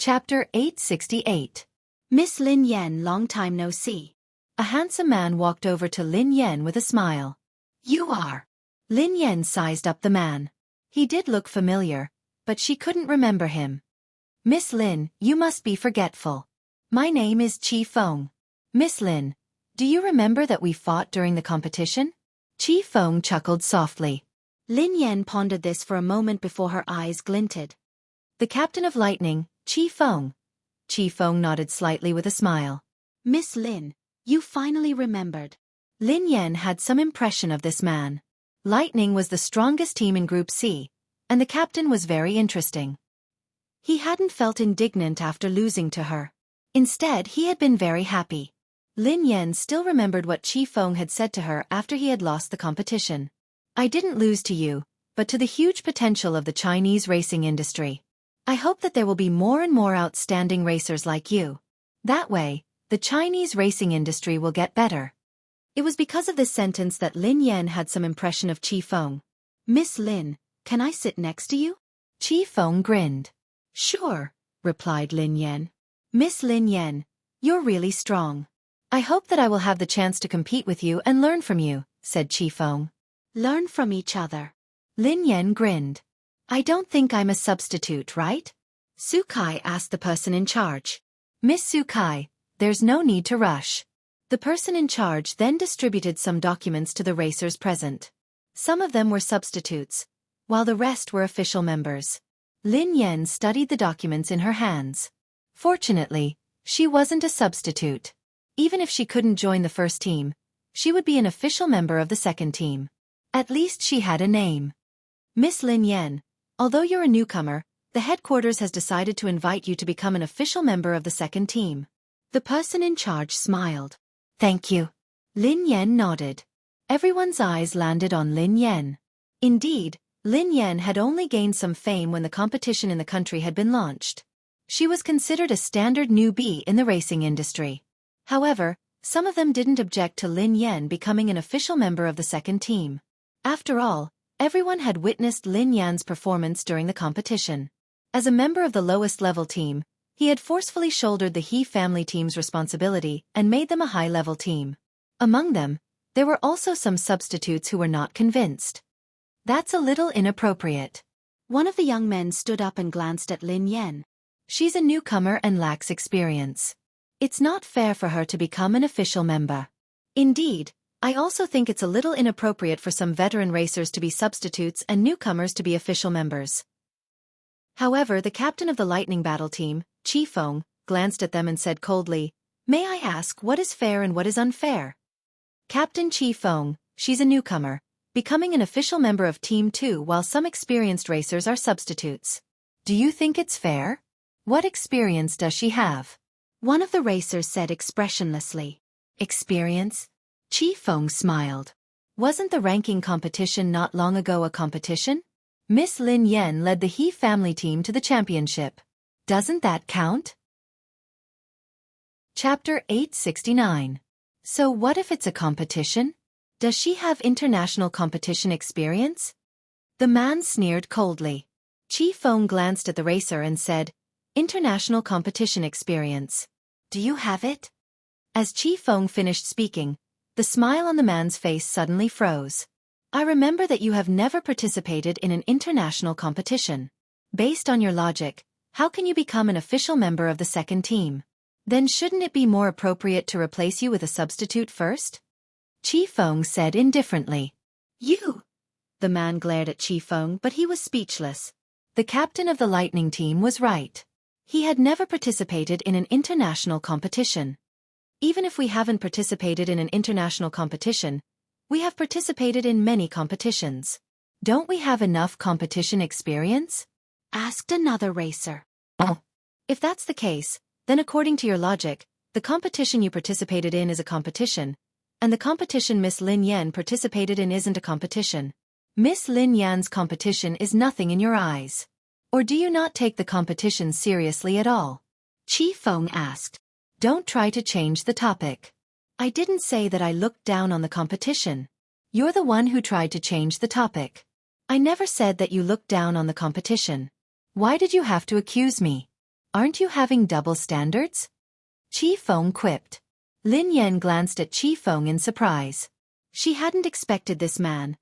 Chapter 868. Miss Lin Yan, long time no see. A handsome man walked over to Lin Yan with a smile. You are. Lin Yan sized up the man. He did look familiar, but she couldn't remember him. Miss Lin, you must be forgetful. My name is Chi Feng. Miss Lin, do you remember that we fought during the competition? Chi Feng chuckled softly. Lin Yan pondered this for a moment before her eyes glinted. The captain of lightning, Chi Feng. Chi Feng nodded slightly with a smile. Miss Lin, you finally remembered. Lin Yan had some impression of this man. Lightning was the strongest team in Group C, and the captain was very interesting. He hadn't felt indignant after losing to her. Instead, he had been very happy. Lin Yan still remembered what Chi Feng had said to her after he had lost the competition. I didn't lose to you, but to the huge potential of the Chinese racing industry. I hope that there will be more and more outstanding racers like you. That way, the Chinese racing industry will get better. It was because of this sentence that Lin Yan had some impression of Chi Feng. Miss Lin, can I sit next to you? Chi Feng grinned. Sure, replied Lin Yan. Miss Lin Yan, you're really strong. I hope that I will have the chance to compete with you and learn from you, said Chi Feng. Learn from each other. Lin Yan grinned. I don't think I'm a substitute, right? Xueqi asked the person in charge. Miss Xueqi, there's no need to rush. The person in charge then distributed some documents to the racers present. Some of them were substitutes, while the rest were official members. Lin Yan studied the documents in her hands. Fortunately, she wasn't a substitute. Even if she couldn't join the first team, she would be an official member of the second team. At least she had a name. Miss Lin Yan, although you're a newcomer, the headquarters has decided to invite you to become an official member of the second team. The person in charge smiled. Thank you. Lin Yan nodded. Everyone's eyes landed on Lin Yan. Indeed, Lin Yan had only gained some fame when the competition in the country had been launched. She was considered a standard newbie in the racing industry. However, some of them didn't object to Lin Yan becoming an official member of the second team. After all, everyone had witnessed Lin Yan's performance during the competition. As a member of the lowest level team, he had forcefully shouldered the He family team's responsibility and made them a high-level team. Among them, there were also some substitutes who were not convinced. That's a little inappropriate. One of the young men stood up and glanced at Lin Yan. She's a newcomer and lacks experience. It's not fair for her to become an official member. Indeed, I also think it's a little inappropriate for some veteran racers to be substitutes and newcomers to be official members. However, the captain of the Lightning Battle team, Chi Feng, glanced at them and said coldly, May I ask what is fair and what is unfair? Captain Chi Feng, she's a newcomer, becoming an official member of Team 2 while some experienced racers are substitutes. Do you think it's fair? What experience does she have? One of the racers said expressionlessly. Experience? Chi Feng smiled. Wasn't the ranking competition not long ago a competition? Miss Lin Yan led the He family team to the championship. Doesn't that count? Chapter 869. So what if it's a competition? Does she have international competition experience? The man sneered coldly. Chi Feng glanced at the racer and said, International competition experience. Do you have it? As Chi Feng finished speaking, the smile on the man's face suddenly froze. I remember that you have never participated in an international competition. Based on your logic, how can you become an official member of the second team? Then shouldn't it be more appropriate to replace you with a substitute first? Chi Feng said indifferently. You! The man glared at Chi Feng, but he was speechless. The captain of the Lightning team was right. He had never participated in an international competition. Even if we haven't participated in an international competition, we have participated in many competitions. Don't we have enough competition experience? Asked another racer. Oh. If that's the case, then according to your logic, the competition you participated in is a competition, and the competition Miss Lin Yan participated in isn't a competition. Miss Lin Yan's competition is nothing in your eyes. Or do you not take the competition seriously at all? Chi Feng asked. Don't try to change the topic. I didn't say that I looked down on the competition. You're the one who tried to change the topic. I never said that you looked down on the competition. Why did you have to accuse me? Aren't you having double standards? Qi Feng quipped. Lin Yan glanced at Qi Feng in surprise. She hadn't expected this man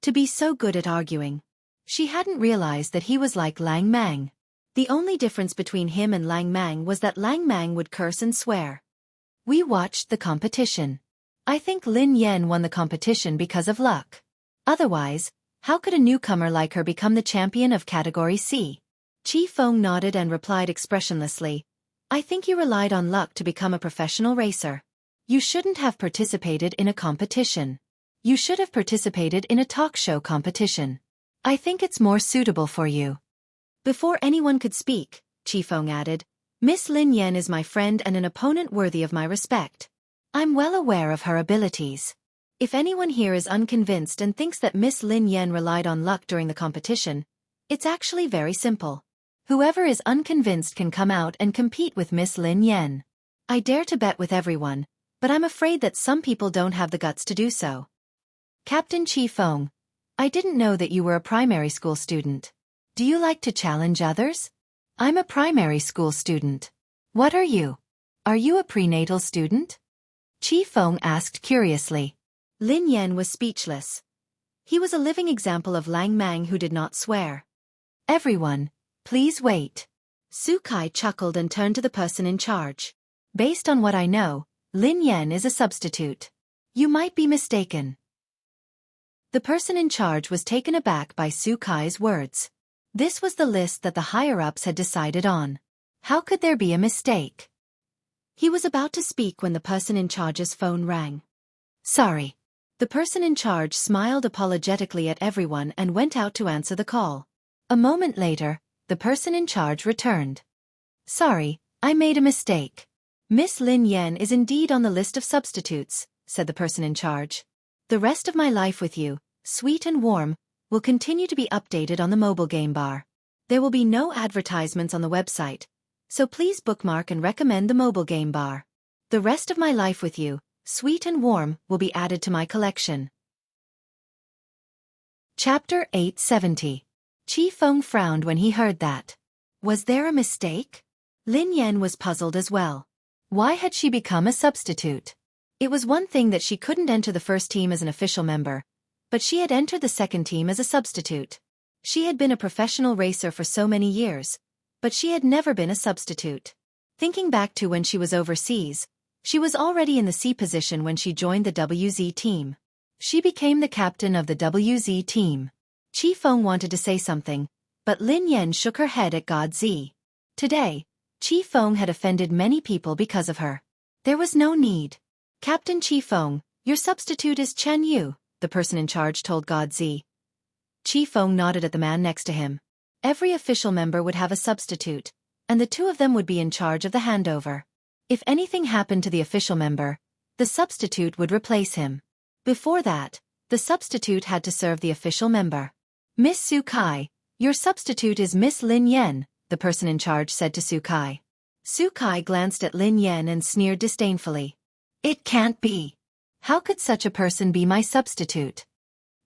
to be so good at arguing. She hadn't realized that he was like Lang Mang. The only difference between him and Lang Mang was that Lang Mang would curse and swear. We watched the competition. I think Lin Yan won the competition because of luck. Otherwise, how could a newcomer like her become the champion of Category C? Qi Feng nodded and replied expressionlessly, I think you relied on luck to become a professional racer. You shouldn't have participated in a competition. You should have participated in a talk show competition. I think it's more suitable for you. Before anyone could speak, Qi Feng added, Miss Lin Yan is my friend and an opponent worthy of my respect. I'm well aware of her abilities. If anyone here is unconvinced and thinks that Miss Lin Yan relied on luck during the competition, it's actually very simple. Whoever is unconvinced can come out and compete with Miss Lin Yan. I dare to bet with everyone, but I'm afraid that some people don't have the guts to do so. Captain Qi Feng, I didn't know that you were a primary school student. Do you like to challenge others? I'm a primary school student. What are you? Are you a prenatal student? Qi Feng asked curiously. Lin Yan was speechless. He was a living example of Lang Mang who did not swear. Everyone, please wait. Xueqi chuckled and turned to the person in charge. Based on what I know, Lin Yan is a substitute. You might be mistaken. The person in charge was taken aback by Xueqi's words. This was the list that the higher-ups had decided on. How could there be a mistake? He was about to speak when the person in charge's phone rang. Sorry. The person in charge smiled apologetically at everyone and went out to answer the call. A moment later, the person in charge returned. Sorry, I made a mistake. Miss Lin Yan is indeed on the list of substitutes, said the person in charge. The rest of my life with you, sweet and warm, will continue to be updated on the mobile game bar. There will be no advertisements on the website, so please bookmark and recommend the mobile game bar. The rest of my life with you, sweet and warm, will be added to my collection. Chapter 870. Qi Feng frowned when he heard that. Was there a mistake? Lin Yan was puzzled as well. Why had she become a substitute? It was one thing that she couldn't enter the first team as an official member, but she had entered the second team as a substitute. She had been a professional racer for so many years, but she had never been a substitute. Thinking back to when she was overseas, she was already in the C position when she joined the WZ team. She became the captain of the WZ team. Qi Feng wanted to say something, but Lin Yan shook her head at God Z. Today, Qi Feng had offended many people because of her. There was no need. Captain Qi Feng, your substitute is Chen Yu, the person in charge told God Z. Qi Feng nodded at the man next to him. Every official member would have a substitute, and the two of them would be in charge of the handover. If anything happened to the official member, the substitute would replace him. Before that, the substitute had to serve the official member. Miss Xueqi, your substitute is Miss Lin Yan, the person in charge said to Xueqi. Xueqi glanced at Lin Yan and sneered disdainfully. It can't be. How could such a person be my substitute?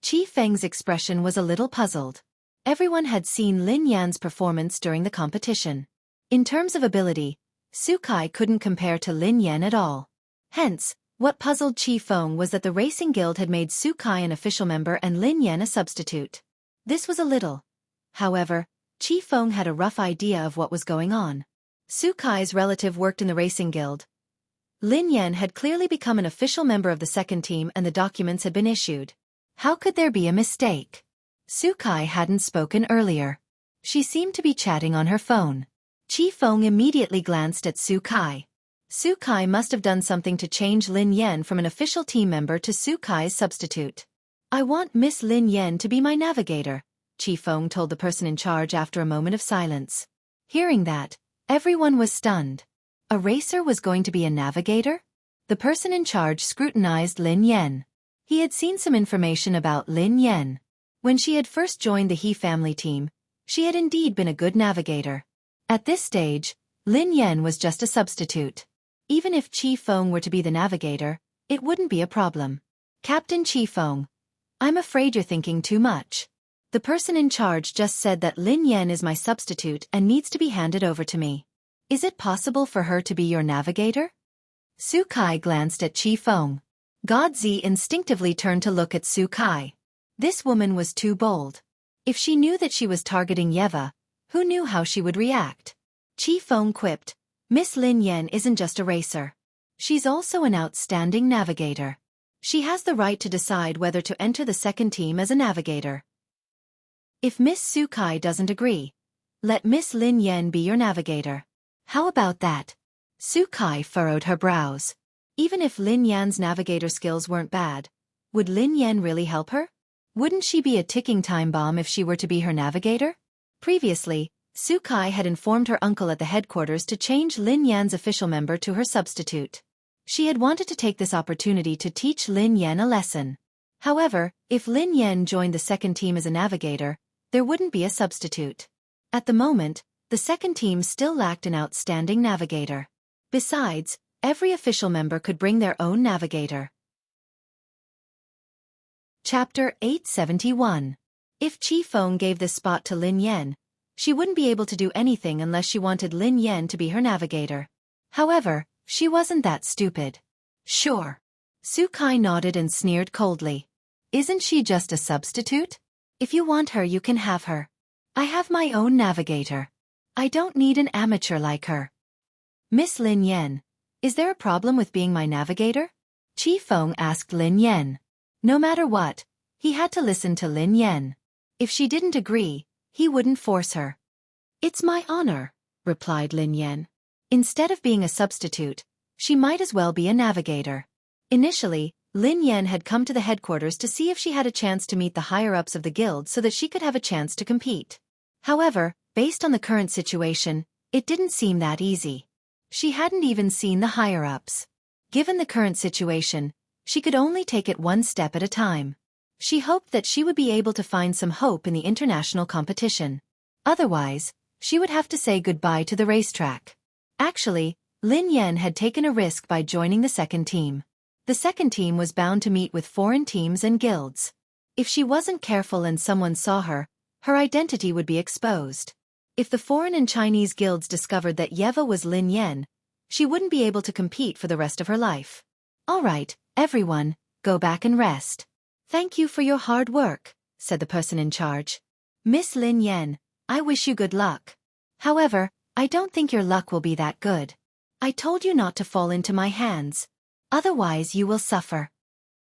Qi Feng's expression was a little puzzled. Everyone had seen Lin Yan's performance during the competition. In terms of ability, Xueqi couldn't compare to Lin Yan at all. Hence, what puzzled Qi Feng was that the Racing Guild had made Xueqi an official member and Lin Yan a substitute. This was a little. However, Qi Feng had a rough idea of what was going on. Xueqi's relative worked in the Racing Guild. Lin Yan had clearly become an official member of the second team and the documents had been issued. How could there be a mistake? Xueqi hadn't spoken earlier. She seemed to be chatting on her phone. Qi Feng immediately glanced at Xueqi. Xueqi must have done something to change Lin Yan from an official team member to Xueqi's substitute. I want Miss Lin Yan to be my navigator, Qi Feng told the person in charge after a moment of silence. Hearing that, everyone was stunned. A racer was going to be a navigator? The person in charge scrutinized Lin Yan. He had seen some information about Lin Yan. When she had first joined the He family team, she had indeed been a good navigator. At this stage, Lin Yan was just a substitute. Even if Qi Feng were to be the navigator, it wouldn't be a problem. Captain Qi Feng, I'm afraid you're thinking too much. The person in charge just said that Lin Yan is my substitute and needs to be handed over to me. Is it possible for her to be your navigator? Xueqi glanced at Qi Feng. Godzi instinctively turned to look at Xueqi. This woman was too bold. If she knew that she was targeting Yeva, who knew how she would react? Qi Feng quipped, Miss Lin Yan isn't just a racer. She's also an outstanding navigator. She has the right to decide whether to enter the second team as a navigator. If Miss Xueqi doesn't agree, let Miss Lin Yan be your navigator. How about that? Xueqi furrowed her brows. Even if Lin Yan's navigator skills weren't bad, would Lin Yan really help her? Wouldn't she be a ticking time bomb if she were to be her navigator? Previously, Xueqi had informed her uncle at the headquarters to change Lin Yan's official member to her substitute. She had wanted to take this opportunity to teach Lin Yan a lesson. However, if Lin Yan joined the second team as a navigator, there wouldn't be a substitute. At the moment, the second team still lacked an outstanding navigator. Besides, every official member could bring their own navigator. Chapter 871. If Qi Feng gave this spot to Lin Yan, she wouldn't be able to do anything unless she wanted Lin Yan to be her navigator. However, she wasn't that stupid. Sure. Xueqi nodded and sneered coldly. Isn't she just a substitute? If you want her, you can have her. I have my own navigator. I don't need an amateur like her. Miss Lin Yan, is there a problem with being my navigator? Qi Feng asked Lin Yan. No matter what, he had to listen to Lin Yan. If she didn't agree, he wouldn't force her. It's my honor, replied Lin Yan. Instead of being a substitute, she might as well be a navigator. Initially, Lin Yan had come to the headquarters to see if she had a chance to meet the higher-ups of the guild so that she could have a chance to compete. However, based on the current situation, it didn't seem that easy. She hadn't even seen the higher-ups. Given the current situation, she could only take it one step at a time. She hoped that she would be able to find some hope in the international competition. Otherwise, she would have to say goodbye to the racetrack. Actually, Lin Yan had taken a risk by joining the second team. The second team was bound to meet with foreign teams and guilds. If she wasn't careful and someone saw her, her identity would be exposed. If the foreign and Chinese guilds discovered that Yeva was Lin Yan, she wouldn't be able to compete for the rest of her life. All right, everyone, go back and rest. Thank you for your hard work, said the person in charge. Miss Lin Yan, I wish you good luck. However, I don't think your luck will be that good. I told you not to fall into my hands. Otherwise you will suffer.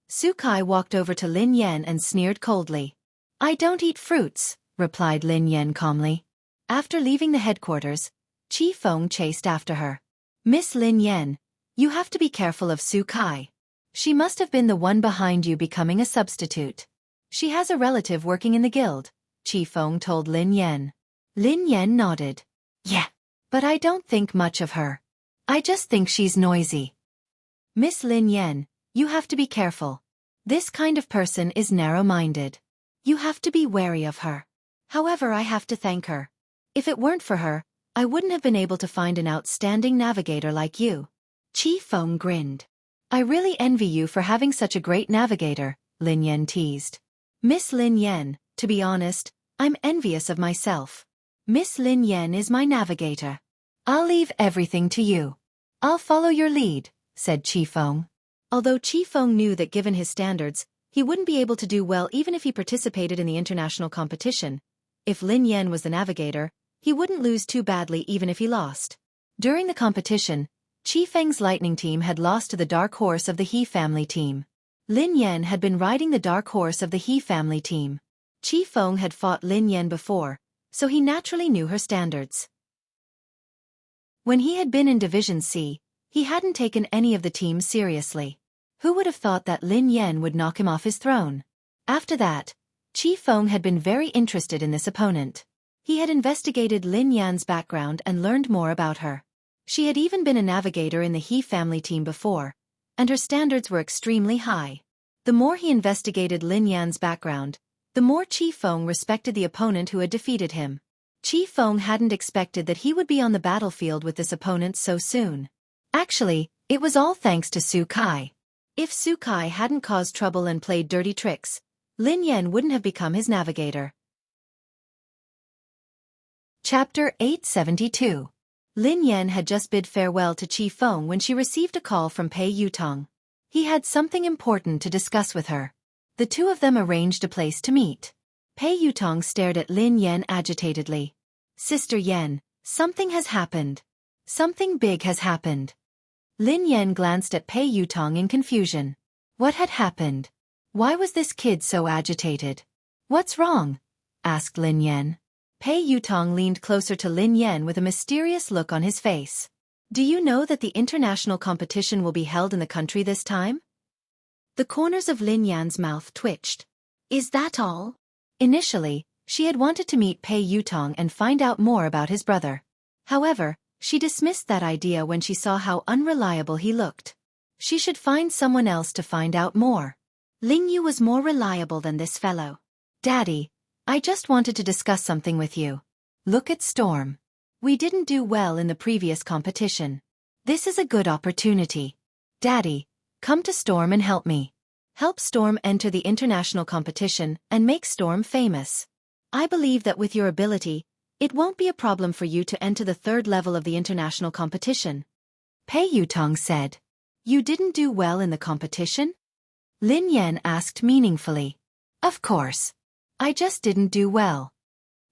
Xueqi walked over to Lin Yan and sneered coldly. I don't eat fruits, replied Lin Yan calmly. After leaving the headquarters, Qi Feng chased after her. Miss Lin Yan, you have to be careful of Xueqi. She must have been the one behind you becoming a substitute. She has a relative working in the guild, Qi Feng told Lin Yan. Lin Yan nodded. Yeah, but I don't think much of her. I just think she's noisy. Miss Lin Yan, you have to be careful. This kind of person is narrow-minded. You have to be wary of her. However, I have to thank her. If it weren't for her, I wouldn't have been able to find an outstanding navigator like you. Qi Feng grinned. I really envy you for having such a great navigator, Lin Yan teased. Miss Lin Yan, to be honest, I'm envious of myself. Miss Lin Yan is my navigator. I'll leave everything to you. I'll follow your lead, said Qi Feng. Although Qi Feng knew that given his standards, he wouldn't be able to do well even if he participated in the international competition. If Lin Yan was the navigator, he wouldn't lose too badly even if he lost. During the competition, Qi Feng's lightning team had lost to the dark horse of the He family team. Lin Yan had been riding the dark horse of the He family team. Qi Feng had fought Lin Yan before, so he naturally knew her standards. When he had been in Division C, he hadn't taken any of the teams seriously. Who would have thought that Lin Yan would knock him off his throne? After that, Qi Feng had been very interested in this opponent. He had investigated Lin Yan's background and learned more about her. She had even been a navigator in the He family team before, and her standards were extremely high. The more he investigated Lin Yan's background, the more Qi Feng respected the opponent who had defeated him. Qi Feng hadn't expected that he would be on the battlefield with this opponent so soon. Actually, it was all thanks to Xueqi. If Xueqi hadn't caused trouble and played dirty tricks, Lin Yan wouldn't have become his navigator. Chapter 872. Lin Yan had just bid farewell to Chi Feng when she received a call from Pei Yutong. He had something important to discuss with her. The two of them arranged a place to meet. Pei Yutong stared at Lin Yan agitatedly. Sister Yan, something has happened. Something big has happened. Lin Yan glanced at Pei Yutong in confusion. What had happened? Why was this kid so agitated? What's wrong? Asked Lin Yan. Pei Yutong leaned closer to Lin Yan with a mysterious look on his face. Do you know that the international competition will be held in the country this time? The corners of Lin Yan's mouth twitched. Is that all? Initially, she had wanted to meet Pei Yutong and find out more about his brother. However, she dismissed that idea when she saw how unreliable he looked. She should find someone else to find out more. Ling Yu was more reliable than this fellow. Daddy, I just wanted to discuss something with you. Look at Storm. We didn't do well in the previous competition. This is a good opportunity. Daddy, come to Storm and help me. Help Storm enter the international competition and make Storm famous. I believe that with your ability, it won't be a problem for you to enter the third level of the international competition. Pei Yutong said. You didn't do well in the competition? Lin Yan asked meaningfully. Of course. I just didn't do well.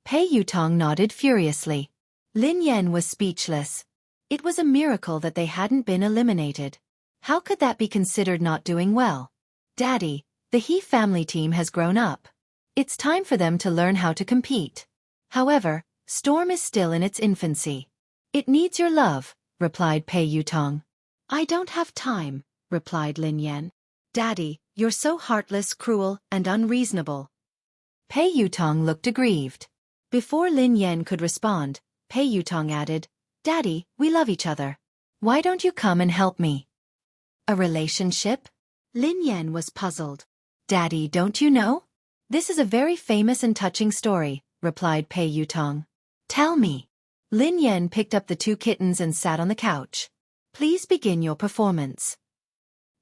Pei Yutong nodded furiously. Lin Yan was speechless. It was a miracle that they hadn't been eliminated. How could that be considered not doing well? Daddy, the He family team has grown up. It's time for them to learn how to compete. However, Storm is still in its infancy. It needs your love, replied Pei Yutong. I don't have time, replied Lin Yan. Daddy, you're so heartless, cruel, and unreasonable. Pei Yutong looked aggrieved. Before Lin Yan could respond, Pei Yutong added, Daddy, we love each other. Why don't you come and help me? A relationship? Lin Yan was puzzled. Daddy, don't you know? This is a very famous and touching story, replied Pei Yutong. Tell me. Lin Yan picked up the two kittens and sat on the couch. Please begin your performance.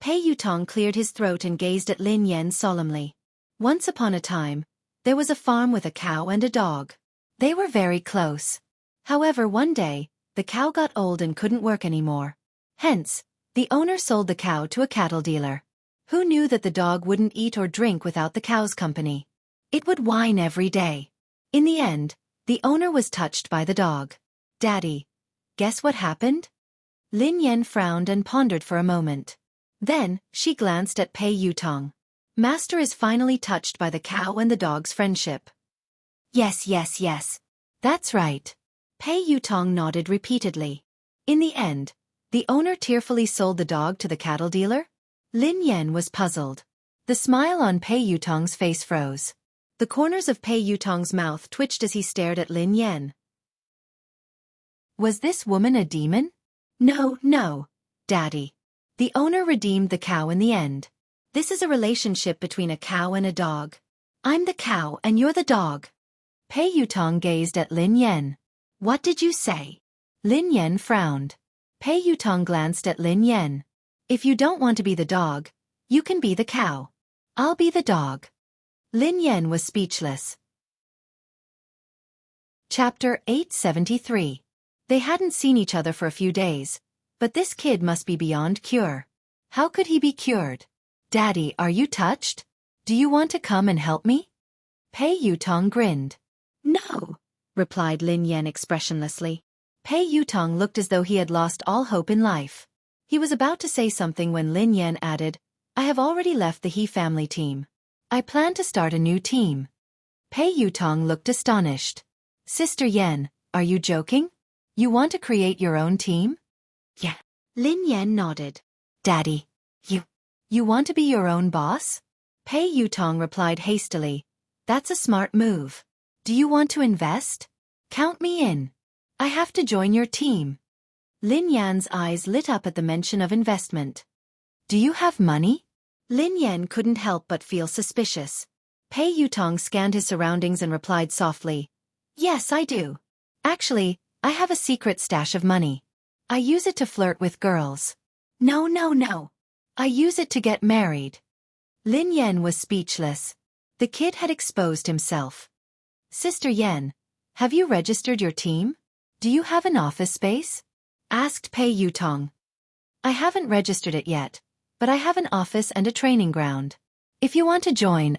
Pei Yutong cleared his throat and gazed at Lin Yan solemnly. Once upon a time, there was a farm with a cow and a dog. They were very close. However, one day, the cow got old and couldn't work anymore. Hence, the owner sold the cow to a cattle dealer. Who knew that the dog wouldn't eat or drink without the cow's company? It would whine every day. In the end, the owner was touched by the dog. Daddy, guess what happened? Lin Yan frowned and pondered for a moment. Then, she glanced at Pei Yutong. Master is finally touched by the cow and the dog's friendship. Yes. That's right. Pei Yutong nodded repeatedly. In the end, the owner tearfully sold the dog to the cattle dealer? Lin Yan was puzzled. The smile on Pei Yutong's face froze. The corners of Pei Yutong's mouth twitched as he stared at Lin Yan. Was this woman a demon? No, Daddy. The owner redeemed the cow in the end. This is a relationship between a cow and a dog. I'm the cow and you're the dog. Pei Yutong gazed at Lin Yan. What did you say? Lin Yan frowned. Pei Yutong glanced at Lin Yan. If you don't want to be the dog, you can be the cow. I'll be the dog. Lin Yan was speechless. Chapter 873. They hadn't seen each other for a few days, but this kid must be beyond cure. How could he be cured? Daddy, are you touched? Do you want to come and help me? Pei Yutong grinned. No, replied Lin Yan expressionlessly. Pei Yutong looked as though he had lost all hope in life. He was about to say something when Lin Yan added, I have already left the He family team. I plan to start a new team. Pei Yutong looked astonished. Sister Yan, are you joking? You want to create your own team? Yeah. Lin Yan nodded. Daddy, you want to be your own boss? Pei Yutong replied hastily. That's a smart move. Do you want to invest? Count me in. I have to join your team. Lin Yan's eyes lit up at the mention of investment. Do you have money? Lin Yan couldn't help but feel suspicious. Pei Yutong scanned his surroundings and replied softly. Yes, I do. Actually, I have a secret stash of money. I use it to flirt with girls. No. I use it to get married. Lin Yan was speechless. The kid had exposed himself. Sister Yan, have you registered your team? Do you have an office space? Asked Pei Yutong. I haven't registered it yet, but I have an office and a training ground. If you want to join,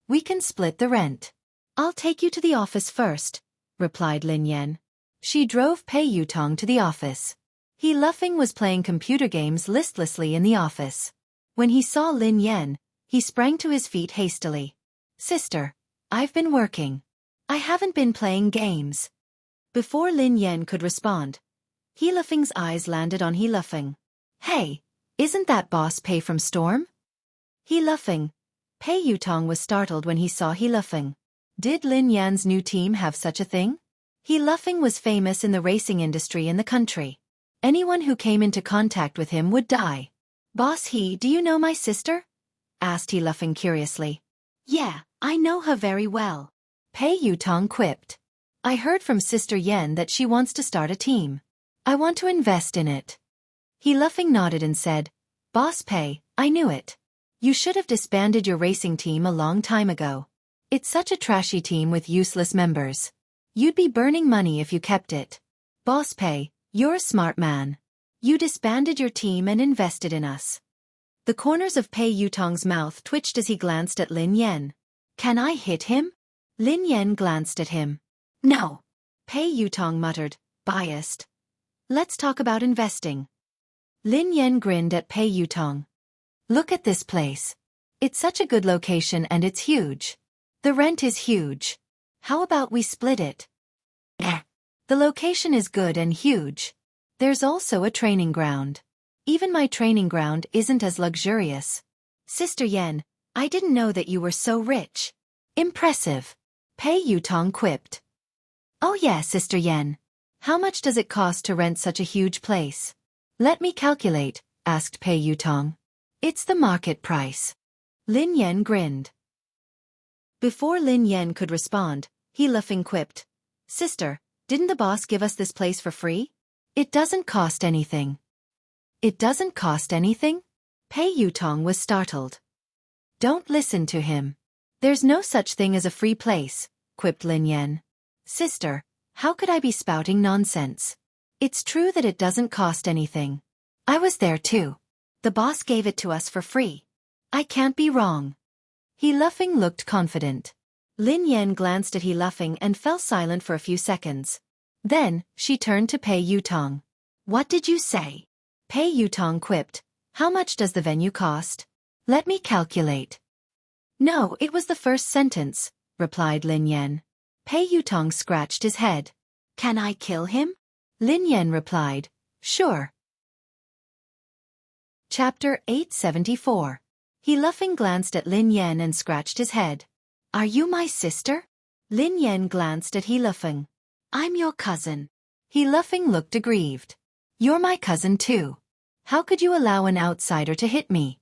we can split the rent. I'll take you to the office first, replied Lin Yan. She drove Pei Yutong to the office. He Luffing was playing computer games listlessly in the office. When he saw Lin Yan, he sprang to his feet hastily. Sister, I've been working. I haven't been playing games. Before Lin Yan could respond, He Luffing's eyes landed on He Luffing. Hey, isn't that Boss Pei from Storm? He Luffing. Pei Yutong was startled when he saw He Luffing. Did Lin Yan's new team have such a thing? He Luffing was famous in the racing industry in the country. Anyone who came into contact with him would die. Boss He, do you know my sister? Asked He Luffing curiously. Yeah, I know her very well. Pei Yutong quipped. I heard from Sister Yen that she wants to start a team. I want to invest in it. He Luffing nodded and said, Boss Pei, I knew it. You should have disbanded your racing team a long time ago. It's such a trashy team with useless members. You'd be burning money if you kept it. Boss Pei, you're a smart man. You disbanded your team and invested in us. The corners of Pei Yutong's mouth twitched as he glanced at Lin Yan. Can I hit him? Lin Yan glanced at him. No. Pei Yutong muttered, biased. Let's talk about investing. Lin Yan grinned at Pei Yutong. Look at this place. It's such a good location and it's huge. The rent is huge. How about we split it? The location is good and huge. There's also a training ground. Even my training ground isn't as luxurious. Sister Yen, I didn't know that you were so rich. Impressive. Pei Yutong quipped. Oh yeah, Sister Yen. How much does it cost to rent such a huge place? Let me calculate, asked Pei Yutong. It's the market price. Lin Yan grinned. Before Lin Yan could respond, He Luffing quipped. Sister, didn't the boss give us this place for free? It doesn't cost anything. It doesn't cost anything? Pei Yutong was startled. Don't listen to him. There's no such thing as a free place, quipped Lin Yan. Sister, how could I be spouting nonsense? It's true that it doesn't cost anything. I was there too. The boss gave it to us for free. I can't be wrong. He Luffing looked confident. Lin Yan glanced at He Luffing and fell silent for a few seconds. Then, she turned to Pei Yutong. What did you say? Pei Yutong quipped. How much does the venue cost? Let me calculate. No, it was the first sentence, replied Lin Yan. Pei Yutong scratched his head. Can I kill him? Lin Yan replied. Sure. Chapter 874. He Luffing glanced at Lin Yan and scratched his head. Are you my sister? Lin Yan glanced at He Luffing. I'm your cousin. He Luffing looked aggrieved. You're my cousin too. How could you allow an outsider to hit me?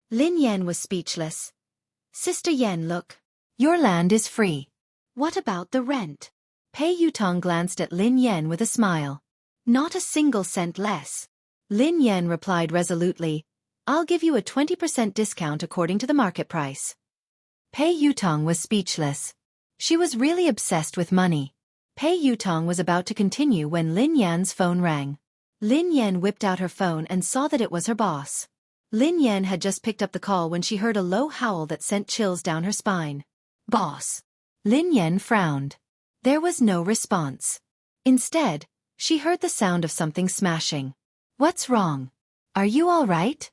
Lin Yan was speechless. Sister Yen, look. Your land is free. What about the rent? Pei Yutong glanced at Lin Yan with a smile. Not a single cent less. Lin Yan replied resolutely. I'll give you a 20% discount according to the market price. Pei Yutong was speechless. She was really obsessed with money. Pei Yutong was about to continue when Lin Yan's phone rang. Lin Yan whipped out her phone and saw that it was her boss. Lin Yan had just picked up the call when she heard a low howl that sent chills down her spine. Boss. Lin Yan frowned. There was no response. Instead, she heard the sound of something smashing. What's wrong? Are you all right?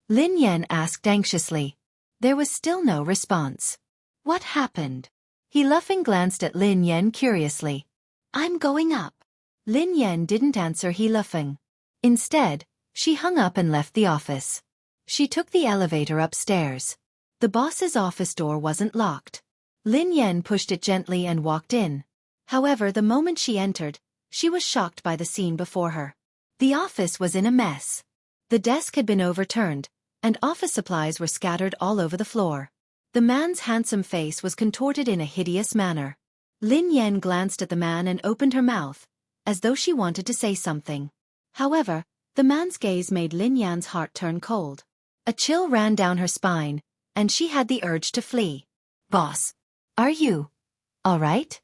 Lin Yan asked anxiously. There was still no response. What happened? He Luffing glanced at Lin Yan curiously. I'm going up. Lin Yan didn't answer He Luffing. Instead, she hung up and left the office. She took the elevator upstairs. The boss's office door wasn't locked. Lin Yan pushed it gently and walked in. However, the moment she entered, she was shocked by the scene before her. The office was in a mess. The desk had been overturned, and office supplies were scattered all over the floor. The man's handsome face was contorted in a hideous manner. Lin Yan glanced at the man and opened her mouth, as though she wanted to say something. However, the man's gaze made Lin Yan's heart turn cold. A chill ran down her spine, and she had the urge to flee. Boss, are you all right?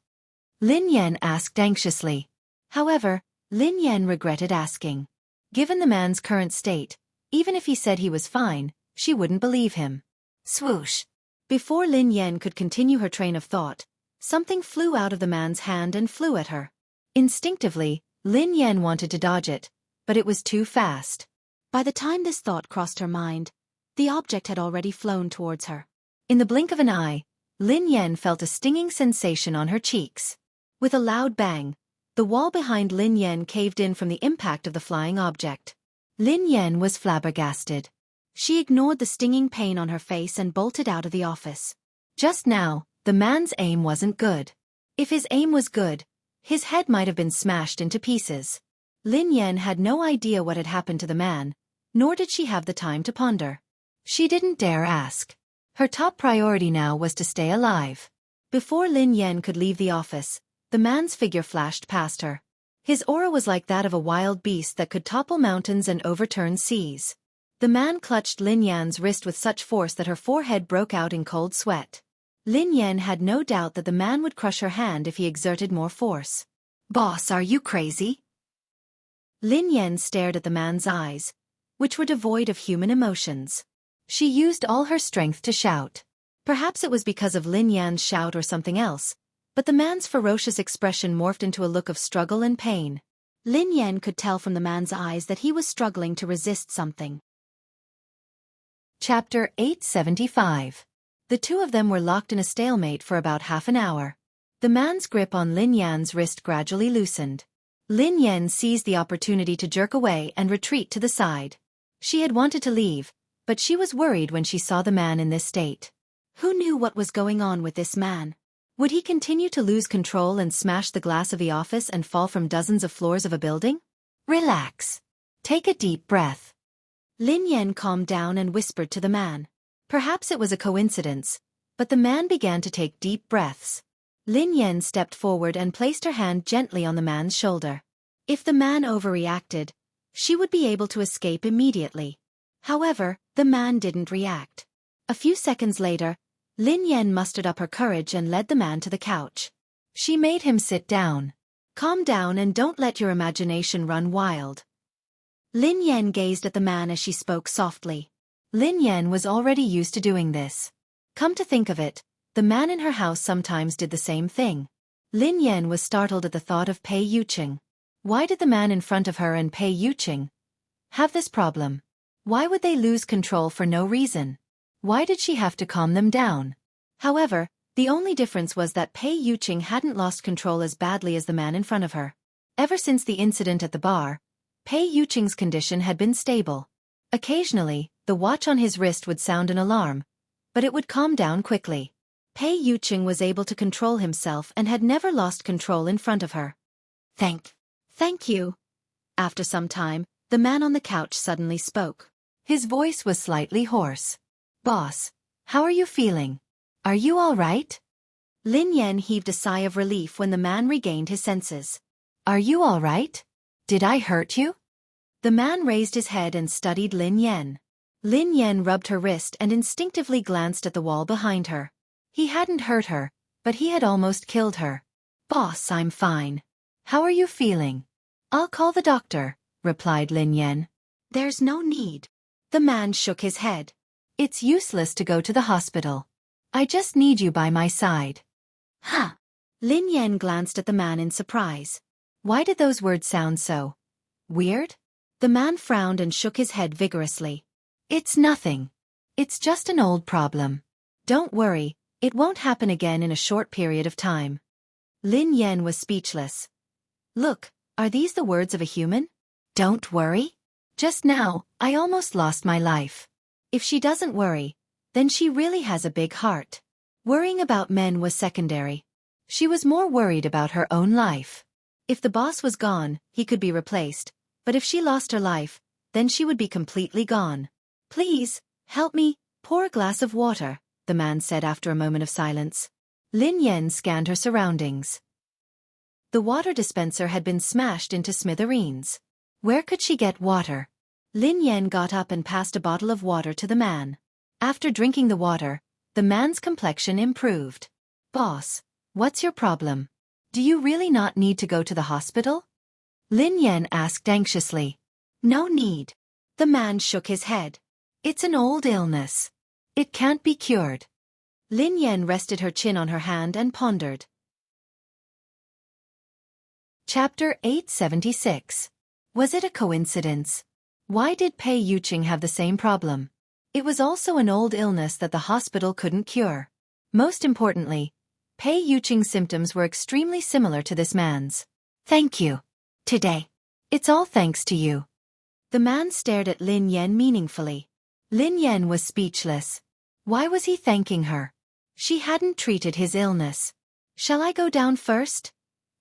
Lin Yan asked anxiously. However, Lin Yan regretted asking. Given the man's current state, even if he said he was fine, she wouldn't believe him. Swoosh! Before Lin Yan could continue her train of thought, something flew out of the man's hand and flew at her. Instinctively, Lin Yan wanted to dodge it, but it was too fast. By the time this thought crossed her mind, the object had already flown towards her. In the blink of an eye, Lin Yan felt a stinging sensation on her cheeks. With a loud bang, the wall behind Lin Yan caved in from the impact of the flying object. Lin Yan was flabbergasted. She ignored the stinging pain on her face and bolted out of the office. Just now, the man's aim wasn't good. If his aim was good, his head might have been smashed into pieces. Lin Yan had no idea what had happened to the man, nor did she have the time to ponder. She didn't dare ask. Her top priority now was to stay alive. Before Lin Yan could leave the office, the man's figure flashed past her. His aura was like that of a wild beast that could topple mountains and overturn seas. The man clutched Lin Yan's wrist with such force that her forehead broke out in cold sweat. Lin Yan had no doubt that the man would crush her hand if he exerted more force. "Boss, are you crazy?" Lin Yan stared at the man's eyes, which were devoid of human emotions. She used all her strength to shout. Perhaps it was because of Lin Yan's shout or something else, but the man's ferocious expression morphed into a look of struggle and pain. Lin Yan could tell from the man's eyes that he was struggling to resist something. Chapter 875. The two of them were locked in a stalemate for about half an hour. The man's grip on Lin Yan's wrist gradually loosened. Lin Yan seized the opportunity to jerk away and retreat to the side. She had wanted to leave, but she was worried when she saw the man in this state. Who knew what was going on with this man? Would he continue to lose control and smash the glass of the office and fall from dozens of floors of a building? Relax. Take a deep breath. Lin Yan calmed down and whispered to the man. Perhaps it was a coincidence, but the man began to take deep breaths. Lin Yan stepped forward and placed her hand gently on the man's shoulder. If the man overreacted, she would be able to escape immediately. However, the man didn't react. A few seconds later, Lin Yan mustered up her courage and led the man to the couch. She made him sit down. Calm down and don't let your imagination run wild. Lin Yan gazed at the man as she spoke softly. Lin Yan was already used to doing this. Come to think of it, the man in her house sometimes did the same thing. Lin Yan was startled at the thought of Pei Yuqing. Why did the man in front of her and Pei Yuqing have this problem? Why would they lose control for no reason? Why did she have to calm them down? However, the only difference was that Pei Yuqing hadn't lost control as badly as the man in front of her. Ever since the incident at the bar, Pei Yuqing's condition had been stable. Occasionally, the watch on his wrist would sound an alarm, but it would calm down quickly. Pei Yuqing was able to control himself and had never lost control in front of her. Thank you. After some time, the man on the couch suddenly spoke. His voice was slightly hoarse. Boss, how are you feeling? Are you all right? Lin Yan heaved a sigh of relief when the man regained his senses. Are you all right? Did I hurt you? The man raised his head and studied Lin Yan. Lin Yan rubbed her wrist and instinctively glanced at the wall behind her. He hadn't hurt her, but he had almost killed her. Boss, I'm fine. How are you feeling? I'll call the doctor, replied Lin Yan. There's no need. The man shook his head. It's useless to go to the hospital. I just need you by my side. Huh. Lin Yan glanced at the man in surprise. Why did those words sound so weird? The man frowned and shook his head vigorously. It's nothing. It's just an old problem. Don't worry, it won't happen again in a short period of time. Lin Yan was speechless. Look, are these the words of a human? Don't worry? Just now, I almost lost my life. If she doesn't worry, then she really has a big heart. Worrying about men was secondary. She was more worried about her own life. If the boss was gone, he could be replaced, but if she lost her life, then she would be completely gone. Please, help me, pour a glass of water, the man said after a moment of silence. Lin Yan scanned her surroundings. The water dispenser had been smashed into smithereens. Where could she get water? Lin Yan got up and passed a bottle of water to the man. After drinking the water, the man's complexion improved. Boss, what's your problem? Do you really not need to go to the hospital? Lin Yan asked anxiously. No need. The man shook his head. It's an old illness. It can't be cured. Lin Yan rested her chin on her hand and pondered. Chapter 876. Was it a coincidence? Why did Pei Yuqing have the same problem? It was also an old illness that the hospital couldn't cure. Most importantly, Pei Yuqing's symptoms were extremely similar to this man's. Thank you. Today. It's all thanks to you. The man stared at Lin Yan meaningfully. Lin Yan was speechless. Why was he thanking her? She hadn't treated his illness. Shall I go down first?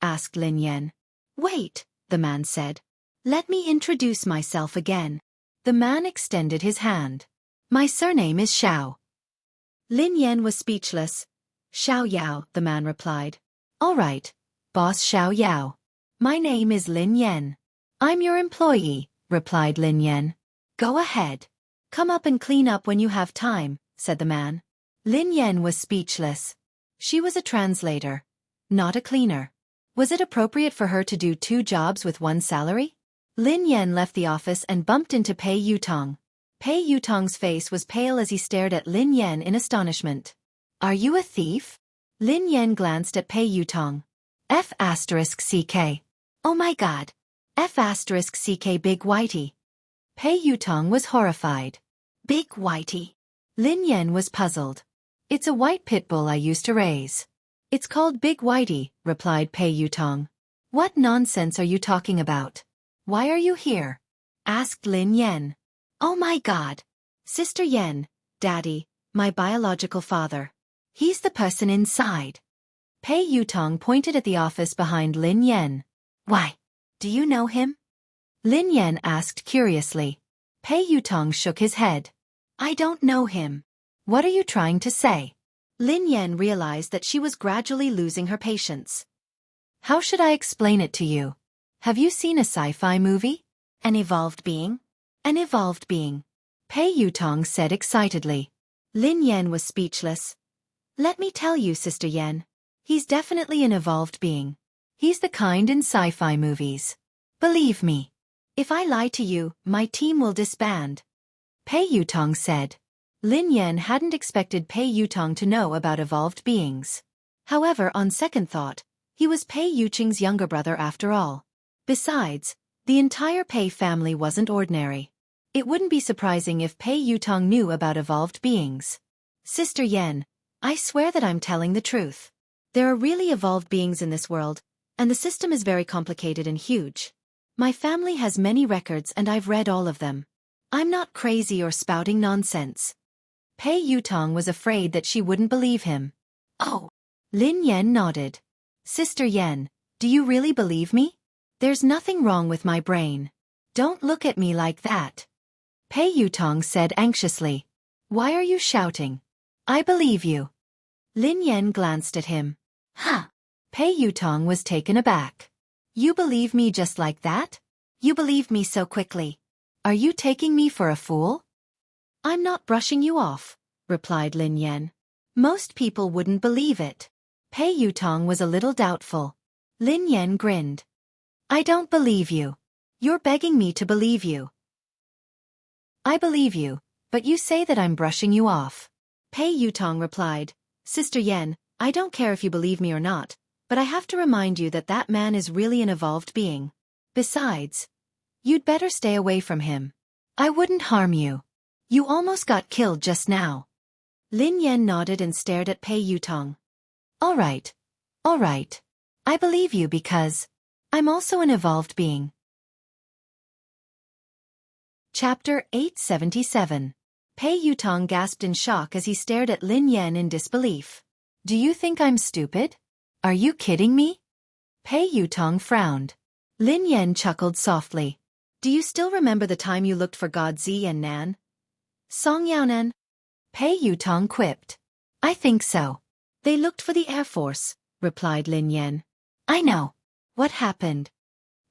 Asked Lin Yan. Wait, the man said. Let me introduce myself again. The man extended his hand. My surname is Xiao. Lin Yan was speechless. Xiao Yao, the man replied. All right, boss Xiao Yao. My name is Lin Yan. I'm your employee, replied Lin Yan. Go ahead. Come up and clean up when you have time, said the man. Lin Yan was speechless. She was a translator, not a cleaner. Was it appropriate for her to do 2 jobs with 1 salary? Lin Yan left the office and bumped into Pei Yutong. Pei Yutong's face was pale as he stared at Lin Yan in astonishment. Are you a thief? Lin Yan glanced at Pei Yutong. F***CK. Oh my god. F***CK Big Whitey. Pei Yutong was horrified. Big Whitey. Lin Yan was puzzled. It's a white pit bull I used to raise. It's called Big Whitey, replied Pei Yutong. What nonsense are you talking about? Why are you here? Asked Lin Yan. Oh my god. Sister Yan, Daddy, my biological father. He's the person inside. Pei Yutong pointed at the office behind Lin Yan. Why? Do you know him? Lin Yan asked curiously. Pei Yutong shook his head. I don't know him. What are you trying to say? Lin Yan realized that she was gradually losing her patience. How should I explain it to you? Have you seen a sci-fi movie? An evolved being? An evolved being. Pei Yutong said excitedly. Lin Yan was speechless. Let me tell you, Sister Yan. He's definitely an evolved being. He's the kind in sci-fi movies. Believe me. If I lie to you, my team will disband. Pei Yutong said. Lin Yan hadn't expected Pei Yutong to know about evolved beings. However, on second thought, he was Pei Yuqing's younger brother after all. Besides, the entire Pei family wasn't ordinary. It wouldn't be surprising if Pei Yutong knew about evolved beings. Sister Yan, I swear that I'm telling the truth. There are really evolved beings in this world, and the system is very complicated and huge. My family has many records and I've read all of them. I'm not crazy or spouting nonsense. Pei Yutong was afraid that she wouldn't believe him. Oh. Lin Yan nodded. Sister Yan, do you really believe me? There's nothing wrong with my brain. Don't look at me like that. Pei Yutong said anxiously. Why are you shouting? I believe you. Lin Yan glanced at him. Huh. Pei Yutong was taken aback. You believe me just like that? You believe me so quickly. Are you taking me for a fool? I'm not brushing you off, replied Lin Yan. Most people wouldn't believe it. Pei Yutong was a little doubtful. Lin Yan grinned. I don't believe you. You're begging me to believe you. I believe you, but you say that I'm brushing you off. Pei Yutong replied, Sister Yan, I don't care if you believe me or not, but I have to remind you that that man is really an evolved being. Besides, you'd better stay away from him. I wouldn't harm you. You almost got killed just now. Lin Yan nodded and stared at Pei Yutong. All right. All right. I believe you because I'm also an evolved being. Chapter 877. Pei Yutong gasped in shock as he stared at Lin Yan in disbelief. Do you think I'm stupid? Are you kidding me? Pei Yutong frowned. Lin Yan chuckled softly. Do you still remember the time you looked for God Zi and Nan? Song Yaonan? Pei Yutong quipped. I think so. They looked for the Air Force, replied Lin Yan. I know. What happened?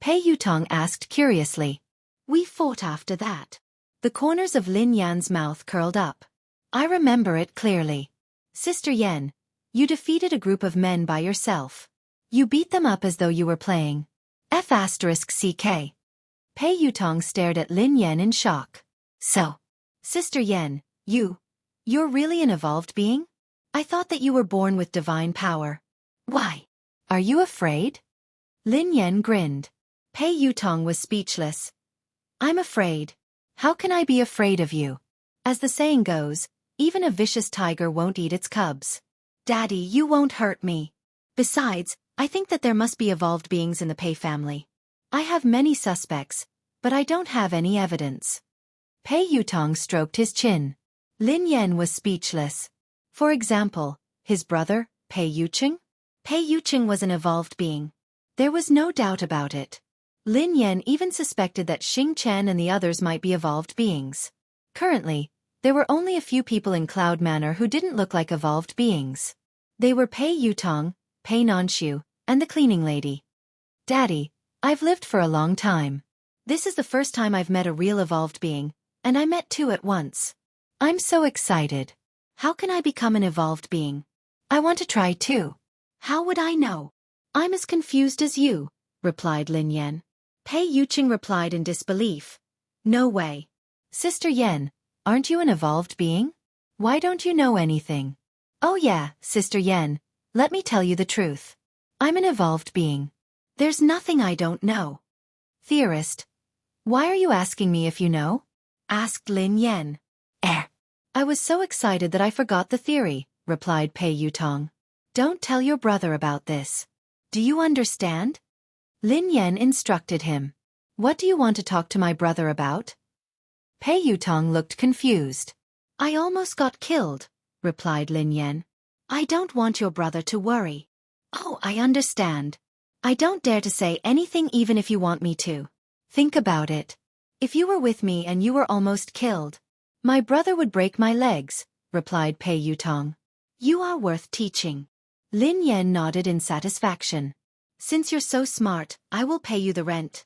Pei Yutong asked curiously. We fought after that. The corners of Lin Yan's mouth curled up. I remember it clearly. Sister Yan, you defeated a group of men by yourself. You beat them up as though you were playing. F***CK. Pei Yutong stared at Lin Yan in shock. So, Sister Yan, you're really an evolved being? I thought that you were born with divine power. Why? Are you afraid? Lin Yan grinned. Pei Yutong was speechless. I'm afraid. How can I be afraid of you? As the saying goes, even a vicious tiger won't eat its cubs. Daddy, you won't hurt me. Besides, I think that there must be evolved beings in the Pei family. I have many suspects, but I don't have any evidence. Pei Yutong stroked his chin. Lin Yan was speechless. For example, his brother, Pei Yuqing? Pei Yuqing was an evolved being. There was no doubt about it. Lin Yan even suspected that Xing Chen and the others might be evolved beings. Currently, there were only a few people in Cloud Manor who didn't look like evolved beings. They were Pei Yutong, Pei Nanshu, and the cleaning lady. Daddy, I've lived for a long time. This is the first time I've met a real evolved being, and I met two at once. I'm so excited. How can I become an evolved being? I want to try too. How would I know? I'm as confused as you, replied Lin Yan. Pei Yuqing replied in disbelief. No way. Sister Yan, aren't you an evolved being? Why don't you know anything? Oh yeah, Sister Yan, let me tell you the truth. I'm an evolved being. There's nothing I don't know. Theorist, why are you asking me if you know? Asked Lin Yan. I was so excited that I forgot the theory, replied Pei Yutong. Don't tell your brother about this. Do you understand? Lin Yan instructed him. What do you want to talk to my brother about? Pei Yutong looked confused. I almost got killed, replied Lin Yan. I don't want your brother to worry. Oh, I understand. I don't dare to say anything even if you want me to. Think about it. If you were with me and you were almost killed, my brother would break my legs, replied Pei Yutong. You are worth teaching. Lin Yan nodded in satisfaction. Since you're so smart, I will pay you the rent.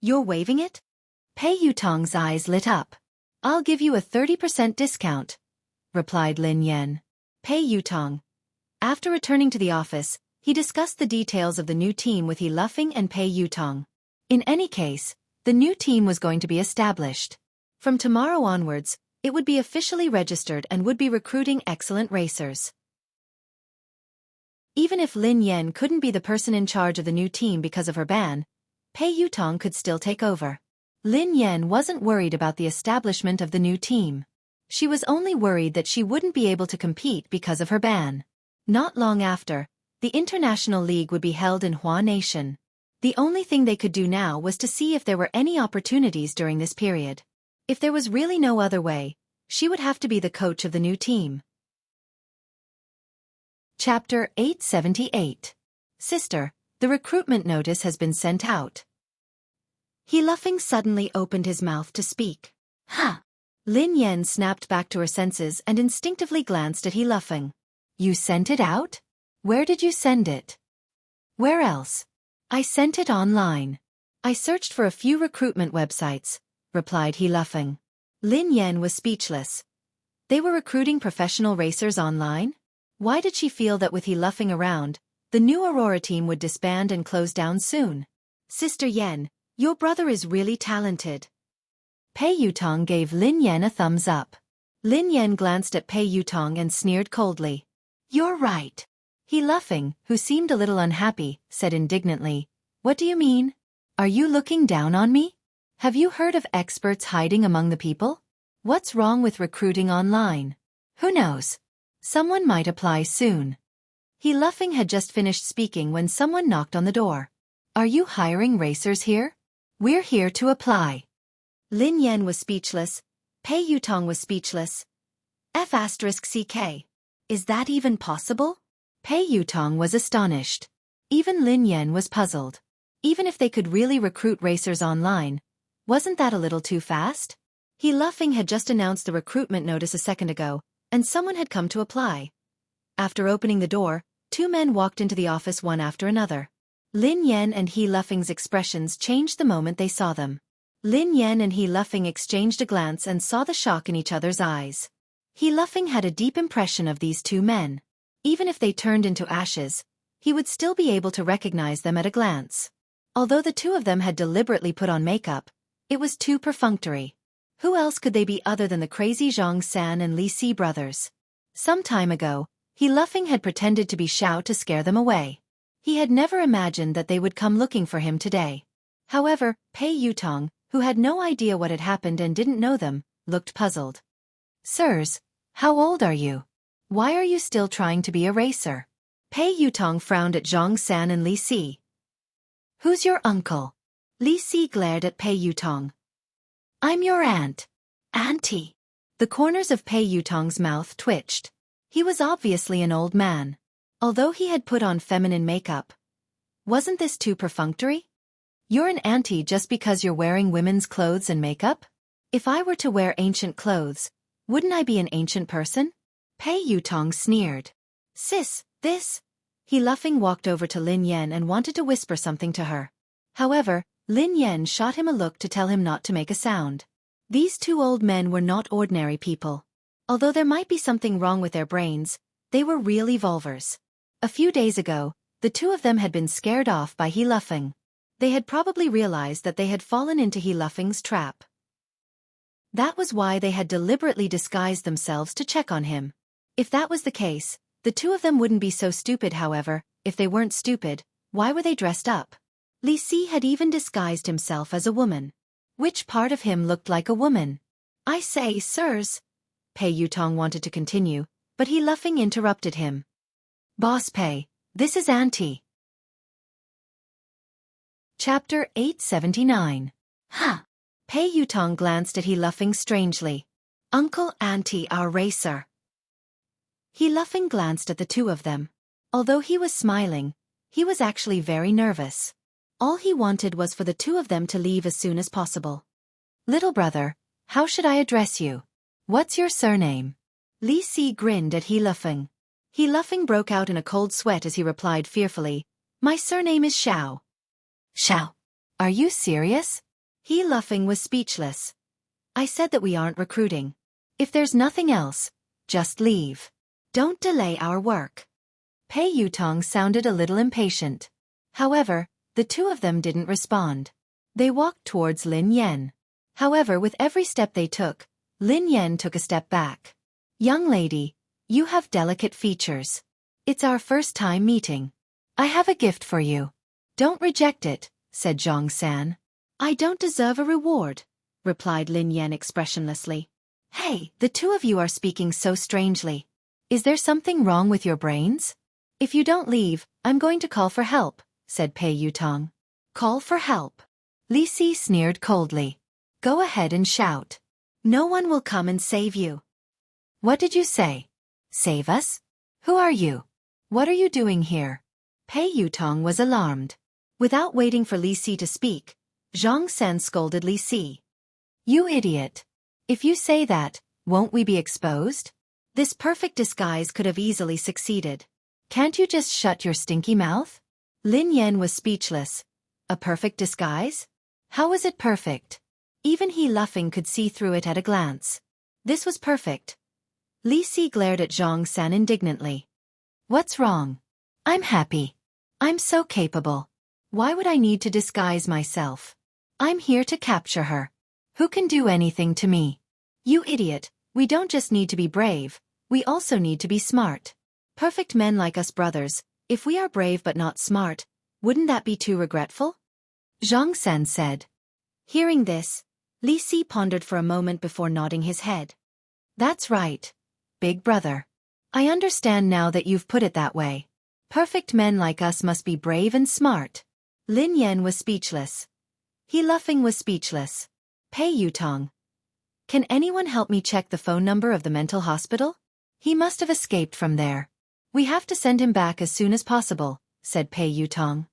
You're waiving it? Pei Yutong's eyes lit up. I'll give you a 30% discount, replied Lin Yan. Pei Yutong. After returning to the office, he discussed the details of the new team with He Luffing and Pei Yutong. In any case, the new team was going to be established. From tomorrow onwards, it would be officially registered and would be recruiting excellent racers. Even if Lin Yan couldn't be the person in charge of the new team because of her ban, Pei Yutong could still take over. Lin Yan wasn't worried about the establishment of the new team. She was only worried that she wouldn't be able to compete because of her ban. Not long after, the International League would be held in Hua Nation. The only thing they could do now was to see if there were any opportunities during this period. If there was really no other way, she would have to be the coach of the new team. Chapter 878. Sister, the recruitment notice has been sent out. He Luffing suddenly opened his mouth to speak. Huh. Lin Yan snapped back to her senses and instinctively glanced at He Luffing. You sent it out? Where did you send it? Where else? I sent it online. I searched for a few recruitment websites, replied He Luffing. Lin Yan was speechless. They were recruiting professional racers online? Why did she feel that with He Luffing around, the new Aurora team would disband and close down soon? Sister Yan, your brother is really talented. Pei Yutong gave Lin Yan a thumbs up. Lin Yan glanced at Pei Yutong and sneered coldly. You're right. He Luffing, who seemed a little unhappy, said indignantly, What do you mean? Are you looking down on me? Have you heard of experts hiding among the people? What's wrong with recruiting online? Who knows? Someone might apply soon. He Luffing had just finished speaking when someone knocked on the door. Are you hiring racers here? We're here to apply. Lin Yan was speechless. Pei Yutong was speechless. F***CK. Is that even possible? Pei Yutong was astonished. Even Lin Yan was puzzled. Even if they could really recruit racers online, wasn't that a little too fast? He Luffing had just announced the recruitment notice a second ago, and someone had come to apply. After opening the door, two men walked into the office one after another. Lin Yan and He Luffing's expressions changed the moment they saw them. Lin Yan and He Luffing exchanged a glance and saw the shock in each other's eyes. He Luffing had a deep impression of these two men. Even if they turned into ashes, he would still be able to recognize them at a glance. Although the two of them had deliberately put on makeup, it was too perfunctory. Who else could they be other than the crazy Zhang San and Li Si brothers? Some time ago, He Luffing had pretended to be Xiao to scare them away. He had never imagined that they would come looking for him today. However, Pei Yutong, who had no idea what had happened and didn't know them, looked puzzled. Sirs, how old are you? Why are you still trying to be a racer? Pei Yutong frowned at Zhang San and Li Si. Who's your uncle? Li Si glared at Pei Yutong. I'm your aunt. Auntie. The corners of Pei Yutong's mouth twitched. He was obviously an old man. Although he had put on feminine makeup. Wasn't this too perfunctory? You're an auntie just because you're wearing women's clothes and makeup? If I were to wear ancient clothes, wouldn't I be an ancient person? Pei Yutong sneered. Sis, this. He Luffing walked over to Lin Yan and wanted to whisper something to her. However, Lin Yan shot him a look to tell him not to make a sound. These two old men were not ordinary people. Although there might be something wrong with their brains, they were real evolvers. A few days ago, the two of them had been scared off by He Luffing. They had probably realized that they had fallen into He Luffing's trap. That was why they had deliberately disguised themselves to check on him. If that was the case, the two of them wouldn't be so stupid. However, if they weren't stupid, why were they dressed up? Li Si had even disguised himself as a woman. Which part of him looked like a woman? I say, sirs. Pei Yutong wanted to continue, but He Luffing interrupted him. Boss Pei, this is Auntie. Chapter 879. Huh. Pei Yutong glanced at He Luffing strangely. Uncle, Auntie, our racer. He Luffing glanced at the two of them. Although he was smiling, he was actually very nervous. All he wanted was for the two of them to leave as soon as possible. Little brother, how should I address you? What's your surname? Li Si grinned at He Luffing. He Luffing broke out in a cold sweat as he replied fearfully, My surname is Xiao. Xiao. Are you serious? He Luffing was speechless. I said that we aren't recruiting. If there's nothing else, just leave. Don't delay our work. Pei Yutong sounded a little impatient. However, the two of them didn't respond. They walked towards Lin Yan. However, with every step they took, Lin Yan took a step back. Young lady, you have delicate features. It's our first time meeting. I have a gift for you. Don't reject it, said Zhang San. I don't deserve a reward, replied Lin Yan expressionlessly. Hey, the two of you are speaking so strangely. Is there something wrong with your brains? If you don't leave, I'm going to call for help, said Pei Yutong. Call for help? Li Si sneered coldly. Go ahead and shout. No one will come and save you. What did you say? Save us? Who are you? What are you doing here? Pei Yutong was alarmed. Without waiting for Li Si to speak, Zhang San scolded Li Si. You idiot. If you say that, won't we be exposed? This perfect disguise could have easily succeeded. Can't you just shut your stinky mouth? Lin Yan was speechless. A perfect disguise? How was it perfect? Even He Luffing could see through it at a glance. This was perfect. Li Si glared at Zhang San indignantly. What's wrong? I'm happy. I'm so capable. Why would I need to disguise myself? I'm here to capture her. Who can do anything to me? You idiot, we don't just need to be brave, we also need to be smart. Perfect men like us brothers, if we are brave but not smart, wouldn't that be too regretful? Zhang San said. Hearing this, Li Si pondered for a moment before nodding his head. That's right, big brother. I understand now that you've put it that way. Perfect men like us must be brave and smart. Lin Yan was speechless. He Luffing was speechless. Pei Yutong. Can anyone help me check the phone number of the mental hospital? He must have escaped from there. We have to send him back as soon as possible, said Pei Yutong.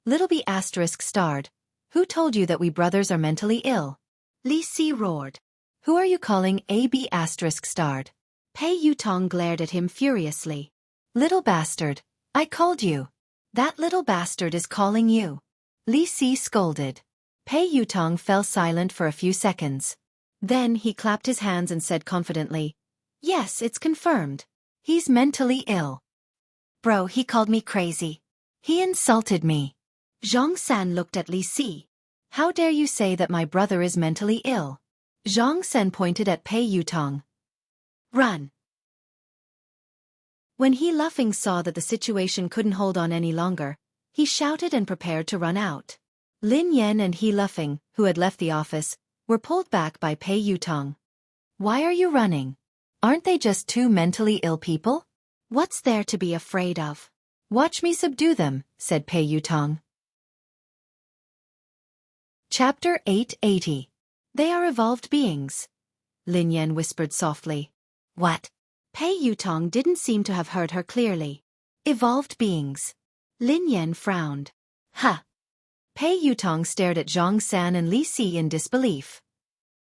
Little B asterisk starred. Who told you that we brothers are mentally ill? Li Si roared. Who are you calling AB asterisk starred? Pei Yutong glared at him furiously. Little bastard, I called you. That little bastard is calling you. Li Si scolded. Pei Yutong fell silent for a few seconds. Then he clapped his hands and said confidently, Yes, it's confirmed. He's mentally ill. Bro, he called me crazy. He insulted me. Zhang San looked at Li Si. How dare you say that my brother is mentally ill? Zhang San pointed at Pei Yutong. Run! When He Luffing saw that the situation couldn't hold on any longer, he shouted and prepared to run out. Lin Yan and He Luffing, who had left the office, were pulled back by Pei Yutong. Why are you running? Aren't they just two mentally ill people? What's there to be afraid of? Watch me subdue them, said Pei Yutong. Chapter 880. They are evolved beings. Lin Yan whispered softly. What? Pei Yutong didn't seem to have heard her clearly. Evolved beings. Lin Yan frowned. Huh. Pei Yutong stared at Zhang San and Li Si in disbelief.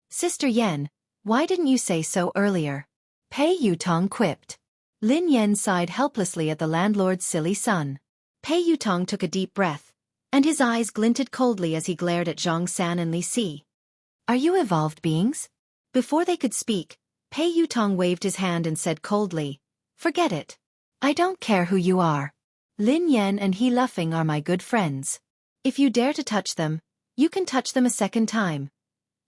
Sister Yan, why didn't you say so earlier? Pei Yutong quipped. Lin Yan sighed helplessly at the landlord's silly son. Pei Yutong took a deep breath, and his eyes glinted coldly as he glared at Zhang San and Li Si. Are you evolved beings? Before they could speak, Pei Yutong waved his hand and said coldly, Forget it. I don't care who you are. Lin Yan and He Luffing are my good friends. If you dare to touch them, you can touch them a second time.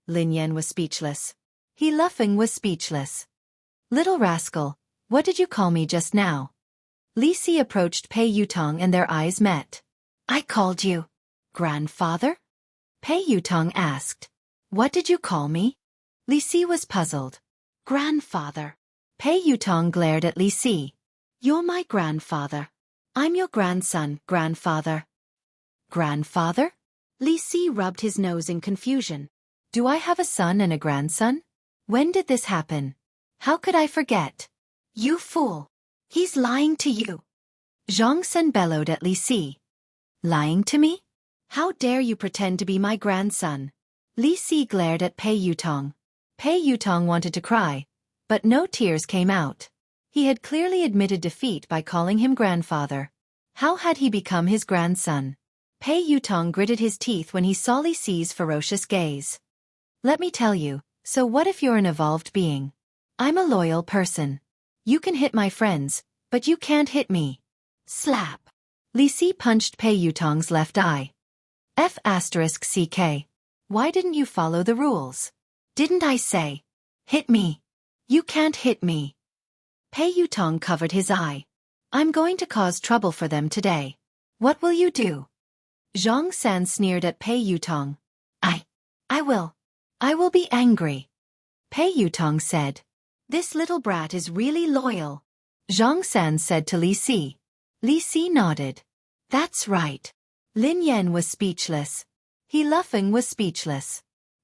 Lin Yan was speechless. He Luffing was speechless. Little rascal, what did you call me just now? Li Si approached Pei Yutong and their eyes met. I called you grandfather? Pei Yutong asked. What did you call me? Li Si was puzzled. Grandfather. Pei Yutong glared at Li Si. You're my grandfather. I'm your grandson, grandfather. Grandfather? Li Si rubbed his nose in confusion. Do I have a son and a grandson? When did this happen? How could I forget? You fool. He's lying to you. Zhang San bellowed at Li Si. Lying to me? How dare you pretend to be my grandson? Li Si glared at Pei Yutong. Pei Yutong wanted to cry, but no tears came out. He had clearly admitted defeat by calling him grandfather. How had he become his grandson? Pei Yutong gritted his teeth when he saw Li Si's ferocious gaze. Let me tell you, so what if you're an evolved being? I'm a loyal person. You can hit my friends, but you can't hit me. Slap. Li Si punched Pei Yutong's left eye. F***CK. Why didn't you follow the rules? Didn't I say? Hit me. You can't hit me. Pei Yutong covered his eye. I'm going to cause trouble for them today. What will you do? Zhang San sneered at Pei Yutong. I will be angry. Pei Yutong said. This little brat is really loyal. Zhang San said to Li Si. Li Si nodded. That's right. Lin Yan was speechless. He Luffing was speechless.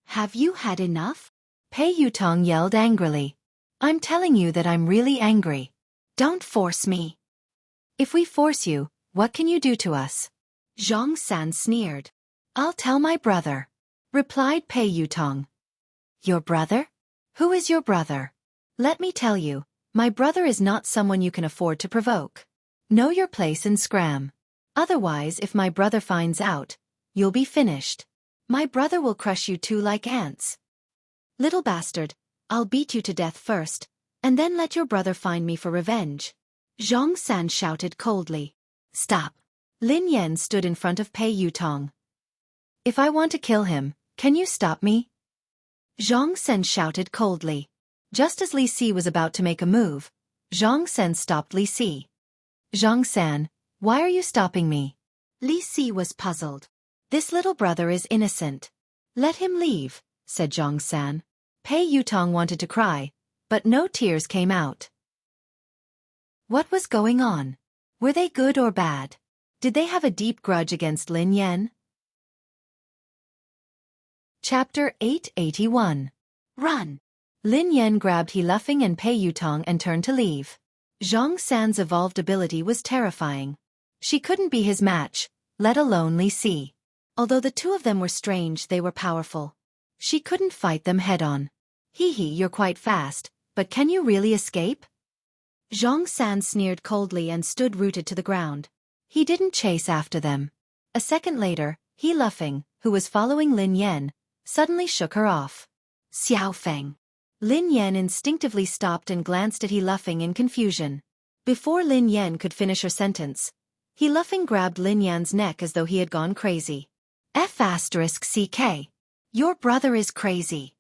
Have you had enough? Pei Yutong yelled angrily. I'm telling you that I'm really angry. Don't force me. If we force you, what can you do to us? Zhang San sneered. I'll tell my brother, replied Pei Yutong. Your brother? Who is your brother? Let me tell you, my brother is not someone you can afford to provoke. Know your place and scram. Otherwise, if my brother finds out, you'll be finished. My brother will crush you two like ants. Little bastard, I'll beat you to death first, and then let your brother find me for revenge. Zhang San shouted coldly. Stop. Lin Yan stood in front of Pei Yutong. If I want to kill him, can you stop me? Zhang San shouted coldly. Just as Li Si was about to make a move, Zhang San stopped Li Si. Zhang San, why are you stopping me? Li Si was puzzled. This little brother is innocent. Let him leave, said Zhang San. Pei Yutong wanted to cry, but no tears came out. What was going on? Were they good or bad? Did they have a deep grudge against Lin Yan? Chapter 881. Run! Lin Yan grabbed He Luffing and Pei Yutong and turned to leave. Zhang San's evolved ability was terrifying. She couldn't be his match, let alone Li Si. Although the two of them were strange, they were powerful. She couldn't fight them head-on. Hee, you're quite fast, but can you really escape? Zhang San sneered coldly and stood rooted to the ground. He didn't chase after them. A second later, He Luffing, who was following Lin Yan, suddenly shook her off. Xiao Feng. Lin Yan instinctively stopped and glanced at He Luffing in confusion. Before Lin Yan could finish her sentence, He laughing grabbed Lin Yan's neck as though he had gone crazy. F***CK. Your brother is crazy.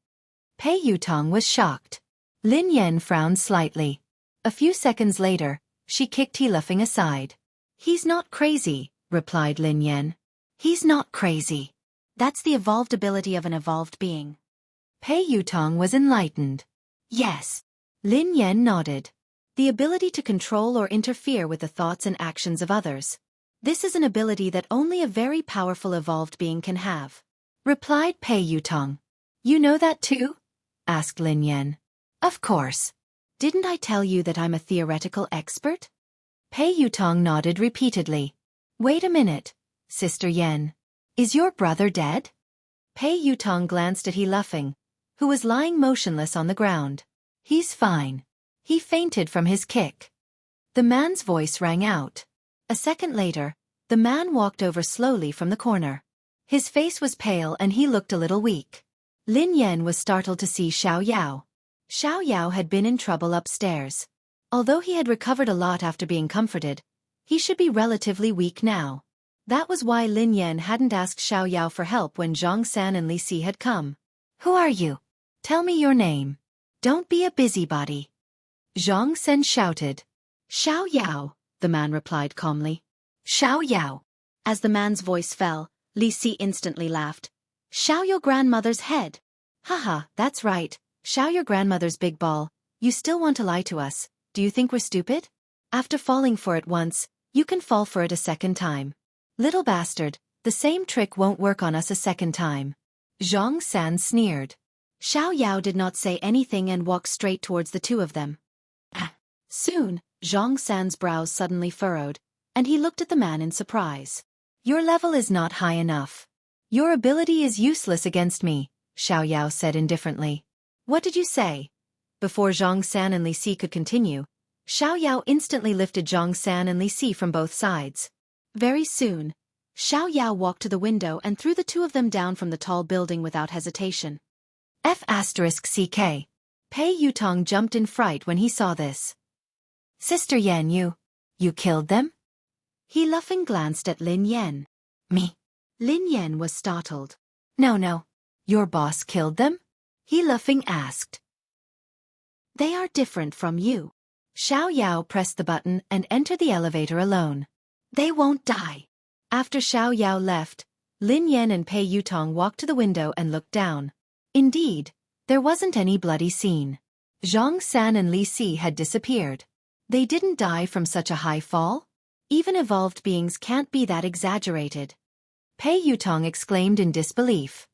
Pei Yutong was shocked. Lin Yan frowned slightly. A few seconds later, she kicked He laughing aside. He's not crazy, replied Lin Yan. He's not crazy. That's the evolved ability of an evolved being. Pei Yutong was enlightened. Yes. Lin Yan nodded. The ability to control or interfere with the thoughts and actions of others. This is an ability that only a very powerful evolved being can have. Replied Pei Yutong. You know that too? Asked Lin Yan. Of course. Didn't I tell you that I'm a theoretical expert? Pei Yutong nodded repeatedly. Wait a minute, Sister Yan. Is your brother dead? Pei Yutong glanced at He laughing, who was lying motionless on the ground. He's fine. He fainted from his kick. The man's voice rang out. A second later, the man walked over slowly from the corner. His face was pale and he looked a little weak. Lin Yan was startled to see Xiao Yao. Xiao Yao had been in trouble upstairs. Although he had recovered a lot after being comforted, he should be relatively weak now. That was why Lin Yan hadn't asked Xiao Yao for help when Zhang San and Li Si had come. Who are you? Tell me your name. Don't be a busybody. Zhang San shouted. Xiao Yao, the man replied calmly. Xiao Yao. As the man's voice fell, Li Si instantly laughed. Xiao your grandmother's head. Haha, that's right, Xiao your grandmother's big ball. You still want to lie to us, do you think we're stupid? After falling for it once, you can fall for it a second time. Little bastard, the same trick won't work on us a second time. Zhang San sneered. Xiao Yao did not say anything and walked straight towards the two of them. Soon, Zhang San's brows suddenly furrowed, and he looked at the man in surprise. Your level is not high enough. Your ability is useless against me, Xiao Yao said indifferently. What did you say? Before Zhang San and Li Si could continue, Xiao Yao instantly lifted Zhang San and Li Si from both sides. Very soon, Xiao Yao walked to the window and threw the two of them down from the tall building without hesitation. F***CK. Pei Yutong jumped in fright when he saw this. Sister Yan, you killed them? He laughing glanced at Lin Yan. Me? Lin Yan was startled. No, your boss killed them? He laughing asked. They are different from you. Xiao Yao pressed the button and entered the elevator alone. They won't die. After Xiao Yao left, Lin Yan and Pei Yutong walked to the window and looked down. Indeed, there wasn't any bloody scene. Zhang San and Li Si had disappeared. They didn't die from such a high fall? Even evolved beings can't be that exaggerated. Pei Yutong exclaimed in disbelief.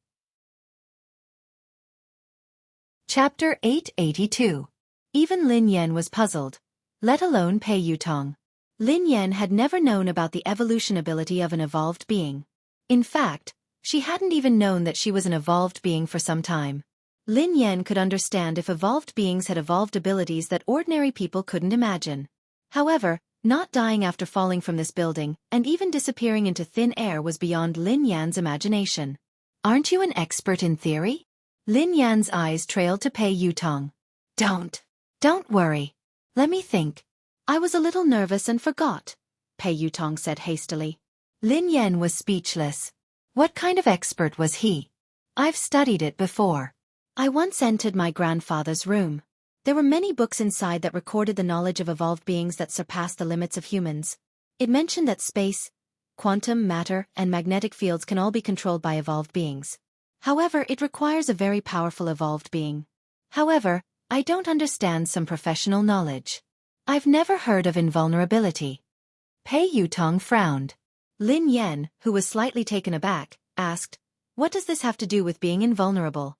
Chapter 882. Even Lin Yan was puzzled, let alone Pei Yutong. Lin Yan had never known about the evolution ability of an evolved being. In fact, she hadn't even known that she was an evolved being for some time. Lin Yan could understand if evolved beings had evolved abilities that ordinary people couldn't imagine. However, not dying after falling from this building and even disappearing into thin air was beyond Lin Yan's imagination. Aren't you an expert in theory? Lin Yan's eyes trailed to Pei Yutong. Don't worry. Let me think. I was a little nervous and forgot, Pei Yutong said hastily. Lin Yan was speechless. What kind of expert was he? I've studied it before. I once entered my grandfather's room. There were many books inside that recorded the knowledge of evolved beings that surpassed the limits of humans. It mentioned that space, quantum, matter, and magnetic fields can all be controlled by evolved beings. However, it requires a very powerful evolved being. However, I don't understand some professional knowledge. I've never heard of invulnerability. Pei Yutong frowned. Lin Yan, who was slightly taken aback, asked, what does this have to do with being invulnerable?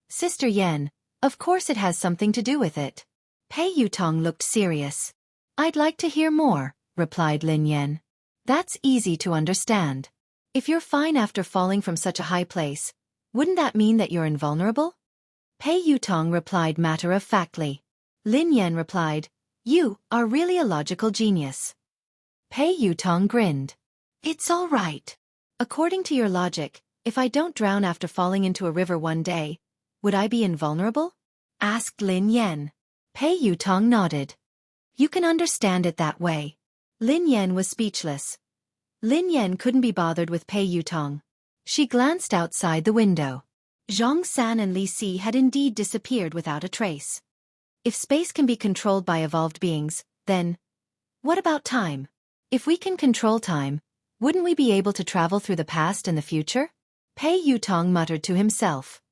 Sister Yan, of course it has something to do with it. Pei Yutong looked serious. I'd like to hear more, replied Lin Yan. That's easy to understand. If you're fine after falling from such a high place, wouldn't that mean that you're invulnerable? Pei Yutong replied matter-of-factly. Lin Yan replied, you are really a logical genius. Pei Yutong grinned. It's all right. According to your logic, if I don't drown after falling into a river one day, would I be invulnerable? Asked Lin Yan. Pei Yutong nodded. You can understand it that way. Lin Yan was speechless. Lin Yan couldn't be bothered with Pei Yutong. She glanced outside the window. Zhang San and Li Si had indeed disappeared without a trace. If space can be controlled by evolved beings, then what about time? If we can control time, wouldn't we be able to travel through the past and the future? Pei Yutong muttered to himself.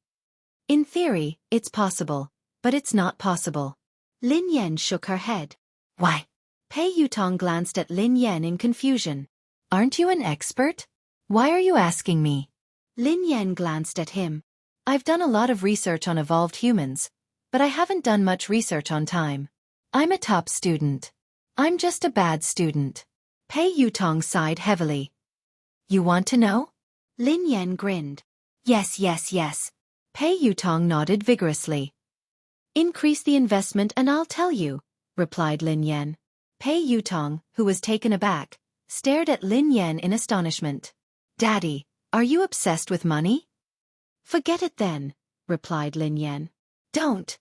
In theory, it's possible, but it's not possible. Lin Yan shook her head. Why? Pei Yutong glanced at Lin Yan in confusion. Aren't you an expert? Why are you asking me? Lin Yan glanced at him. I've done a lot of research on evolved humans, but I haven't done much research on time. I'm a top student. I'm just a bad student. Pei Yutong sighed heavily. You want to know? Lin Yan grinned. Yes. Pei Yutong nodded vigorously. Increase the investment and I'll tell you, replied Lin Yan. Pei Yutong, who was taken aback, stared at Lin Yan in astonishment. Daddy, are you obsessed with money? Forget it then, replied Lin Yan. Don't.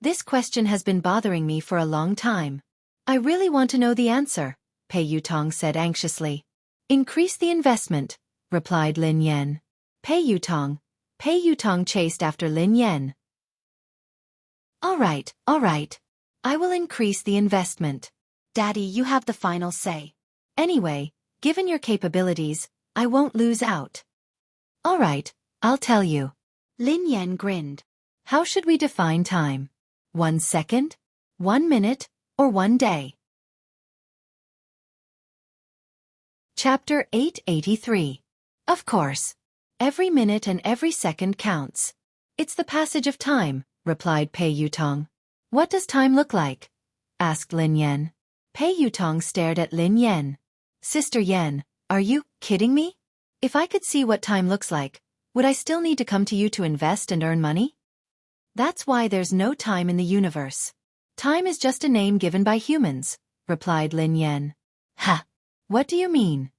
This question has been bothering me for a long time. I really want to know the answer, Pei Yutong said anxiously. Increase the investment, replied Lin Yan. Pei Yutong chased after Lin Yan. All right. I will increase the investment. Daddy, you have the final say. Anyway, given your capabilities, I won't lose out. All right, I'll tell you. Lin Yan grinned. How should we define time? 1 second? 1 minute? Or 1 day? Chapter 883. Of course. Every minute and every second counts. It's the passage of time, replied Pei Yutong. What does time look like? Asked Lin Yan. Pei Yutong stared at Lin Yan. Sister Yan, are you kidding me? If I could see what time looks like, would I still need to come to you to invest and earn money? That's why there's no time in the universe. Time is just a name given by humans, replied Lin Yan. Ha! What do you mean?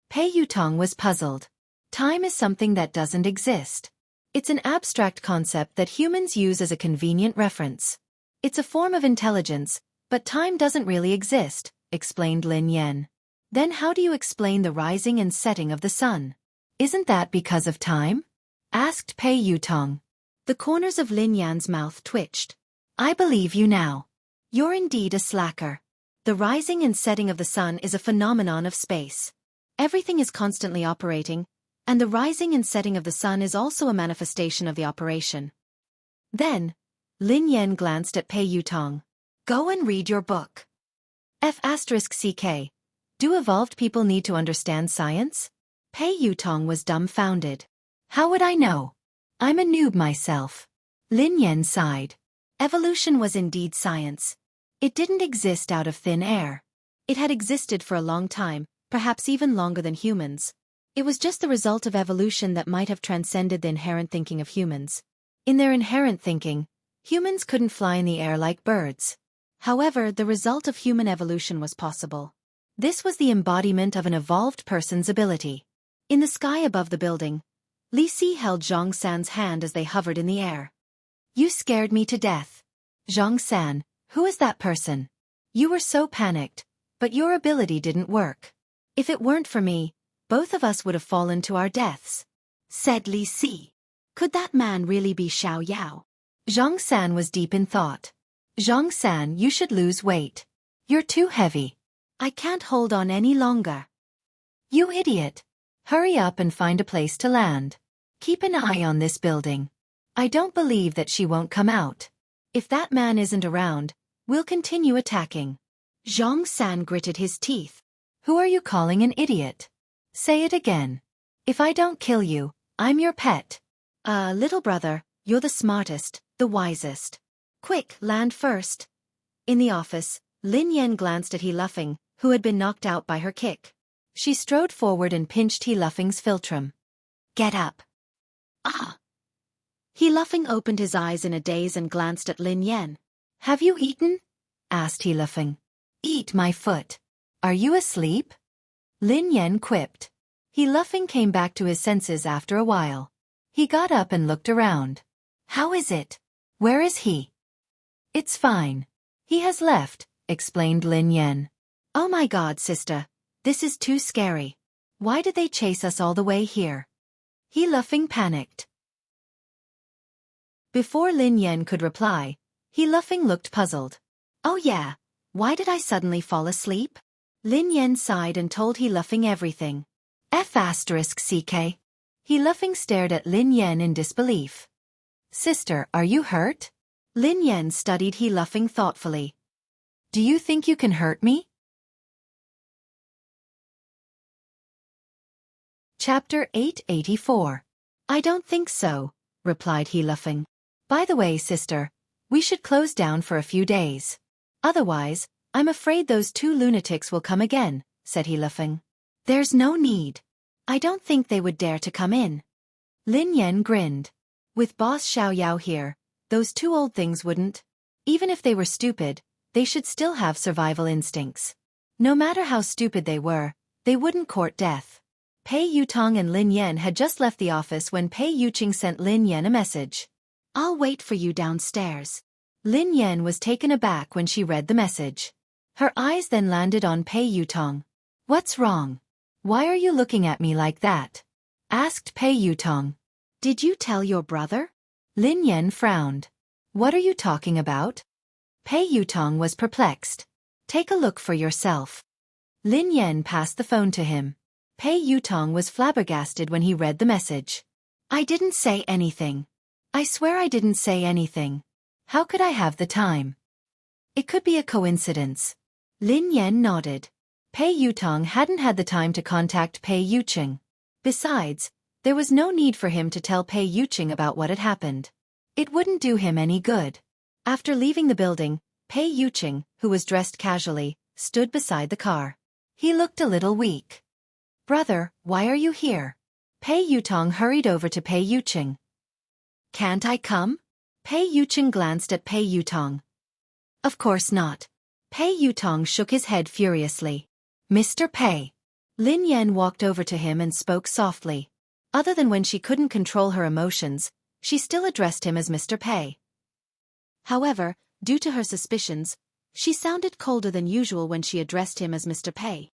Pei Yutong was puzzled. Time is something that doesn't exist. It's an abstract concept that humans use as a convenient reference. It's a form of intelligence, but time doesn't really exist, explained Lin Yan. Then how do you explain the rising and setting of the sun? Isn't that because of time? Asked Pei Yutong. The corners of Lin Yan's mouth twitched. I believe you now. You're indeed a slacker. The rising and setting of the sun is a phenomenon of space. Everything is constantly operating, and the rising and setting of the sun is also a manifestation of the operation. Then, Lin Yan glanced at Pei Yutong. Go and read your book. F***CK. Do evolved people need to understand science? Pei Yutong was dumbfounded. How would I know? I'm a noob myself. Lin Yan sighed. Evolution was indeed science. It didn't exist out of thin air. It had existed for a long time, perhaps even longer than humans. It was just the result of evolution that might have transcended the inherent thinking of humans. In their inherent thinking, humans couldn't fly in the air like birds. However, the result of human evolution was possible. This was the embodiment of an evolved person's ability. In the sky above the building, Li Si held Zhang San's hand as they hovered in the air. You scared me to death. Zhang San, who is that person? You were so panicked, but your ability didn't work. If it weren't for me, both of us would have fallen to our deaths, said Li Si. Could that man really be Xiao Yao? Zhang San was deep in thought. Zhang San, you should lose weight. You're too heavy. I can't hold on any longer. You idiot. Hurry up and find a place to land. Keep an eye on this building. I don't believe that she won't come out. If that man isn't around, we'll continue attacking. Zhang San gritted his teeth. Who are you calling an idiot? Say it again. If I don't kill you, I'm your pet. Little brother, you're the smartest, the wisest. Quick, land first. In the office, Lin Yan glanced at He Luffing, who had been knocked out by her kick. She strode forward and pinched He Luffing's philtrum. Get up. Ah! He Luffing opened his eyes in a daze and glanced at Lin Yan. Have you eaten? Asked He Luffing. Eat my foot. Are you asleep? Lin Yan quipped. He Luffing came back to his senses after a while. He got up and looked around. How is it? Where is he? It's fine. He has left, explained Lin Yan. Oh my God, sister. This is too scary. Why did they chase us all the way here? He laughing panicked. Before Lin Yan could reply, he laughing looked puzzled. Oh yeah, why did I suddenly fall asleep? Lin Yan sighed and told he laughing everything. F***CK. He laughing stared at Lin Yan in disbelief. Sister, are you hurt? Lin Yan studied he laughing thoughtfully. Do you think you can hurt me? Chapter 884. I don't think so, replied he laughing. By the way, sister, we should close down for a few days. Otherwise, I'm afraid those two lunatics will come again, said he laughing. There's no need. I don't think they would dare to come in. Lin Yan grinned. With Boss Xiaoyao here, those two old things wouldn't. Even if they were stupid, they should still have survival instincts. No matter how stupid they wouldn't court death. Pei Yutong and Lin Yan had just left the office when Pei Yuqing sent Lin Yan a message. I'll wait for you downstairs. Lin Yan was taken aback when she read the message. Her eyes then landed on Pei Yutong. What's wrong? Why are you looking at me like that? Asked Pei Yutong. Did you tell your brother? Lin Yan frowned. What are you talking about? Pei Yutong was perplexed. Take a look for yourself. Lin Yan passed the phone to him. Pei Yutong was flabbergasted when he read the message. I didn't say anything. I swear I didn't say anything. How could I have the time? It could be a coincidence. Lin Yan nodded. Pei Yutong hadn't had the time to contact Pei Yuqing. Besides, there was no need for him to tell Pei Yuqing about what had happened. It wouldn't do him any good. After leaving the building, Pei Yuqing, who was dressed casually, stood beside the car. He looked a little weak. Brother, why are you here? Pei Yutong hurried over to Pei Yuqing. Can't I come? Pei Yuqing glanced at Pei Yutong. Of course not. Pei Yutong shook his head furiously. Mr. Pei. Lin Yan walked over to him and spoke softly. Other than when she couldn't control her emotions, she still addressed him as Mr. Pei. However, due to her suspicions, she sounded colder than usual when she addressed him as Mr. Pei.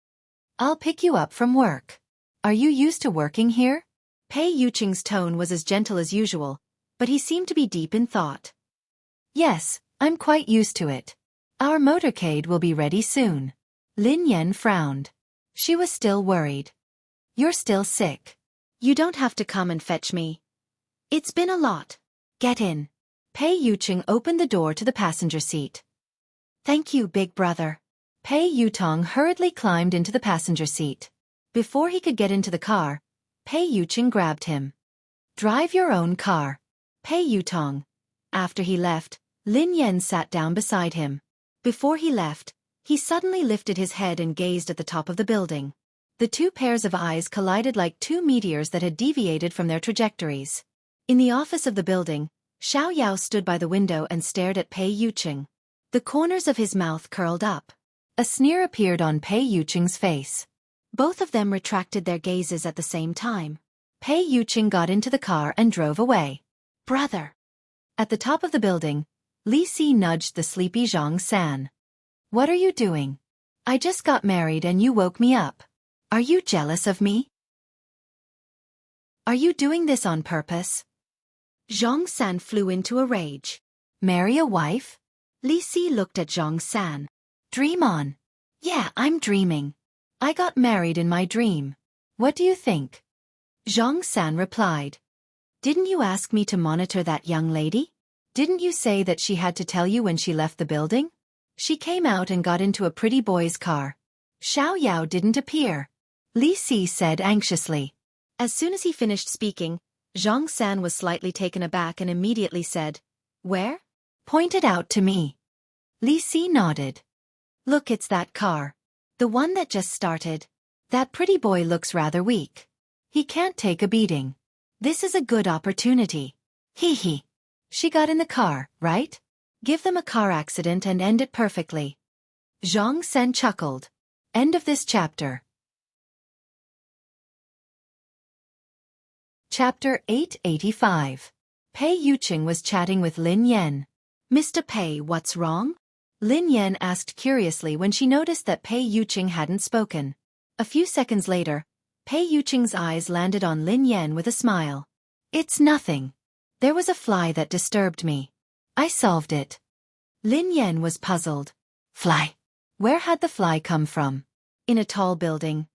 I'll pick you up from work. Are you used to working here? Pei Yuqing's tone was as gentle as usual, but he seemed to be deep in thought. Yes, I'm quite used to it. Our motorcade will be ready soon. Lin Yan frowned. She was still worried. You're still sick. You don't have to come and fetch me. It's been a lot. Get in. Pei Yuqing opened the door to the passenger seat. Thank you, big brother. Pei Yutong hurriedly climbed into the passenger seat. Before he could get into the car, Pei Yuqing grabbed him. Drive your own car. Pei Yutong. After he left, Lin Yan sat down beside him. Before he left, he suddenly lifted his head and gazed at the top of the building. The two pairs of eyes collided like two meteors that had deviated from their trajectories. In the office of the building, Xiaoyao stood by the window and stared at Pei Yuqing. The corners of his mouth curled up. A sneer appeared on Pei Yuqing's face. Both of them retracted their gazes at the same time. Pei Yuqing got into the car and drove away. Brother. At the top of the building, Li Si nudged the sleepy Zhang San. What are you doing? I just got married and you woke me up. Are you jealous of me? Are you doing this on purpose? Zhang San flew into a rage. Marry a wife? Li Si looked at Zhang San. Dream on. Yeah, I'm dreaming. I got married in my dream. What do you think? Zhang San replied. Didn't you ask me to monitor that young lady? Didn't you say that she had to tell you when she left the building? She came out and got into a pretty boy's car. Xiaoyao didn't appear. Li Si said anxiously. As soon as he finished speaking, Zhang San was slightly taken aback and immediately said, Where? Pointed out to me. Li Si nodded. Look, it's that car. The one that just started. That pretty boy looks rather weak. He can't take a beating. This is a good opportunity. Hee hee. She got in the car, right? Give them a car accident and end it perfectly. Zhang San chuckled. End of this chapter. Chapter 885. Pei Yuqing was chatting with Lin Yan. Mr. Pei, what's wrong? Lin Yan asked curiously when she noticed that Pei Yuqing hadn't spoken. A few seconds later, Pei Yuqing's eyes landed on Lin Yan with a smile. It's nothing. There was a fly that disturbed me. I solved it. Lin Yan was puzzled. Fly? Where had the fly come from? In a tall building.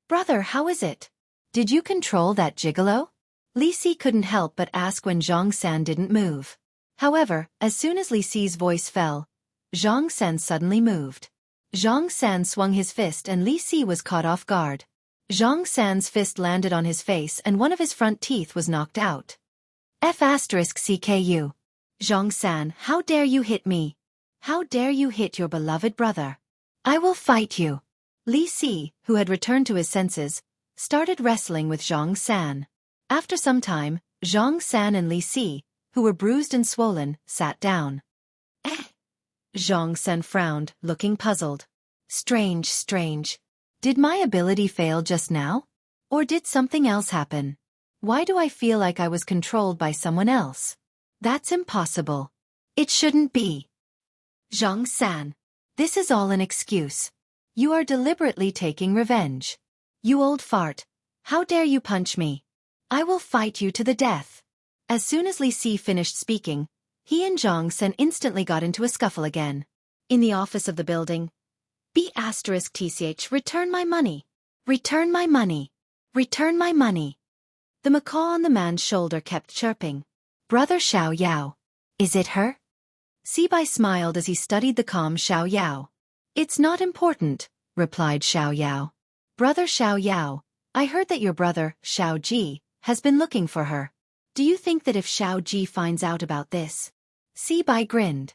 Brother, how is it? Did you control that gigolo? Li Si couldn't help but ask when Zhang San didn't move. However, as soon as Li Si's voice fell, Zhang San suddenly moved. Zhang San swung his fist and Li Si was caught off guard. Zhang San's fist landed on his face and one of his front teeth was knocked out. F***CKU. Zhang San, how dare you hit me? How dare you hit your beloved brother? I will fight you. Li Si, who had returned to his senses, started wrestling with Zhang San. After some time, Zhang San and Li Si, who were bruised and swollen, sat down. Zhang San frowned, looking puzzled. Strange. Did my ability fail just now? Or did something else happen? Why do I feel like I was controlled by someone else? That's impossible. It shouldn't be. Zhang San. This is all an excuse. You are deliberately taking revenge. You old fart. How dare you punch me? I will fight you to the death. As soon as Li Si finished speaking, he and Zhang San instantly got into a scuffle again. In the office of the building, B***TCH, return my money. Return my money. Return my money. The macaw on the man's shoulder kept chirping. Brother Xiao Yao. Is it her? Sibai smiled as he studied the calm Xiao Yao. It's not important, replied Xiao Yao. Brother Xiao Yao, I heard that your brother, Xiao Ji, has been looking for her. Do you think that if Xiao Ji finds out about this? Sibai grinned.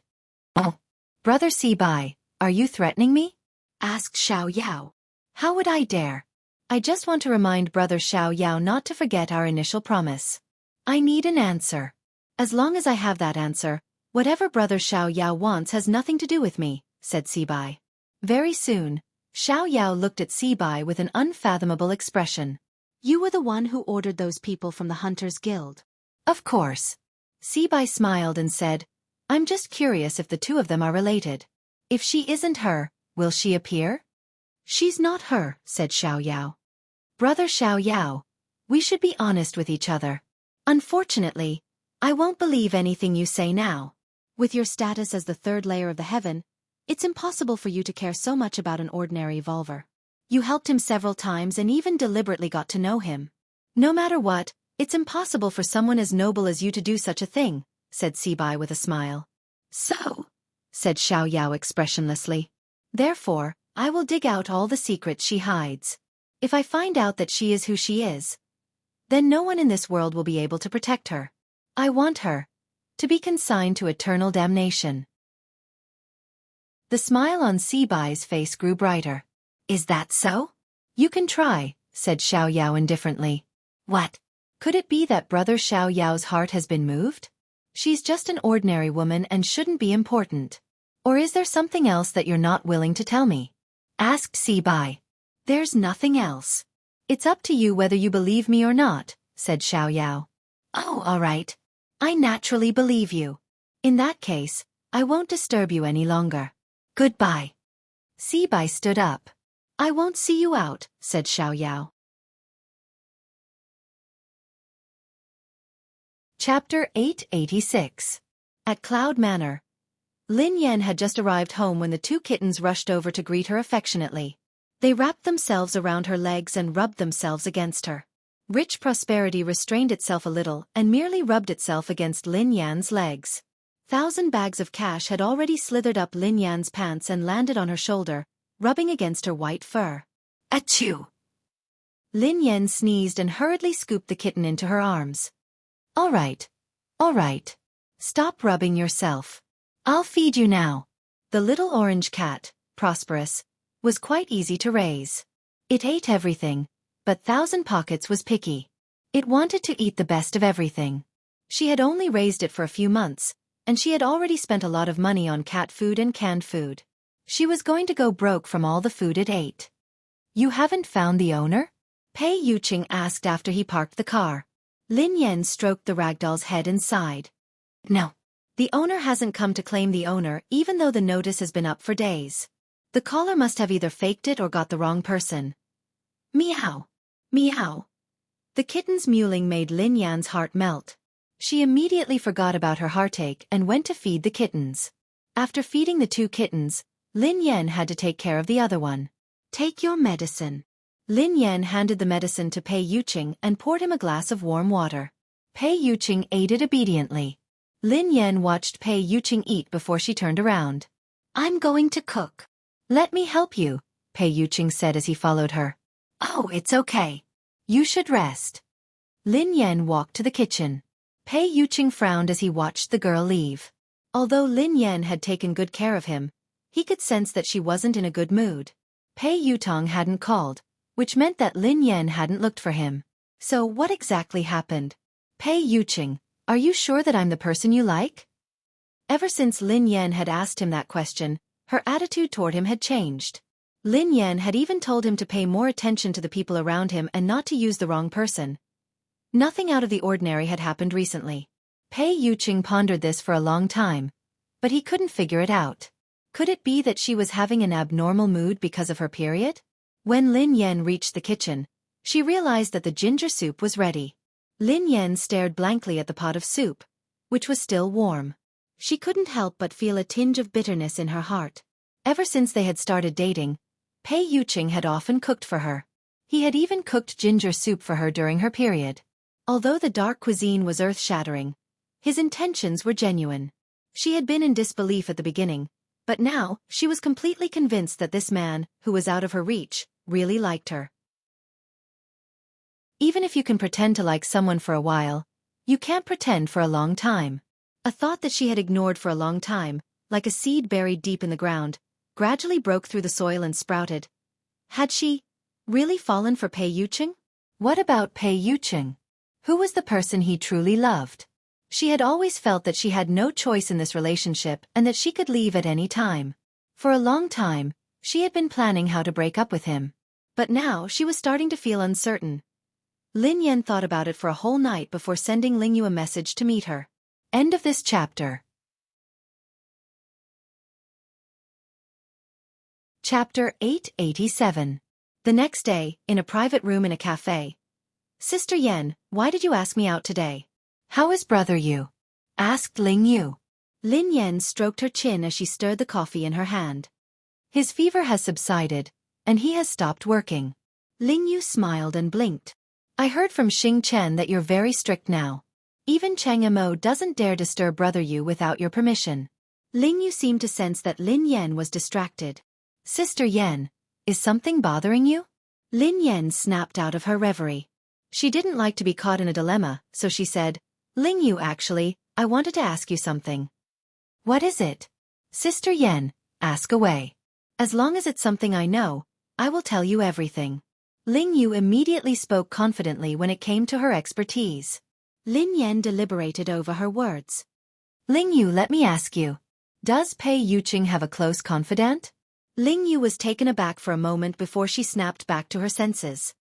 Oh. Brother Sibai, are you threatening me? Asked Xiao Yao. How would I dare? I just want to remind Brother Xiao Yao not to forget our initial promise. I need an answer. As long as I have that answer, whatever Brother Xiao Yao wants has nothing to do with me, said Sibai. Very soon, Xiao Yao looked at Sibai with an unfathomable expression. You were the one who ordered those people from the Hunters Guild. Of course. Sibai smiled and said, I'm just curious if the two of them are related. If she isn't her, will she appear? She's not her, said Xiao Yao. Brother Xiao Yao, we should be honest with each other. Unfortunately, I won't believe anything you say now. With your status as the third layer of the heaven, it's impossible for you to care so much about an ordinary evolver. You helped him several times and even deliberately got to know him. No matter what, it's impossible for someone as noble as you to do such a thing, said Sibai with a smile. So, said Xiao Yao expressionlessly. Therefore, I will dig out all the secrets she hides. If I find out that she is who she is, then no one in this world will be able to protect her. I want her to be consigned to eternal damnation. The smile on Sibai's face grew brighter. Is that so? You can try, said Xiao Yao indifferently. What? Could it be that Brother Xiao Yao's heart has been moved? She's just an ordinary woman and shouldn't be important. Or is there something else that you're not willing to tell me? Asked Sibai. There's nothing else. It's up to you whether you believe me or not, said Xiao Yao. Oh, all right. I naturally believe you. In that case, I won't disturb you any longer. Goodbye. Sibai stood up. I won't see you out, said Xiao Yao. Chapter 886. At Cloud Manor. Lin Yan had just arrived home when the two kittens rushed over to greet her affectionately. They wrapped themselves around her legs and rubbed themselves against her. Rich Prosperity restrained itself a little and merely rubbed itself against Lin Yan's legs. 1,000 bags of cash had already slithered up Lin Yan's pants and landed on her shoulder, rubbing against her white fur. Achoo! Lin Yan sneezed and hurriedly scooped the kitten into her arms. All right. Stop rubbing yourself. I'll feed you now. The little orange cat, Prosperous, was quite easy to raise. It ate everything, but 1,000 Pockets was picky. It wanted to eat the best of everything. She had only raised it for a few months, and she had already spent a lot of money on cat food and canned food. She was going to go broke from all the food it ate. You haven't found the owner? Pei Yuqing asked after he parked the car. Lin Yan stroked the ragdoll's head and sighed. No. The owner hasn't come to claim the owner even though the notice has been up for days. The caller must have either faked it or got the wrong person. Meow. Meow. The kitten's mewling made Lin Yan's heart melt. She immediately forgot about her heartache and went to feed the kittens. After feeding the 2 kittens, Lin Yan had to take care of the other one. Take your medicine. Lin Yan handed the medicine to Pei Yuqing and poured him a glass of warm water. Pei Yuqing ate it obediently. Lin Yan watched Pei Yuqing eat before she turned around. I'm going to cook. Let me help you, Pei Yuqing said as he followed her. Oh, it's okay. You should rest. Lin Yan walked to the kitchen. Pei Yuqing frowned as he watched the girl leave. Although Lin Yan had taken good care of him, he could sense that she wasn't in a good mood. Pei Yutong hadn't called, which meant that Lin Yan hadn't looked for him. So what exactly happened? Pei Yuqing, are you sure that I'm the person you like? Ever since Lin Yan had asked him that question, her attitude toward him had changed. Lin Yan had even told him to pay more attention to the people around him and not to use the wrong person. Nothing out of the ordinary had happened recently. Pei Yuqing pondered this for a long time, but he couldn't figure it out. Could it be that she was having an abnormal mood because of her period? When Lin Yan reached the kitchen, she realized that the ginger soup was ready. Lin Yan stared blankly at the pot of soup, which was still warm. She couldn't help but feel a tinge of bitterness in her heart. Ever since they had started dating, Pei Yuqing had often cooked for her. He had even cooked ginger soup for her during her period. Although the dark cuisine was earth-shattering, his intentions were genuine. She had been in disbelief at the beginning, but now she was completely convinced that this man, who was out of her reach, really liked her. Even if you can pretend to like someone for a while, you can't pretend for a long time. A thought that she had ignored for a long time, like a seed buried deep in the ground, gradually broke through the soil and sprouted. Had she really fallen for Pei Yuqing? What about Pei Yuqing? Who was the person he truly loved? She had always felt that she had no choice in this relationship and that she could leave at any time. For a long time, she had been planning how to break up with him. But now she was starting to feel uncertain. Lin Yan thought about it for a whole night before sending Ling Yu a message to meet her. End of this chapter. Chapter 887. The next day, in a private room in a cafe. Sister Yan, why did you ask me out today? How is brother Yu? Asked Ling Yu. Lin Yan stroked her chin as she stirred the coffee in her hand. His fever has subsided, and he has stopped working. Ling Yu smiled and blinked. I heard from Xing Chen that you're very strict now. Even Chang Mo doesn't dare disturb brother Yu without your permission. Ling Yu seemed to sense that Lin Yan was distracted. Sister Yan, is something bothering you? Lin Yan snapped out of her reverie. She didn't like to be caught in a dilemma, so she said, Ling Yu actually, I wanted to ask you something. What is it? Sister Yan, ask away. As long as it's something I know, I will tell you everything. Ling Yu immediately spoke confidently when it came to her expertise. Lin Yan deliberated over her words. Ling Yu, let me ask you. Does Pei Yuqing have a close confidant? Ling Yu was taken aback for a moment before she snapped back to her senses.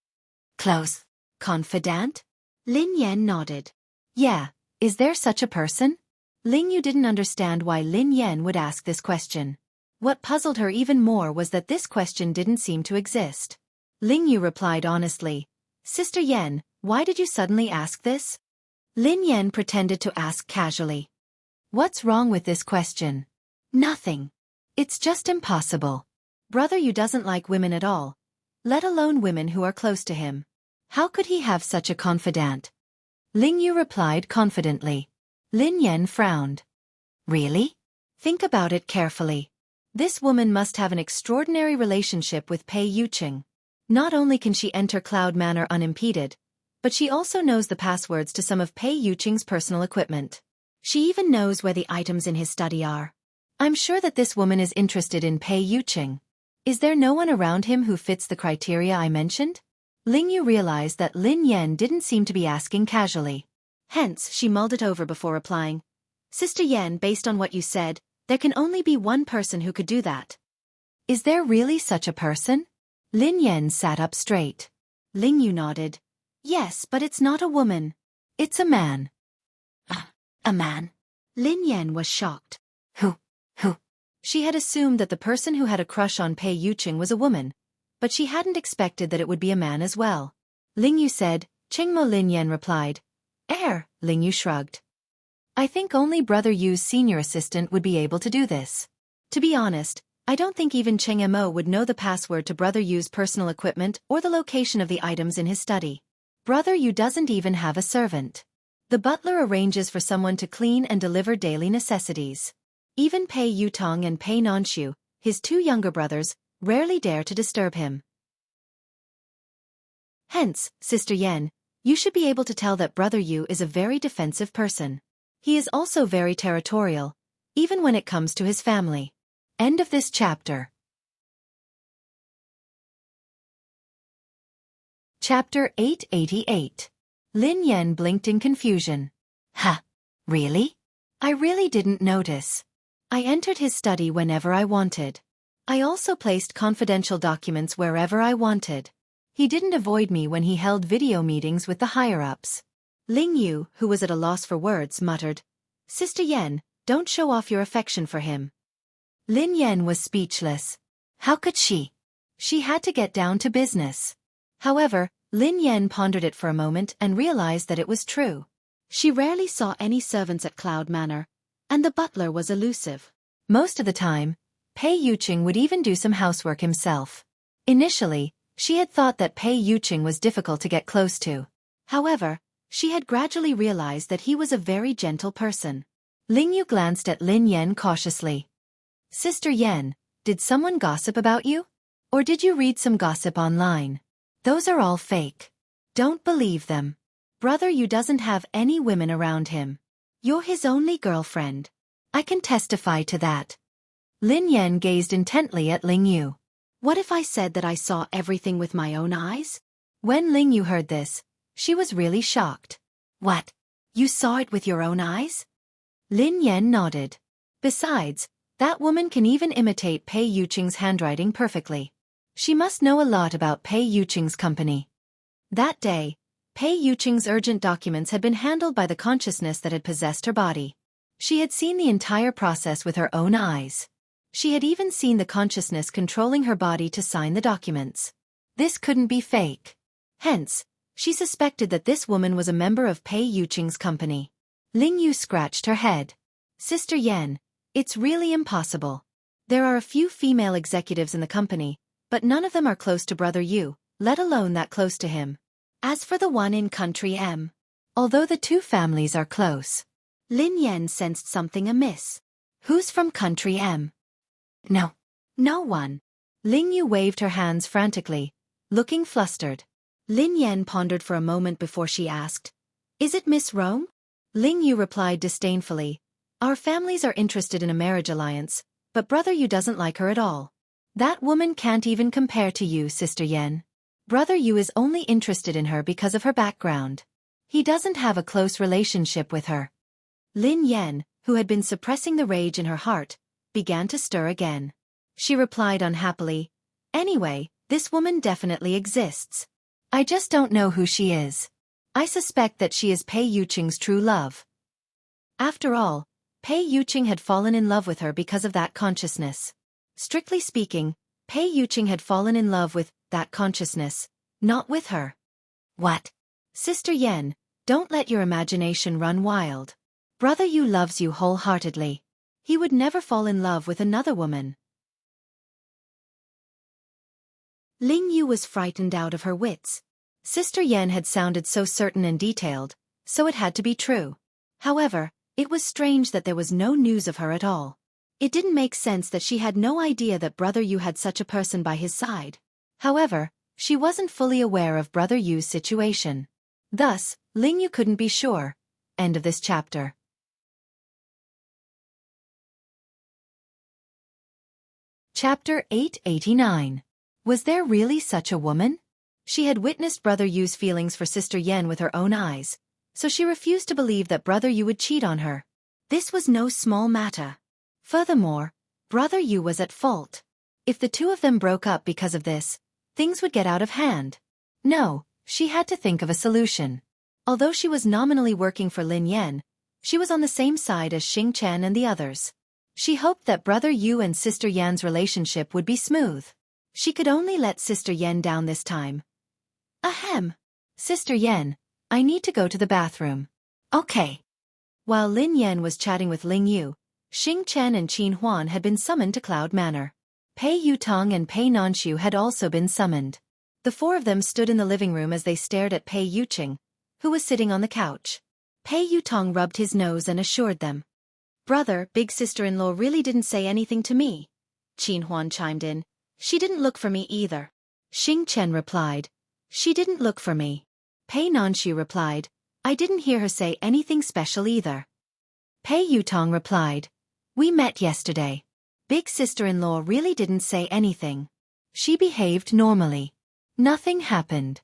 Close confidant? Lin Yan nodded. Yeah, is there such a person? Ling Yu didn't understand why Lin Yan would ask this question. What puzzled her even more was that this question didn't seem to exist. Ling Yu replied honestly, Sister Yan, why did you suddenly ask this? Lin Yan pretended to ask casually. What's wrong with this question? Nothing. It's just impossible. Brother Yu doesn't like women at all, let alone women who are close to him. How could he have such a confidant? Ling Yu replied confidently. Lin Yan frowned. Really? Think about it carefully. This woman must have an extraordinary relationship with Pei Yuqing. Not only can she enter Cloud Manor unimpeded, but she also knows the passwords to some of Pei Yuqing's personal equipment. She even knows where the items in his study are. I'm sure that this woman is interested in Pei Yuqing. Is there no one around him who fits the criteria I mentioned? Ling Yu realized that Lin Yan didn't seem to be asking casually. Hence, she mulled it over before replying. Sister Yan, based on what you said, there can only be one person who could do that. Is there really such a person? Lin Yan sat up straight. Ling Yu nodded. Yes, but it's not a woman. It's a man. A man? Lin Yan was shocked. Who? She had assumed that the person who had a crush on Pei Yuqing was a woman, but she hadn't expected that it would be a man as well. Ling Yu said, Qingmo. Lin Yan replied. Ling Yu shrugged. I think only Brother Yu's senior assistant would be able to do this. To be honest, I don't think even Cheng Mo would know the password to Brother Yu's personal equipment or the location of the items in his study. Brother Yu doesn't even have a servant. The butler arranges for someone to clean and deliver daily necessities. Even Pei Yutong and Pei Nanshu, his two younger brothers, rarely dare to disturb him. Hence, Sister Yan, you should be able to tell that Brother Yu is a very defensive person. He is also very territorial, even when it comes to his family. End of this chapter. Chapter 888. Lin Yan blinked in confusion. Ha! Really? I really didn't notice. I entered his study whenever I wanted. I also placed confidential documents wherever I wanted. He didn't avoid me when he held video meetings with the higher-ups. Ling Yu, who was at a loss for words, muttered, Sister Yan, don't show off your affection for him. Lin Yan was speechless. How could she? She had to get down to business. However, Lin Yan pondered it for a moment and realized that it was true. She rarely saw any servants at Cloud Manor, and the butler was elusive. Most of the time, Pei Yuqing would even do some housework himself. Initially, she had thought that Pei Yuqing was difficult to get close to. However, she had gradually realized that he was a very gentle person. Ling Yu glanced at Lin Yan cautiously. Sister Yan, did someone gossip about you? Or did you read some gossip online? Those are all fake. Don't believe them. Brother Yu doesn't have any women around him. You're his only girlfriend. I can testify to that. Lin Yan gazed intently at Ling Yu. What if I said that I saw everything with my own eyes? When Ling Yu heard this, she was really shocked. What? You saw it with your own eyes? Lin Yan nodded. Besides, that woman can even imitate Pei Yuqing's handwriting perfectly. She must know a lot about Pei Yuqing's company. That day, Pei Yuqing's urgent documents had been handled by the consciousness that had possessed her body. She had seen the entire process with her own eyes. She had even seen the consciousness controlling her body to sign the documents. This couldn't be fake. Hence, she suspected that this woman was a member of Pei Yuqing's company. Ling Yu scratched her head. Sister Yan, it's really impossible. There are a few female executives in the company, but none of them are close to Brother Yu, let alone that close to him. As for the one in Country M, although the two families are close, Lin Yan sensed something amiss. Who's from Country M? No one. Ling Yu waved her hands frantically, looking flustered. Lin Yan pondered for a moment before she asked, Is it Miss Rome? Ling Yu replied disdainfully, Our families are interested in a marriage alliance, but Brother Yu doesn't like her at all. That woman can't even compare to you, Sister Yan. Brother Yu is only interested in her because of her background. He doesn't have a close relationship with her. Lin Yan, who had been suppressing the rage in her heart, began to stir again. She replied unhappily, Anyway, this woman definitely exists. I just don't know who she is. I suspect that she is Pei Yuqing's true love. After all, Pei Yuqing had fallen in love with her because of that consciousness. Strictly speaking, Pei Yuqing had fallen in love with that consciousness, not with her. What? Sister Yan, don't let your imagination run wild. Brother Yu loves you wholeheartedly. He would never fall in love with another woman. Ling Yu was frightened out of her wits. Sister Yan had sounded so certain and detailed, so it had to be true. However, it was strange that there was no news of her at all. It didn't make sense that she had no idea that Brother Yu had such a person by his side. However, she wasn't fully aware of Brother Yu's situation. Thus, Ling Yu couldn't be sure. End of this chapter. Chapter 889. Was there really such a woman? She had witnessed Brother Yu's feelings for Sister Yan with her own eyes, so she refused to believe that Brother Yu would cheat on her. This was no small matter. Furthermore, Brother Yu was at fault. If the two of them broke up because of this, things would get out of hand. No, she had to think of a solution. Although she was nominally working for Lin Yan, She was on the same side as Xing Chen and the others. She hoped that Brother Yu and Sister Yan's relationship would be smooth. She could only let Sister Yan down this time. Ahem. Sister Yan, I need to go to the bathroom. Okay. While Lin Yan was chatting with Ling Yu, Xing Chen and Qin Huan had been summoned to Cloud Manor. Pei Yutong and Pei Nanshu had also been summoned. The four of them stood in the living room as they stared at Pei Yuqing, who was sitting on the couch. Pei Yutong rubbed his nose and assured them. Brother, big sister-in-law really didn't say anything to me. Qin Huan chimed in. She didn't look for me either. Xing Chen replied. She didn't look for me. Pei Nanshu replied. I didn't hear her say anything special either. Pei Yutong replied. We met yesterday. Big sister-in-law really didn't say anything. She behaved normally. Nothing happened.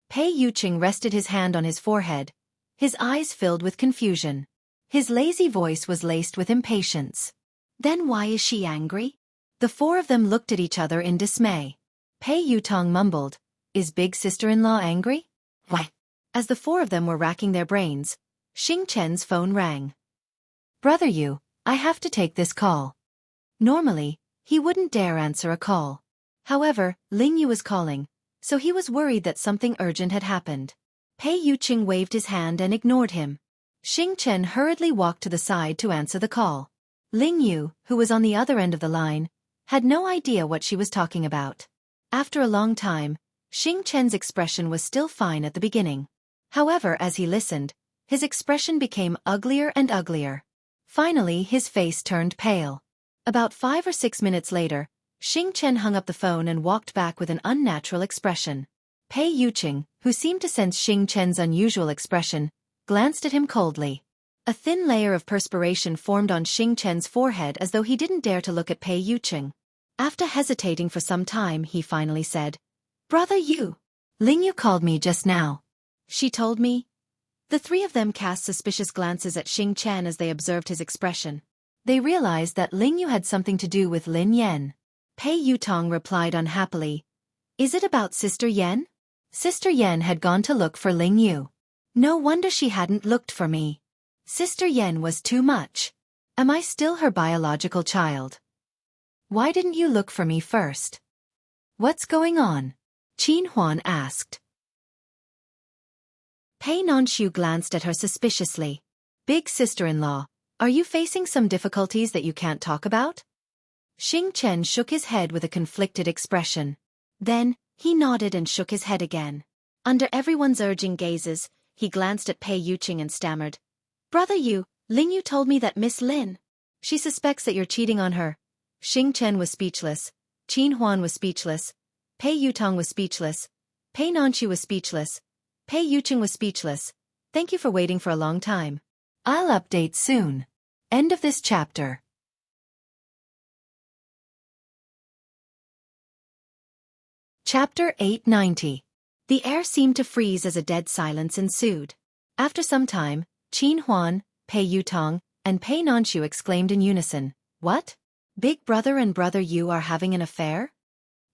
Pei Yuqing rested his hand on his forehead. His eyes filled with confusion. His lazy voice was laced with impatience. Then why is she angry? The four of them looked at each other in dismay. Pei Yutong mumbled, Is big sister-in-law angry? Why? As the four of them were racking their brains, Xing Chen's phone rang. Brother Yu, I have to take this call. Normally, he wouldn't dare answer a call. However, Ling Yu was calling, so he was worried that something urgent had happened. Pei Yuqing waved his hand and ignored him. Xing Chen hurriedly walked to the side to answer the call. Ling Yu, who was on the other end of the line, had no idea what she was talking about. After a long time, Xing Chen's expression was still fine at the beginning. However, as he listened, his expression became uglier and uglier. Finally, his face turned pale. About 5 or 6 minutes later, Xing Chen hung up the phone and walked back with an unnatural expression. Pei Yuqing, who seemed to sense Xing Chen's unusual expression, glanced at him coldly. A thin layer of perspiration formed on Xing Chen's forehead as though he didn't dare to look at Pei Yuqing. After hesitating for some time, he finally said, Brother Yu. Ling Yu called me just now. She told me. The three of them cast suspicious glances at Xing Chen as they observed his expression. They realized that Ling Yu had something to do with Lin Yan. Pei Yutong replied unhappily, Is it about Sister Yan? Sister Yan had gone to look for Ling Yu. No wonder she hadn't looked for me. Sister Yan was too much. Am I still her biological child? Why didn't you look for me first? What's going on? Qin Huan asked. Pei Nanshu glanced at her suspiciously. Big sister-in-law, are you facing some difficulties that you can't talk about? Xing Chen shook his head with a conflicted expression. Then, he nodded and shook his head again. Under everyone's urging gazes, he glanced at Pei Yuqing and stammered. Brother Yu, Ling Yu told me that Miss Lin. She suspects that you're cheating on her. Xing Chen was speechless. Qin Huan was speechless. Pei Yutong was speechless. Pei Nanshu was speechless. Pei Yuqing was speechless. Thank you for waiting for a long time. I'll update soon. End of this chapter. Chapter 890. The air seemed to freeze as a dead silence ensued. After some time, Qin Huan, Pei Yutong, and Pei Nanshu exclaimed in unison, What? Big Brother and Brother Yu are having an affair?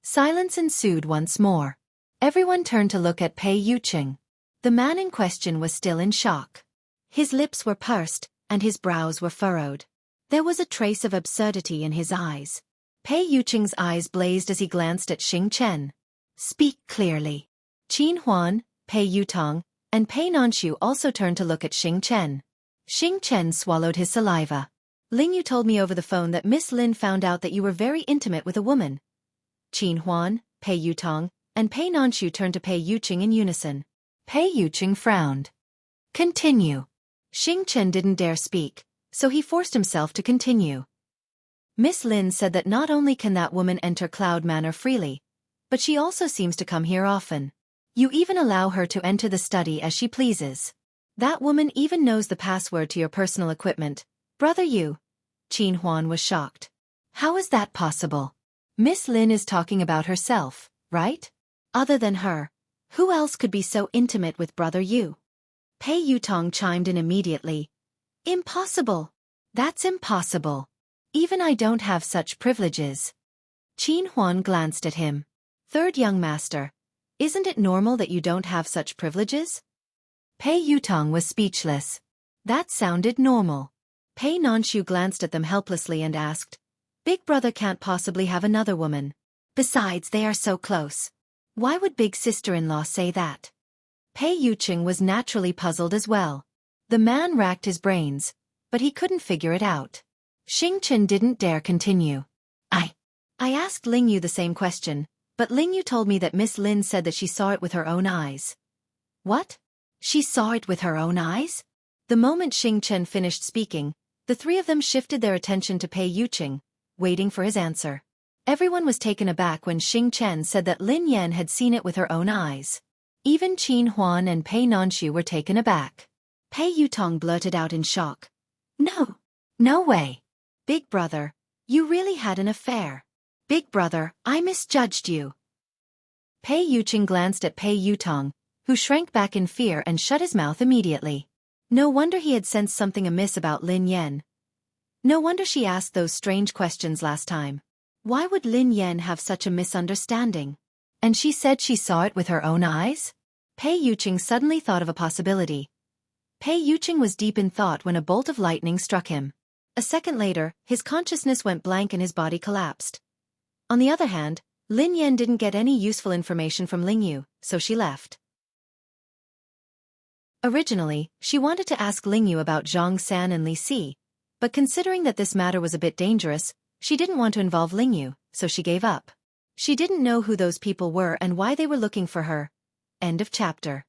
Silence ensued once more. Everyone turned to look at Pei Yuqing. The man in question was still in shock. His lips were pursed, and his brows were furrowed. There was a trace of absurdity in his eyes. Pei Yuqing's eyes blazed as he glanced at Xing Chen. Speak clearly. Qin Huan, Pei Yutong, and Pei Nanshu also turned to look at Xing Chen. Xing Chen swallowed his saliva. Ling Yu told me over the phone that Miss Lin found out that you were very intimate with a woman. Qin Huan, Pei Yutong, and Pei Nanshu turned to Pei Yuqing in unison. Pei Yuqing frowned. Continue. Xing Chen didn't dare speak, so he forced himself to continue. Miss Lin said that not only can that woman enter Cloud Manor freely, but she also seems to come here often. You even allow her to enter the study as she pleases. That woman even knows the password to your personal equipment. Brother Yu. Qin Huan was shocked. How is that possible? Miss Lin is talking about herself, right? Other than her, who else could be so intimate with Brother Yu? Pei Yutong chimed in immediately. Impossible. That's impossible. Even I don't have such privileges. Qin Huan glanced at him. Third young master, isn't it normal that you don't have such privileges? Pei Yutong was speechless. That sounded normal. Pei Nanshu glanced at them helplessly and asked, Big brother can't possibly have another woman. Besides, they are so close. Why would big sister-in-law say that? Pei Yuqing was naturally puzzled as well. The man racked his brains, but he couldn't figure it out. Xing Chen didn't dare continue. I asked Ling Yu the same question, but Ling Yu told me that Miss Lin said that she saw it with her own eyes. What? She saw it with her own eyes? The moment Xing Chen finished speaking, the three of them shifted their attention to Pei Yuqing, waiting for his answer. Everyone was taken aback when Xing Chen said that Lin Yan had seen it with her own eyes. Even Qin Huan and Pei Nanshu were taken aback. Pei Yutong blurted out in shock. No way. Big brother, you really had an affair. Big brother, I misjudged you. Pei Yuqing glanced at Pei Yutong, who shrank back in fear and shut his mouth immediately. No wonder he had sensed something amiss about Lin Yan. No wonder she asked those strange questions last time. Why would Lin Yan have such a misunderstanding? And she said she saw it with her own eyes? Pei Yuqing suddenly thought of a possibility. Pei Yuqing was deep in thought when a bolt of lightning struck him. A second later, his consciousness went blank and his body collapsed. On the other hand, Lin Yan didn't get any useful information from Ling Yu, so she left. Originally, she wanted to ask Ling Yu about Zhang San and Li Si, but considering that this matter was a bit dangerous, she didn't want to involve Ling Yu, so she gave up. She didn't know who those people were and why they were looking for her. End of chapter.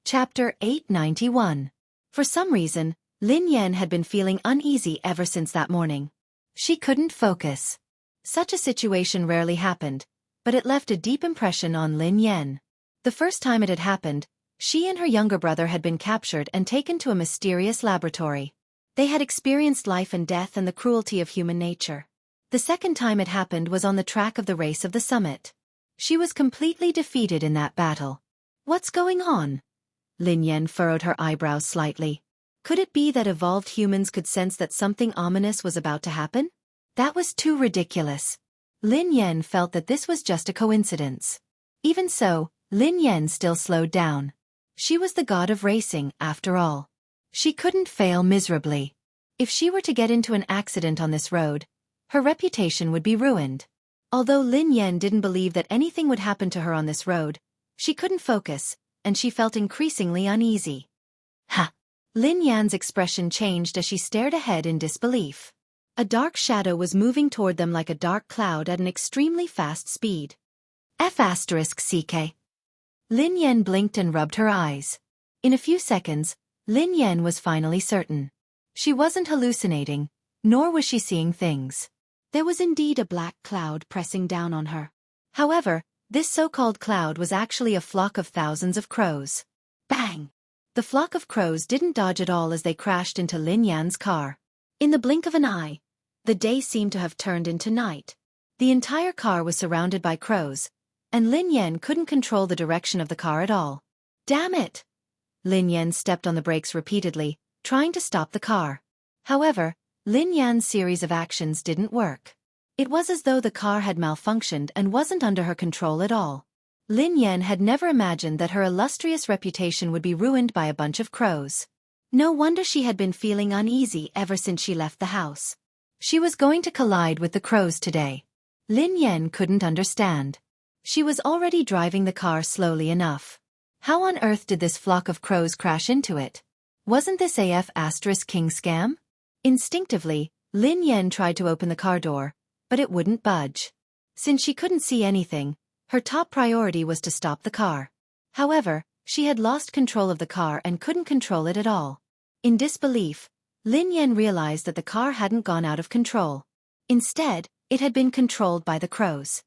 Chapter 891. For some reason, Lin Yan had been feeling uneasy ever since that morning. She couldn't focus. Such a situation rarely happened, but it left a deep impression on Lin Yan. The first time it had happened, she and her younger brother had been captured and taken to a mysterious laboratory. They had experienced life and death and the cruelty of human nature. The second time it happened was on the track of the race of the summit. She was completely defeated in that battle. What's going on? Lin Yan furrowed her eyebrows slightly. Could it be that evolved humans could sense that something ominous was about to happen? That was too ridiculous. Lin Yan felt that this was just a coincidence. Even so, Lin Yan still slowed down. She was the god of racing, after all. She couldn't fail miserably. If she were to get into an accident on this road, her reputation would be ruined. Although Lin Yan didn't believe that anything would happen to her on this road, she couldn't focus, and she felt increasingly uneasy. Ha! Lin Yan's expression changed as she stared ahead in disbelief. A dark shadow was moving toward them like a dark cloud at an extremely fast speed. F***CK. Lin Yan blinked and rubbed her eyes. In a few seconds, Lin Yan was finally certain. She wasn't hallucinating, nor was she seeing things. There was indeed a black cloud pressing down on her. However, this so-called cloud was actually a flock of thousands of crows. Bang! The flock of crows didn't dodge at all as they crashed into Lin Yan's car. In the blink of an eye, the day seemed to have turned into night. The entire car was surrounded by crows, and Lin Yan couldn't control the direction of the car at all. Damn it! Lin Yan stepped on the brakes repeatedly, trying to stop the car. However, Lin Yan's series of actions didn't work. It was as though the car had malfunctioned and wasn't under her control at all. Lin Yan had never imagined that her illustrious reputation would be ruined by a bunch of crows. No wonder she had been feeling uneasy ever since she left the house. She was going to collide with the crows today. Lin Yan couldn't understand. She was already driving the car slowly enough. How on earth did this flock of crows crash into it? Wasn't this King scam? Instinctively, Lin Yan tried to open the car door, but it wouldn't budge. Since she couldn't see anything, her top priority was to stop the car. However, she had lost control of the car and couldn't control it at all. In disbelief, Lin Yan realized that the car hadn't gone out of control. Instead, it had been controlled by the crows.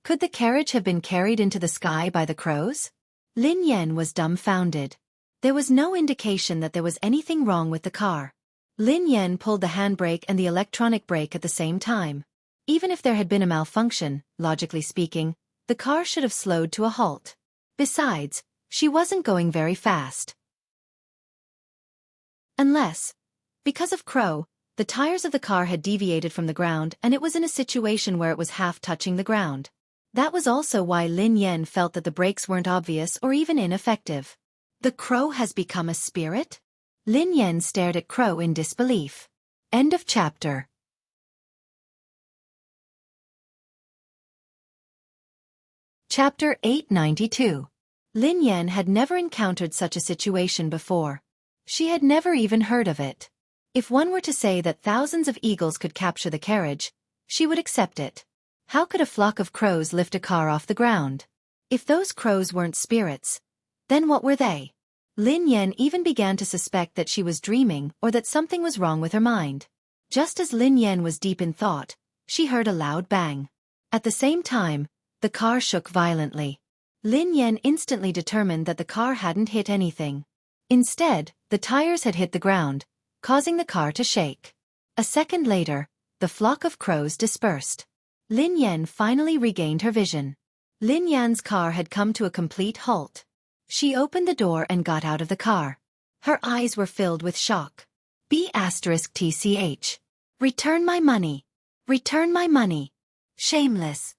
Could the carriage have been carried into the sky by the crows? Lin Yan was dumbfounded. There was no indication that there was anything wrong with the car. Lin Yan pulled the handbrake and the electronic brake at the same time. Even if there had been a malfunction, logically speaking, the car should have slowed to a halt. Besides, she wasn't going very fast. Unless, because of Crow, the tires of the car had deviated from the ground and it was in a situation where it was half touching the ground. That was also why Lin Yan felt that the breaks weren't obvious or even ineffective. The crow has become a spirit? Lin Yan stared at Crow in disbelief. End of chapter. Chapter 892. Lin Yan had never encountered such a situation before. She had never even heard of it. If one were to say that thousands of eagles could capture the carriage, she would accept it. How could a flock of crows lift a car off the ground? If those crows weren't spirits, then what were they? Lin Yan even began to suspect that she was dreaming or that something was wrong with her mind. Just as Lin Yan was deep in thought, she heard a loud bang. At the same time, the car shook violently. Lin Yan instantly determined that the car hadn't hit anything. Instead, the tires had hit the ground, causing the car to shake. A second later, the flock of crows dispersed. Lin Yan finally regained her vision. Lin Yan's car had come to a complete halt. She opened the door and got out of the car. Her eyes were filled with shock. B*TCH. Return my money. Return my money. Shameless.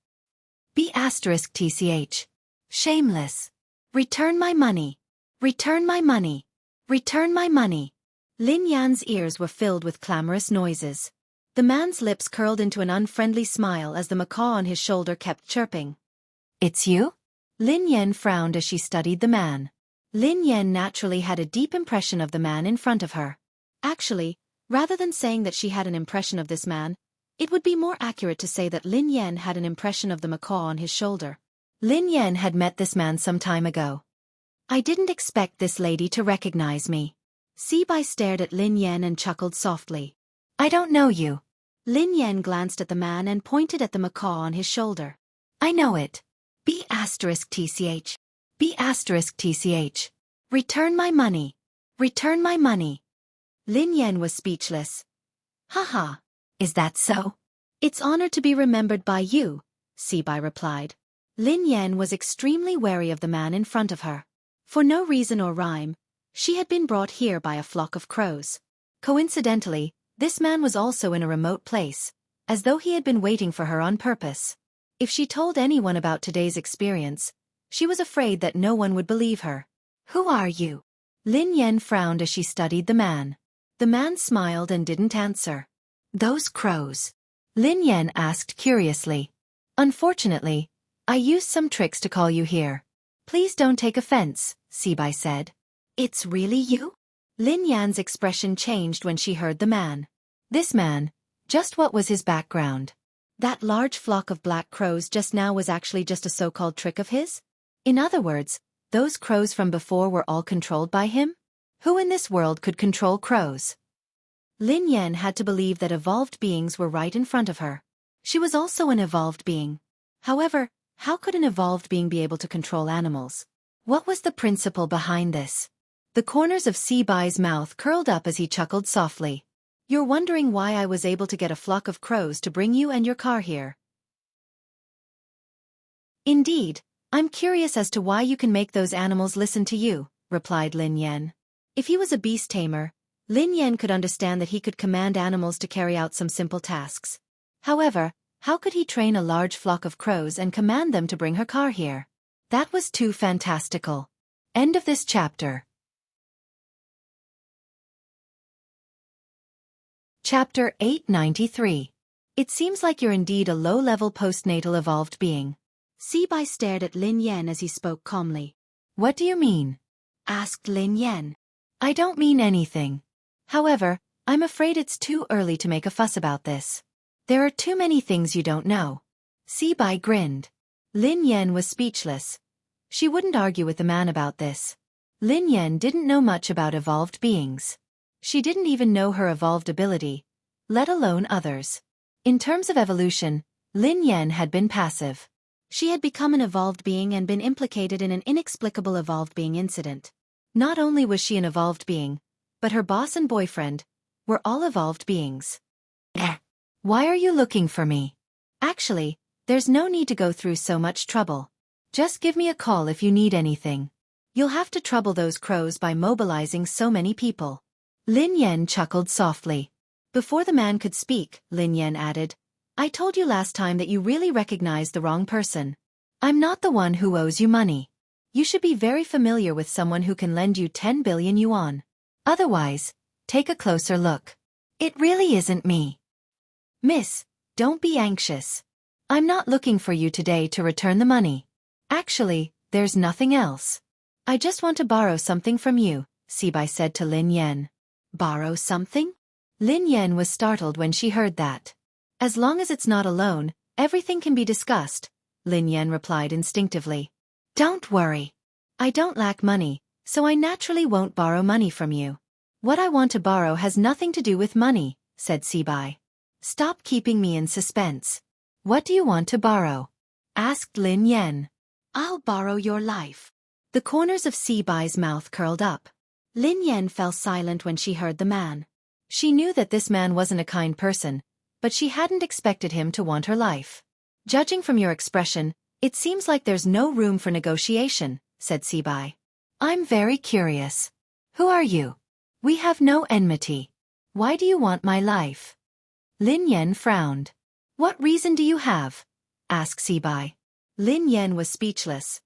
B*TCH. Shameless. Return my money. Return my money. Return my money. Lin Yan's ears were filled with clamorous noises. The man's lips curled into an unfriendly smile as the macaw on his shoulder kept chirping. It's you? Lin Yan frowned as she studied the man. Lin Yan naturally had a deep impression of the man in front of her. Actually, rather than saying that she had an impression of this man, it would be more accurate to say that Lin Yan had an impression of the macaw on his shoulder. Lin Yan had met this man some time ago. I didn't expect this lady to recognize me. Sibai stared at Lin Yan and chuckled softly. I don't know you. Lin Yan glanced at the man and pointed at the macaw on his shoulder. I know it. B*TCH. B*TCH. Return my money. Return my money. Lin Yan was speechless. Haha. Is that so? It's honored to be remembered by you, Sibai replied. Lin Yan was extremely wary of the man in front of her. For no reason or rhyme, she had been brought here by a flock of crows. Coincidentally, this man was also in a remote place, as though he had been waiting for her on purpose. If she told anyone about today's experience, she was afraid that no one would believe her. Who are you? Lin Yan frowned as she studied the man. The man smiled and didn't answer. Those crows? Lin Yan asked curiously. Unfortunately, I used some tricks to call you here. Please don't take offense, Sibai said. It's really you? Lin Yan's expression changed when she heard the man. This man, just what was his background? That large flock of black crows just now was actually just a so-called trick of his? In other words, those crows from before were all controlled by him? Who in this world could control crows? Lin Yan had to believe that evolved beings were right in front of her. She was also an evolved being. However, how could an evolved being be able to control animals? What was the principle behind this? The corners of Sibai's mouth curled up as he chuckled softly. You're wondering why I was able to get a flock of crows to bring you and your car here. Indeed, I'm curious as to why you can make those animals listen to you, replied Lin Yan. If he was a beast tamer, Lin Yan could understand that he could command animals to carry out some simple tasks. However, how could he train a large flock of crows and command them to bring her car here? That was too fantastical. End of this chapter. Chapter 893. It seems like you're indeed a low-level postnatal evolved being. Sibai stared at Lin Yan as he spoke calmly. What do you mean? Asked Lin Yan. I don't mean anything. However, I'm afraid it's too early to make a fuss about this. There are too many things you don't know. Sibai grinned. Lin Yan was speechless. She wouldn't argue with the man about this. Lin Yan didn't know much about evolved beings. She didn't even know her evolved ability, let alone others. In terms of evolution, Lin Yan had been passive. She had become an evolved being and been implicated in an inexplicable evolved being incident. Not only was she an evolved being, but her boss and boyfriend were all evolved beings. Why are you looking for me? Actually, there's no need to go through so much trouble. Just give me a call if you need anything. You'll have to trouble those crows by mobilizing so many people. Lin Yan chuckled softly. Before the man could speak, Lin Yan added, I told you last time that you really recognized the wrong person. I'm not the one who owes you money. You should be very familiar with someone who can lend you 10 billion yuan. Otherwise, take a closer look. It really isn't me. Miss, don't be anxious. I'm not looking for you today to return the money. Actually, there's nothing else. I just want to borrow something from you, Sibai said to Lin Yan. Borrow something? Lin Yan was startled when she heard that. As long as it's not a loan, everything can be discussed, Lin Yan replied instinctively. Don't worry. I don't lack money, so I naturally won't borrow money from you. What I want to borrow has nothing to do with money, said Sibai. Stop keeping me in suspense. What do you want to borrow? Asked Lin Yan. I'll borrow your life. The corners of Sibai's mouth curled up. Lin Yan fell silent when she heard the man. She knew that this man wasn't a kind person, but she hadn't expected him to want her life. Judging from your expression, it seems like there's no room for negotiation, said Sibai. I'm very curious. Who are you? We have no enmity. Why do you want my life? Lin Yan frowned. What reason do you have? Asked Sibai. Lin Yan was speechless.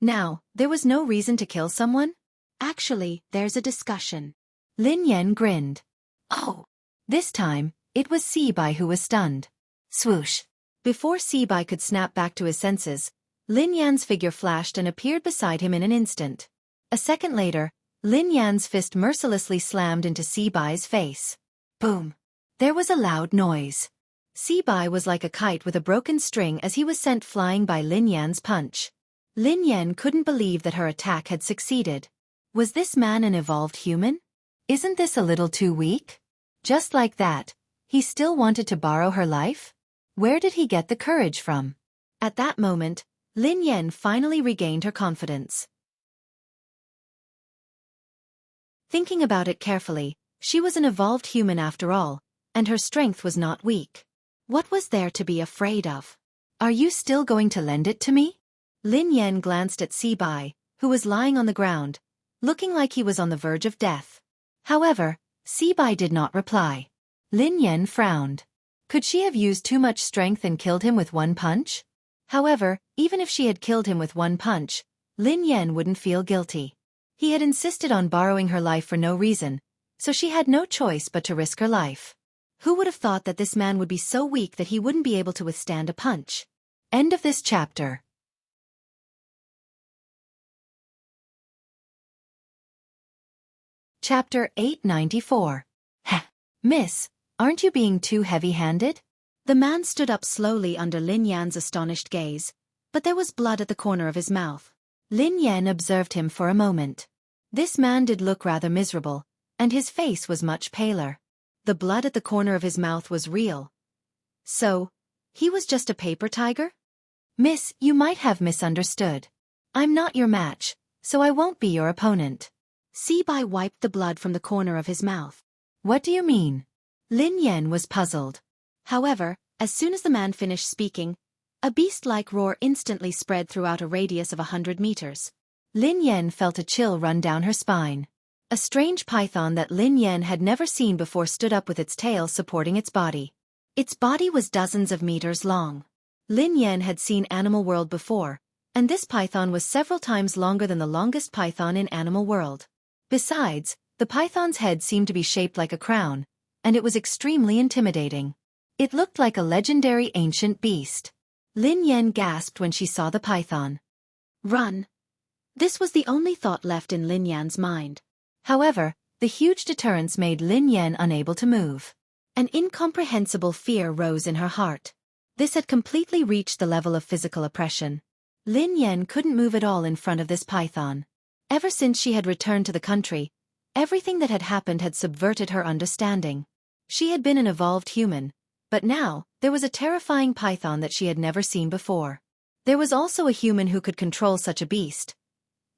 Now, there was no reason to kill someone? Actually, there's a discussion. Lin Yan grinned. Oh. This time, it was Sibai who was stunned. Swoosh. Before Sibai could snap back to his senses, Lin Yan's figure flashed and appeared beside him in an instant. A second later, Lin Yan's fist mercilessly slammed into Sibai's face. Boom. There was a loud noise. Sibai was like a kite with a broken string as he was sent flying by Lin Yan's punch. Lin Yan couldn't believe that her attack had succeeded. Was this man an evolved human? Isn't this a little too weak? Just like that, he still wanted to borrow her life? Where did he get the courage from? At that moment, Lin Yan finally regained her confidence. Thinking about it carefully, she was an evolved human after all, and her strength was not weak. What was there to be afraid of? Are you still going to lend it to me? Lin Yan glanced at Sibai, who was lying on the ground, looking like he was on the verge of death. However, Sibai did not reply. Lin Yan frowned. Could she have used too much strength and killed him with one punch? However, even if she had killed him with one punch, Lin Yan wouldn't feel guilty. He had insisted on borrowing her life for no reason, so she had no choice but to risk her life. Who would have thought that this man would be so weak that he wouldn't be able to withstand a punch? End of this chapter. Chapter 894. Heh. Miss, aren't you being too heavy-handed? The man stood up slowly under Lin Yan's astonished gaze, but there was blood at the corner of his mouth. Lin Yan observed him for a moment. This man did look rather miserable, and his face was much paler. The blood at the corner of his mouth was real. So, he was just a paper tiger? Miss, you might have misunderstood. I'm not your match, so I won't be your opponent. Sibai wiped the blood from the corner of his mouth. What do you mean? Lin Yan was puzzled. However, as soon as the man finished speaking, a beast-like roar instantly spread throughout a radius of 100 meters. Lin Yan felt a chill run down her spine. A strange python that Lin Yan had never seen before stood up with its tail supporting its body. Its body was dozens of meters long. Lin Yan had seen Animal World before, and this python was several times longer than the longest python in Animal World. Besides, the python's head seemed to be shaped like a crown, and it was extremely intimidating. It looked like a legendary ancient beast. Lin Yan gasped when she saw the python. Run! This was the only thought left in Lin Yan's mind. However, the huge deterrence made Lin Yan unable to move. An incomprehensible fear rose in her heart. This had completely reached the level of physical oppression. Lin Yan couldn't move at all in front of this python. Ever since she had returned to the country, everything that had happened had subverted her understanding. She had been an evolved human, but now, there was a terrifying python that she had never seen before. There was also a human who could control such a beast.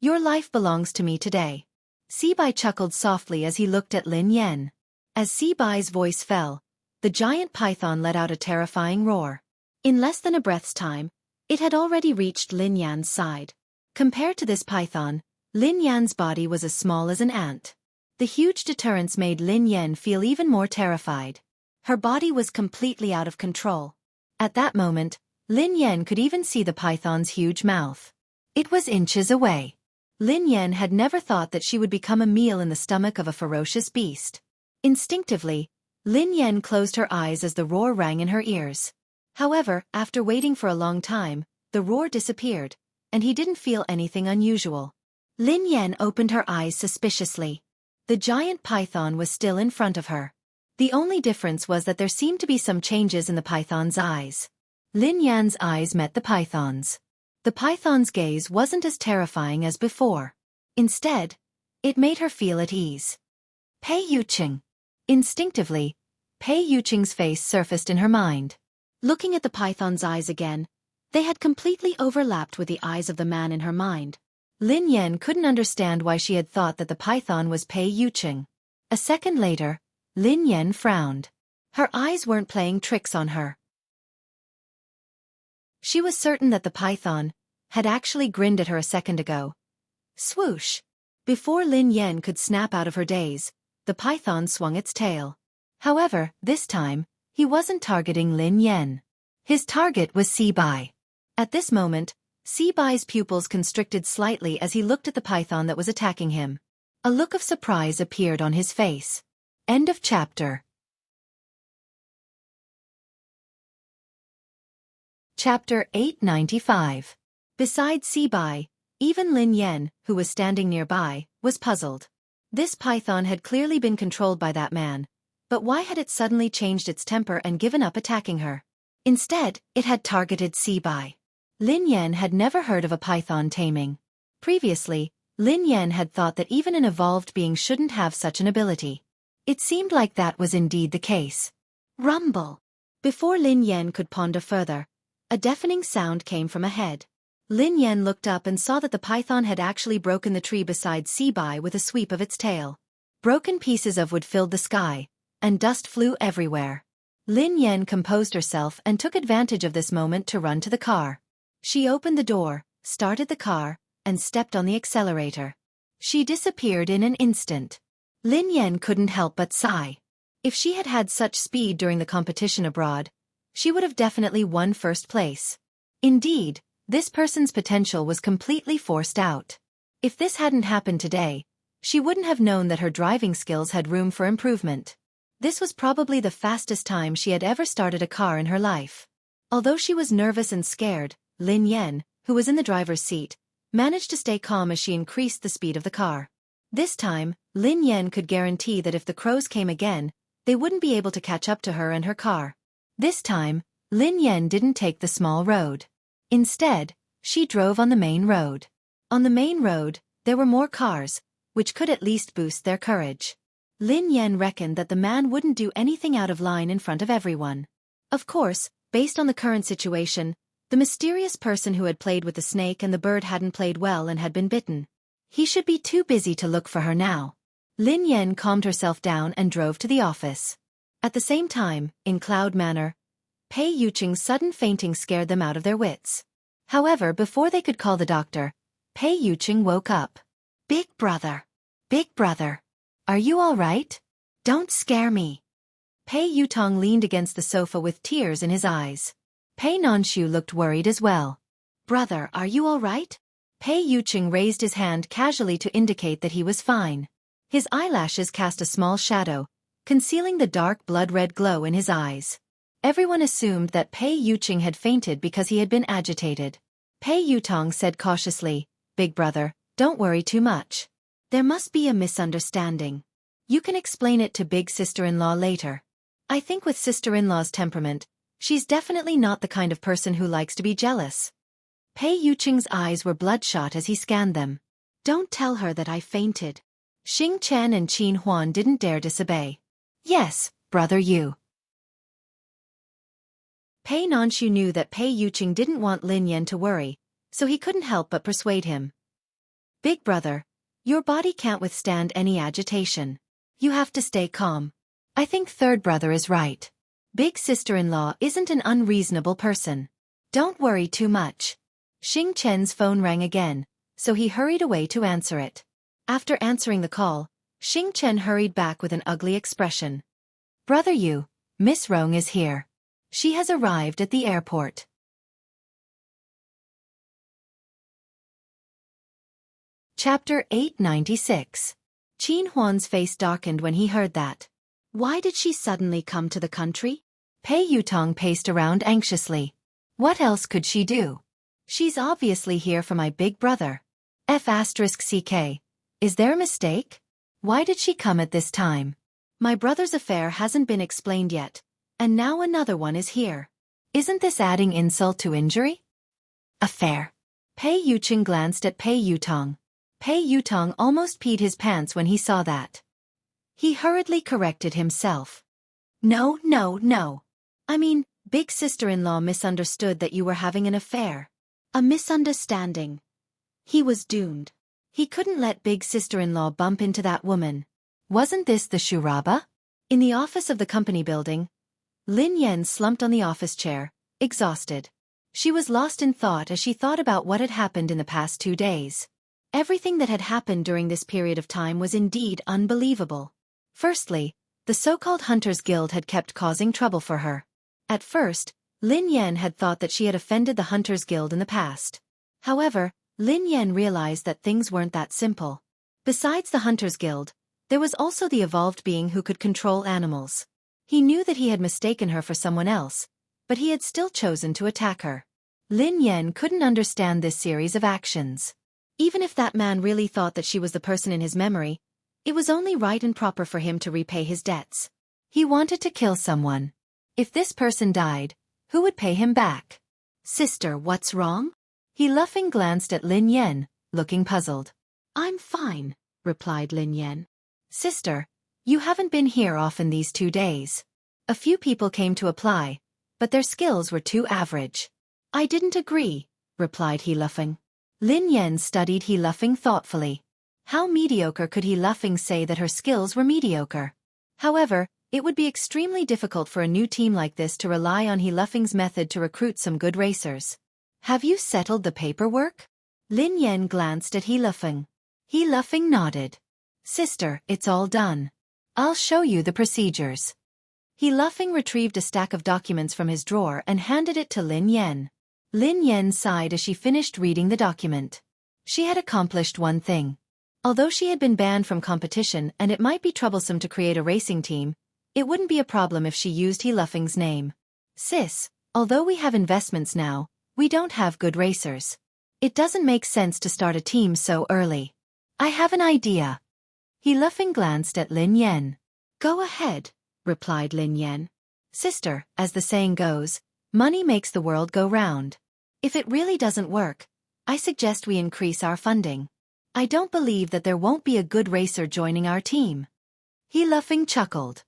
Your life belongs to me today. Sibai chuckled softly as he looked at Lin Yan. As Sibai's voice fell, the giant python let out a terrifying roar. In less than a breath's time, it had already reached Lin Yan's side. Compared to this python, Lin Yan's body was as small as an ant. The huge deterrence made Lin Yan feel even more terrified. Her body was completely out of control. At that moment, Lin Yan could even see the python's huge mouth. It was inches away. Lin Yan had never thought that she would become a meal in the stomach of a ferocious beast. Instinctively, Lin Yan closed her eyes as the roar rang in her ears. However, after waiting for a long time, the roar disappeared, and he didn't feel anything unusual. Lin Yan opened her eyes suspiciously. The giant python was still in front of her. The only difference was that there seemed to be some changes in the python's eyes. Lin Yan's eyes met the python's. The python's gaze wasn't as terrifying as before. Instead, it made her feel at ease. Pei Yuqing. Instinctively, Pei Yuqing's face surfaced in her mind. Looking at the python's eyes again, they had completely overlapped with the eyes of the man in her mind. Lin Yan couldn't understand why she had thought that the python was Pei Yuqing. A second later, Lin Yan frowned. Her eyes weren't playing tricks on her. She was certain that the python had actually grinned at her a second ago. Swoosh! Before Lin Yan could snap out of her daze, the python swung its tail. However, this time, he wasn't targeting Lin Yan. His target was Sibai. At this moment, Sibai's pupils constricted slightly as he looked at the python that was attacking him. A look of surprise appeared on his face. End of chapter. Chapter 895. Besides Sibai, even Lin Yan, who was standing nearby, was puzzled. This python had clearly been controlled by that man, but why had it suddenly changed its temper and given up attacking her? Instead, it had targeted Sibai. Lin Yan had never heard of a python taming. Previously, Lin Yan had thought that even an evolved being shouldn't have such an ability. It seemed like that was indeed the case. Rumble! Before Lin Yan could ponder further, a deafening sound came from ahead. Lin Yan looked up and saw that the python had actually broken the tree beside Sibai with a sweep of its tail. Broken pieces of wood filled the sky, and dust flew everywhere. Lin Yan composed herself and took advantage of this moment to run to the car. She opened the door, started the car, and stepped on the accelerator. She disappeared in an instant. Lin Yan couldn't help but sigh. If she had had such speed during the competition abroad, she would have definitely won first place. Indeed, this person's potential was completely forced out. If this hadn't happened today, she wouldn't have known that her driving skills had room for improvement. This was probably the fastest time she had ever started a car in her life. Although she was nervous and scared, Lin Yan, who was in the driver's seat, managed to stay calm as she increased the speed of the car. This time, Lin Yan could guarantee that if the crows came again, they wouldn't be able to catch up to her and her car. This time, Lin Yan didn't take the small road. Instead, she drove on the main road. On the main road, there were more cars, which could at least boost their courage. Lin Yan reckoned that the man wouldn't do anything out of line in front of everyone. Of course, based on the current situation, the mysterious person who had played with the snake and the bird hadn't played well and had been bitten. He should be too busy to look for her now. Lin Yan calmed herself down and drove to the office. At the same time, in Cloud Manor, Pei Yuqing's sudden fainting scared them out of their wits. However, before they could call the doctor, Pei Yuqing woke up. Big brother! Big brother! Are you all right? Don't scare me. Pei Yutong leaned against the sofa with tears in his eyes. Pei Nanshu looked worried as well. Brother, are you all right? Pei Yuqing raised his hand casually to indicate that he was fine. His eyelashes cast a small shadow, concealing the dark blood-red glow in his eyes. Everyone assumed that Pei Yuqing had fainted because he had been agitated. Pei Yutong said cautiously, Big brother, don't worry too much. There must be a misunderstanding. You can explain it to big sister-in-law later. I think with sister-in-law's temperament, she's definitely not the kind of person who likes to be jealous. Pei Yuqing's eyes were bloodshot as he scanned them. Don't tell her that I fainted. Xing Chen and Qin Huan didn't dare disobey. Yes, brother you. Pei Nanshu knew that Pei Yuqing didn't want Lin Yan to worry, so he couldn't help but persuade him. Big brother, your body can't withstand any agitation. You have to stay calm. I think third brother is right. Big sister-in-law isn't an unreasonable person. Don't worry too much. Xing Chen's phone rang again, so he hurried away to answer it. After answering the call, Xing Chen hurried back with an ugly expression. Brother Yu, Miss Rong is here. She has arrived at the airport. Chapter 896. Qin Huan's face darkened when he heard that. Why did she suddenly come to the country? Pei Yutong paced around anxiously. What else could she do? She's obviously here for my big brother. F***CK. Is there a mistake? Why did she come at this time? My brother's affair hasn't been explained yet, and now another one is here. Isn't this adding insult to injury? Affair. Pei Yuqing glanced at Pei Yutong. Pei Yutong almost peed his pants when he saw that. He hurriedly corrected himself. No. I mean, big sister-in-law misunderstood that you were having an affair. A misunderstanding. He was doomed. He couldn't let big sister-in-law bump into that woman. Wasn't this the Shuraba? In the office of the company building, Lin Yan slumped on the office chair, exhausted. She was lost in thought as she thought about what had happened in the past 2 days. Everything that had happened during this period of time was indeed unbelievable. Firstly, the so-called Hunters Guild had kept causing trouble for her. At first, Lin Yan had thought that she had offended the Hunters Guild in the past. However, Lin Yan realized that things weren't that simple. Besides the Hunters Guild, there was also the evolved being who could control animals. He knew that he had mistaken her for someone else, but he had still chosen to attack her. Lin Yan couldn't understand this series of actions. Even if that man really thought that she was the person in his memory, it was only right and proper for him to repay his debts. He wanted to kill someone. If this person died, who would pay him back? Sister, what's wrong? He laughing glanced at Lin Yan, looking puzzled. I'm fine, replied Lin Yan. Sister, you haven't been here often these 2 days. A few people came to apply, but their skills were too average. I didn't agree, replied he laughing. Lin Yan studied he laughing thoughtfully. How mediocre could he laughing say that her skills were mediocre? However, it would be extremely difficult for a new team like this to rely on he laughing's method to recruit some good racers. Have you settled the paperwork? Lin Yan glanced at he laughing. He laughing nodded. Sister, it's all done. I'll show you the procedures. He laughing retrieved a stack of documents from his drawer and handed it to Lin Yan. Lin Yan sighed as she finished reading the document. She had accomplished one thing. Although she had been banned from competition and it might be troublesome to create a racing team, it wouldn't be a problem if she used he laughing's name. Sis, although we have investments now, we don't have good racers. It doesn't make sense to start a team so early. I have an idea. He laughing glanced at Lin Yan. Go ahead, replied Lin Yan. Sister, as the saying goes, money makes the world go round. If it really doesn't work, I suggest we increase our funding. I don't believe that there won't be a good racer joining our team. He laughing chuckled.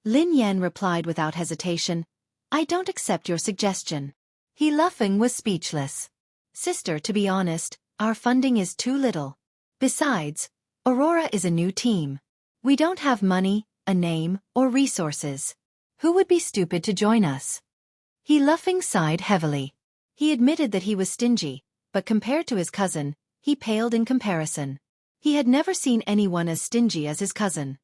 Lin Yan replied without hesitation, I don't accept your suggestion. He laughing was speechless. Sister, to be honest, our funding is too little. Besides, Aurora is a new team. We don't have money, a name, or resources. Who would be stupid to join us? He laughing sighed heavily. He admitted that he was stingy, but compared to his cousin, he paled in comparison. He had never seen anyone as stingy as his cousin.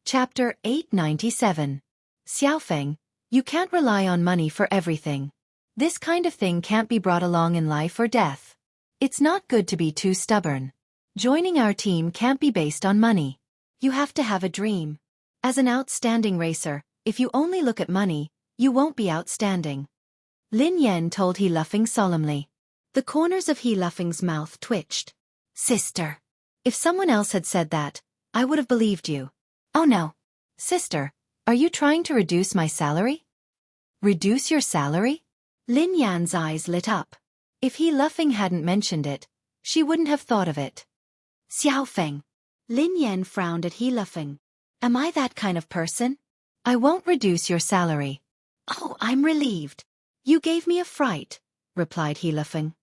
Chapter 897. Xiaofeng, you can't rely on money for everything. This kind of thing can't be brought along in life or death. It's not good to be too stubborn. Joining our team can't be based on money. You have to have a dream. As an outstanding racer, if you only look at money, you won't be outstanding. Lin Yan told He laughing solemnly. The corners of He laughing's mouth twitched. Sister. If someone else had said that, I would have believed you. Oh no. Sister, are you trying to reduce my salary? Reduce your salary? Lin Yan's eyes lit up. If He laughing hadn't mentioned it, she wouldn't have thought of it. Xiaofeng. Lin Yan frowned at He laughing. Am I that kind of person? I won't reduce your salary. Oh, I'm relieved. You gave me a fright, replied He laughing.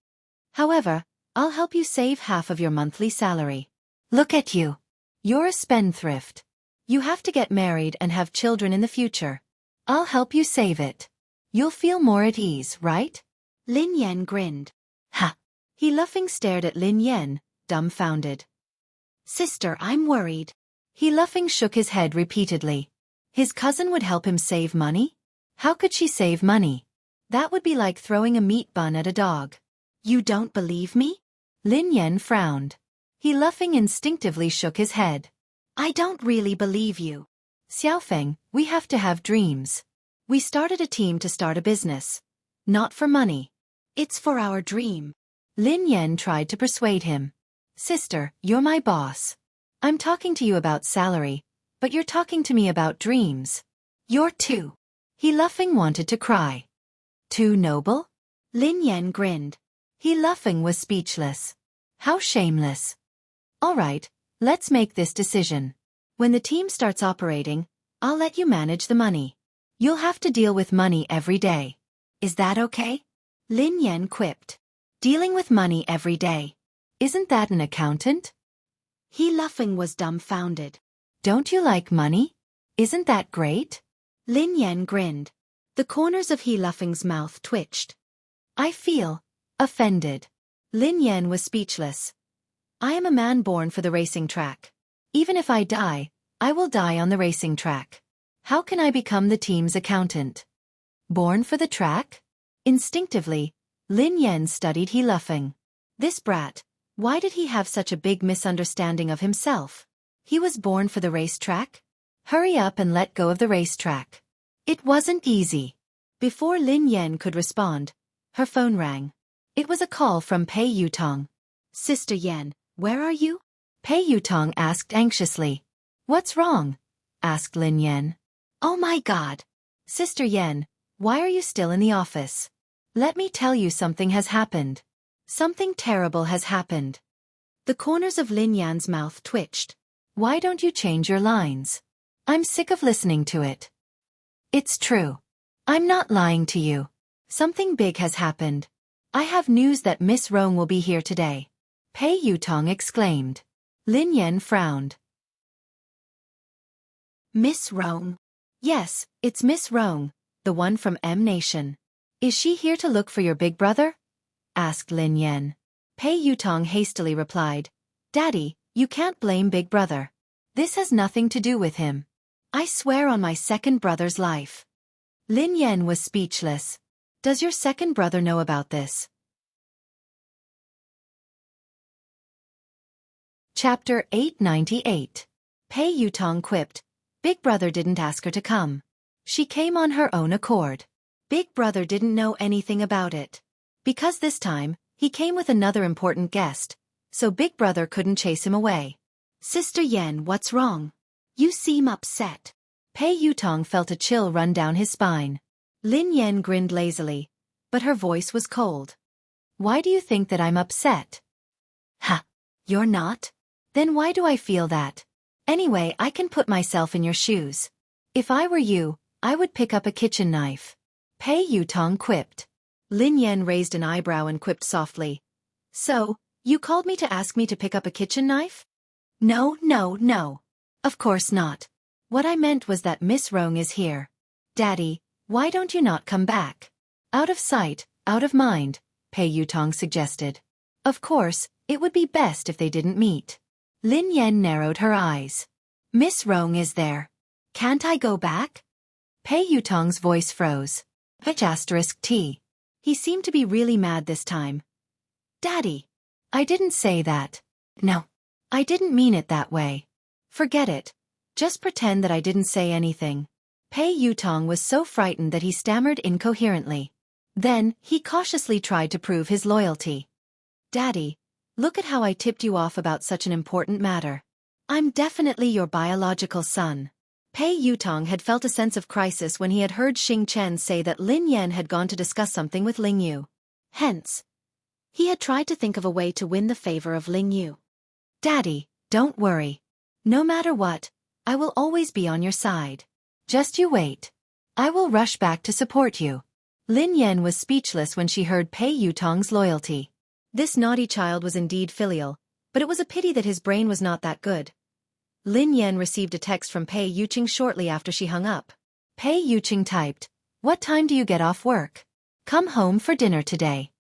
However, I'll help you save half of your monthly salary. Look at you. You're a spendthrift. You have to get married and have children in the future. I'll help you save it. You'll feel more at ease, right? Lin Yan grinned. Ha! He laughing stared at Lin Yan, dumbfounded. Sister, I'm worried. He laughing shook his head repeatedly. His cousin would help him save money? How could she save money? That would be like throwing a meat bun at a dog. You don't believe me? Lin Yan frowned. He laughing instinctively shook his head. I don't really believe you. Xiaofeng, we have to have dreams. We started a team to start a business. Not for money. It's for our dream. Lin Yan tried to persuade him. Sister, you're my boss. I'm talking to you about salary, but you're talking to me about dreams. You're too. He laughing wanted to cry. Too noble? Lin Yan grinned. He laughing was speechless. How shameless. All right, let's make this decision. When the team starts operating, I'll let you manage the money. You'll have to deal with money every day. Is that okay? Lin Yan quipped. Dealing with money every day. Isn't that an accountant? He laughing was dumbfounded. Don't you like money? Isn't that great? Lin Yan grinned. The corners of He laughing's mouth twitched. I feel offended. Lin Yan was speechless. I am a man born for the racing track. Even if I die, I will die on the racing track. How can I become the team's accountant? Born for the track? Instinctively, Lin Yan studied He laughing. This brat, why did he have such a big misunderstanding of himself? He was born for the racetrack? Hurry up and let go of the racetrack. It wasn't easy. Before Lin Yan could respond, her phone rang. It was a call from Pei Yutong. Sister Yan, where are you? Pei Yutong asked anxiously. What's wrong? Asked Lin Yan. Oh my God. Sister Yan, why are you still in the office? Let me tell you something has happened. Something terrible has happened. The corners of Lin Yan's mouth twitched. Why don't you change your lines? I'm sick of listening to it. It's true. I'm not lying to you. Something big has happened. I have news that Miss Rong will be here today. Pei Yutong exclaimed. Lin Yan frowned. Miss Rong? Yes, it's Miss Rong, the one from M Nation. Is she here to look for your big brother? Asked Lin Yan. Pei Yutong hastily replied. Daddy, you can't blame big brother. This has nothing to do with him. I swear on my second brother's life. Lin Yan was speechless. Does your second brother know about this? Chapter 898. Pei Yutong quipped. Big brother didn't ask her to come. She came on her own accord. Big brother didn't know anything about it. Because this time, he came with another important guest, so big brother couldn't chase him away. Sister Yan, what's wrong? You seem upset. Pei Yutong felt a chill run down his spine. Lin Yan grinned lazily, but her voice was cold. Why do you think that I'm upset? Ha! You're not? Then why do I feel that? Anyway, I can put myself in your shoes. If I were you, I would pick up a kitchen knife. Pei Yutong quipped. Lin Yan raised an eyebrow and quipped softly. So, you called me to ask me to pick up a kitchen knife? No, no, no. Of course not. What I meant was that Miss Rong is here. Daddy, why don't you not come back? Out of sight, out of mind, Pei Yutong suggested. Of course, it would be best if they didn't meet. Lin Yan narrowed her eyes. Miss Rong is there. Can't I go back? Pei Yutong's voice froze. T. He seemed to be really mad this time. Daddy. I didn't say that. No. I didn't mean it that way. Forget it. Just pretend that I didn't say anything. Pei Yutong was so frightened that he stammered incoherently. Then, he cautiously tried to prove his loyalty. Daddy, look at how I tipped you off about such an important matter. I'm definitely your biological son. Pei Yutong had felt a sense of crisis when he had heard Xing Chen say that Lin Yan had gone to discuss something with Ling Yu. Hence, he had tried to think of a way to win the favor of Ling Yu. Daddy, don't worry. No matter what, I will always be on your side. Just you wait. I will rush back to support you. Lin Yan was speechless when she heard Pei Yutong's loyalty. This naughty child was indeed filial, but it was a pity that his brain was not that good. Lin Yan received a text from Pei Yuqing shortly after she hung up. Pei Yuqing typed, "What time do you get off work? Come home for dinner today."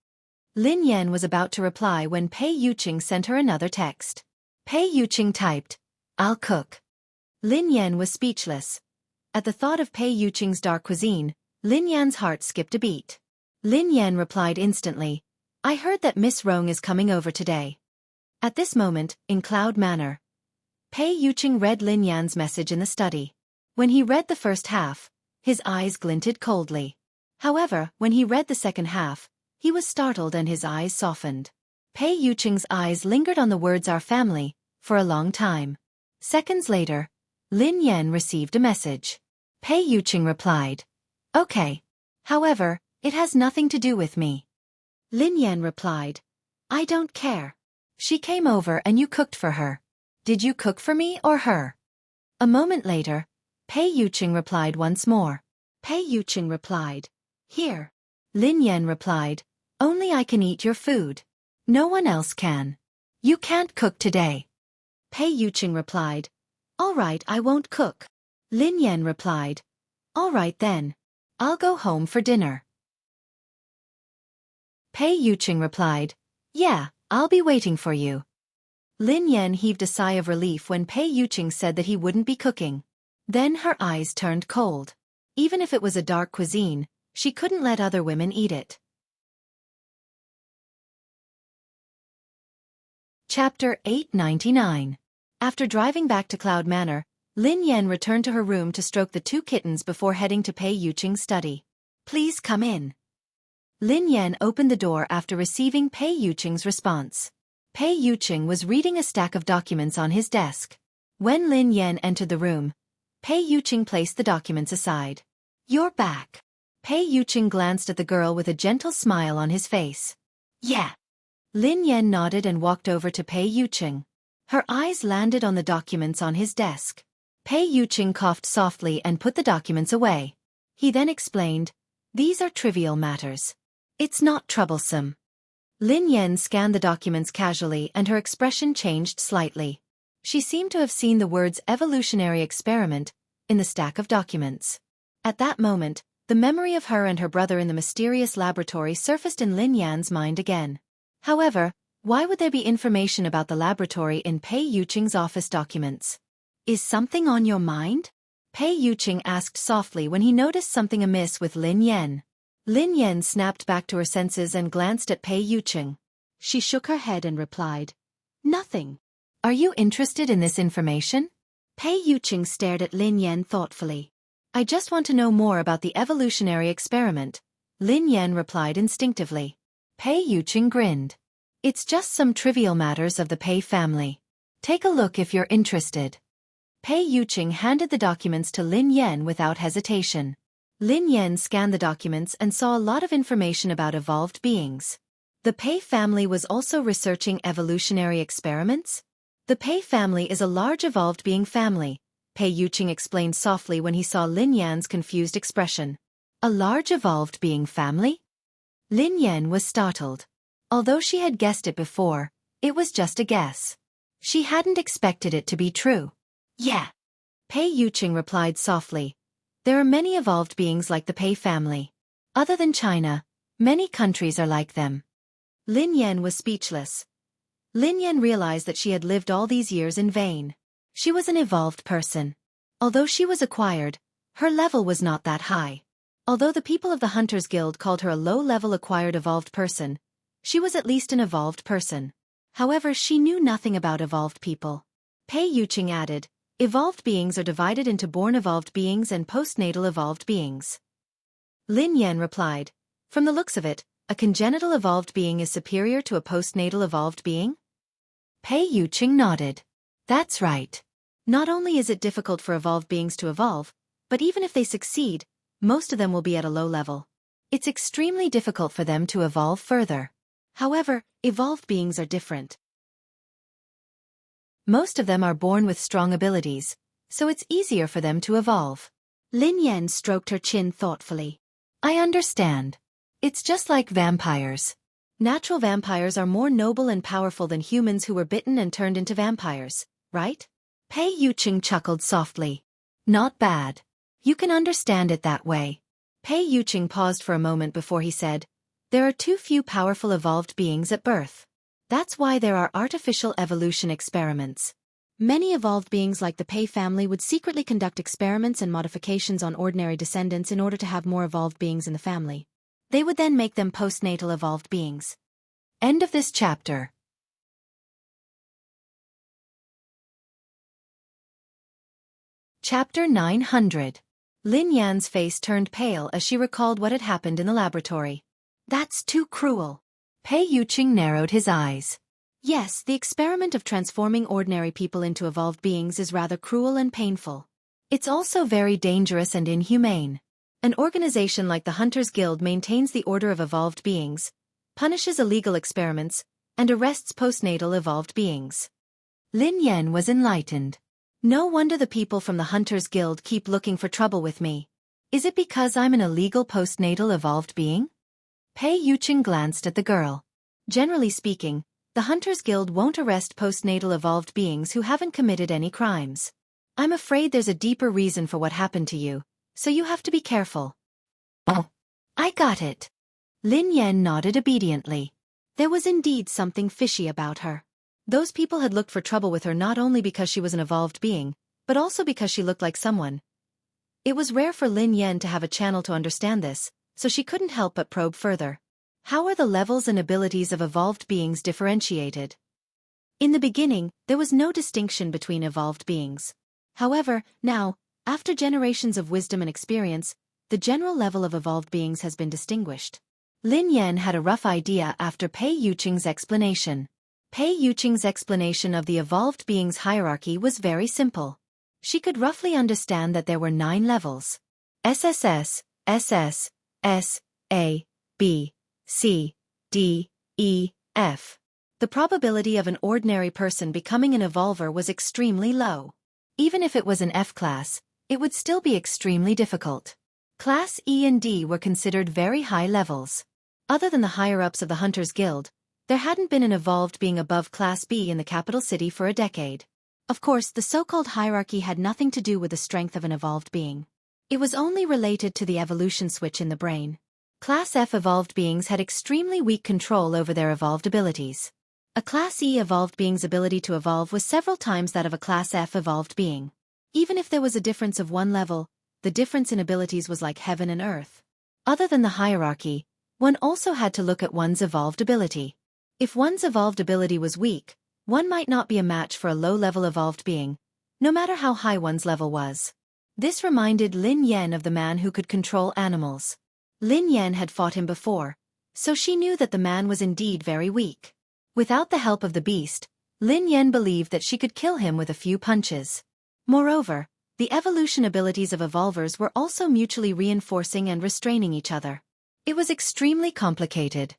Lin Yan was about to reply when Pei Yuqing sent her another text. Pei Yuqing typed, "I'll cook." Lin Yan was speechless. At the thought of Pei Yuqing's dark cuisine, Lin Yan's heart skipped a beat. Lin Yan replied instantly, I heard that Miss Rong is coming over today. At this moment, in Cloud Manor, Pei Yuqing read Lin Yan's message in the study. When he read the first half, his eyes glinted coldly. However, when he read the second half, he was startled and his eyes softened. Pei Yuqing's eyes lingered on the words our family for a long time. Seconds later, Lin Yan received a message. Pei Yuqing replied, Okay. However, it has nothing to do with me. Lin Yan replied, I don't care. She came over and you cooked for her. Did you cook for me or her? A moment later, Pei Yuqing replied once more. Pei Yuqing replied, Here. Lin Yan replied, Only I can eat your food. No one else can. You can't cook today. Pei Yuqing replied, All right, I won't cook. Lin Yan replied, All right then. I'll go home for dinner. Pei Yuqing replied, Yeah, I'll be waiting for you. Lin Yan heaved a sigh of relief when Pei Yuqing said that he wouldn't be cooking. Then her eyes turned cold. Even if it was a dark cuisine, she couldn't let other women eat it. Chapter 899. After driving back to Cloud Manor, Lin Yan returned to her room to stroke the two kittens before heading to Pei Yuqing's study. Please come in. Lin Yan opened the door after receiving Pei Yuqing's response. Pei Yuqing was reading a stack of documents on his desk. When Lin Yan entered the room, Pei Yuqing placed the documents aside. You're back. Pei Yuqing glanced at the girl with a gentle smile on his face. Yeah. Lin Yan nodded and walked over to Pei Yuqing. Her eyes landed on the documents on his desk. Pei Yuqing coughed softly and put the documents away. He then explained, These are trivial matters. It's not troublesome. Lin Yan scanned the documents casually and her expression changed slightly. She seemed to have seen the words evolutionary experiment in the stack of documents. At that moment, the memory of her and her brother in the mysterious laboratory surfaced in Lin Yan's mind again. However, why would there be information about the laboratory in Pei Yuqing's office documents? Is something on your mind? Pei Yuqing asked softly when he noticed something amiss with Lin Yan. Lin Yan snapped back to her senses and glanced at Pei Yuqing. She shook her head and replied, Nothing. Are you interested in this information? Pei Yuqing stared at Lin Yan thoughtfully. I just want to know more about the evolutionary experiment, Lin Yan replied instinctively. Pei Yuqing grinned. It's just some trivial matters of the Pei family. Take a look if you're interested. Pei Yuqing handed the documents to Lin Yan without hesitation. Lin Yan scanned the documents and saw a lot of information about evolved beings. The Pei family was also researching evolutionary experiments? The Pei family is a large evolved being family, Pei Yuqing explained softly when he saw Lin Yan's confused expression. A large evolved being family? Lin Yan was startled. Although she had guessed it before, it was just a guess. She hadn't expected it to be true. Yeah. Pei Yuqing replied softly. There are many evolved beings like the Pei family. Other than China, many countries are like them. Lin Yan was speechless. Lin Yan realized that she had lived all these years in vain. She was an evolved person. Although she was acquired, her level was not that high. Although the people of the Hunters Guild called her a low-level acquired evolved person, she was at least an evolved person. However, she knew nothing about evolved people. Pei Yuqing added, Evolved beings are divided into born evolved beings and postnatal evolved beings. Lin Yan replied, From the looks of it, a congenital evolved being is superior to a postnatal evolved being? Pei Yuqing nodded. That's right. Not only is it difficult for evolved beings to evolve, but even if they succeed, most of them will be at a low level. It's extremely difficult for them to evolve further. However, evolved beings are different. Most of them are born with strong abilities, so it's easier for them to evolve. Lin Yan stroked her chin thoughtfully. I understand. It's just like vampires. Natural vampires are more noble and powerful than humans who were bitten and turned into vampires, right? Pei Yuqing chuckled softly. Not bad. You can understand it that way. Pei Yuqing paused for a moment before he said, There are too few powerful evolved beings at birth. That's why there are artificial evolution experiments. Many evolved beings like the Pei family would secretly conduct experiments and modifications on ordinary descendants in order to have more evolved beings in the family. They would then make them postnatal evolved beings. End of this chapter. Chapter 900. Lin Yan's face turned pale as she recalled what had happened in the laboratory. That's too cruel. Pei Yuqing narrowed his eyes. Yes, the experiment of transforming ordinary people into evolved beings is rather cruel and painful. It's also very dangerous and inhumane. An organization like the Hunters Guild maintains the order of evolved beings, punishes illegal experiments, and arrests postnatal evolved beings. Lin Yan was enlightened. No wonder the people from the Hunters Guild keep looking for trouble with me. Is it because I'm an illegal postnatal evolved being? Pei Yuqing glanced at the girl. Generally speaking, the Hunters Guild won't arrest postnatal evolved beings who haven't committed any crimes. I'm afraid there's a deeper reason for what happened to you, so you have to be careful. Oh, I got it. Lin Yan nodded obediently. There was indeed something fishy about her. Those people had looked for trouble with her not only because she was an evolved being, but also because she looked like someone. It was rare for Lin Yan to have a channel to understand this, so she couldn't help but probe further. How are the levels and abilities of evolved beings differentiated? In the beginning, there was no distinction between evolved beings. However, now, after generations of wisdom and experience, the general level of evolved beings has been distinguished. Lin Yan had a rough idea after Pei Yuqing's explanation. Pei Yuqing's explanation of the evolved beings' hierarchy was very simple. She could roughly understand that there were 9 levels. SSS, SS, S, A, B, C, D, E, F. The probability of an ordinary person becoming an evolver was extremely low. Even if it was an F class, it would still be extremely difficult. Class E and D were considered very high levels. Other than the higher-ups of the Hunters Guild, there hadn't been an evolved being above Class B in the capital city for a decade. Of course, the so-called hierarchy had nothing to do with the strength of an evolved being. It was only related to the evolution switch in the brain. Class F evolved beings had extremely weak control over their evolved abilities. A Class E evolved being's ability to evolve was several times that of a Class F evolved being. Even if there was a difference of 1 level, the difference in abilities was like heaven and earth. Other than the hierarchy, one also had to look at one's evolved ability. If one's evolved ability was weak, one might not be a match for a low-level evolved being, no matter how high one's level was. This reminded Lin Yan of the man who could control animals. Lin Yan had fought him before, so she knew that the man was indeed very weak. Without the help of the beast, Lin Yan believed that she could kill him with a few punches. Moreover, the evolution abilities of evolvers were also mutually reinforcing and restraining each other. It was extremely complicated.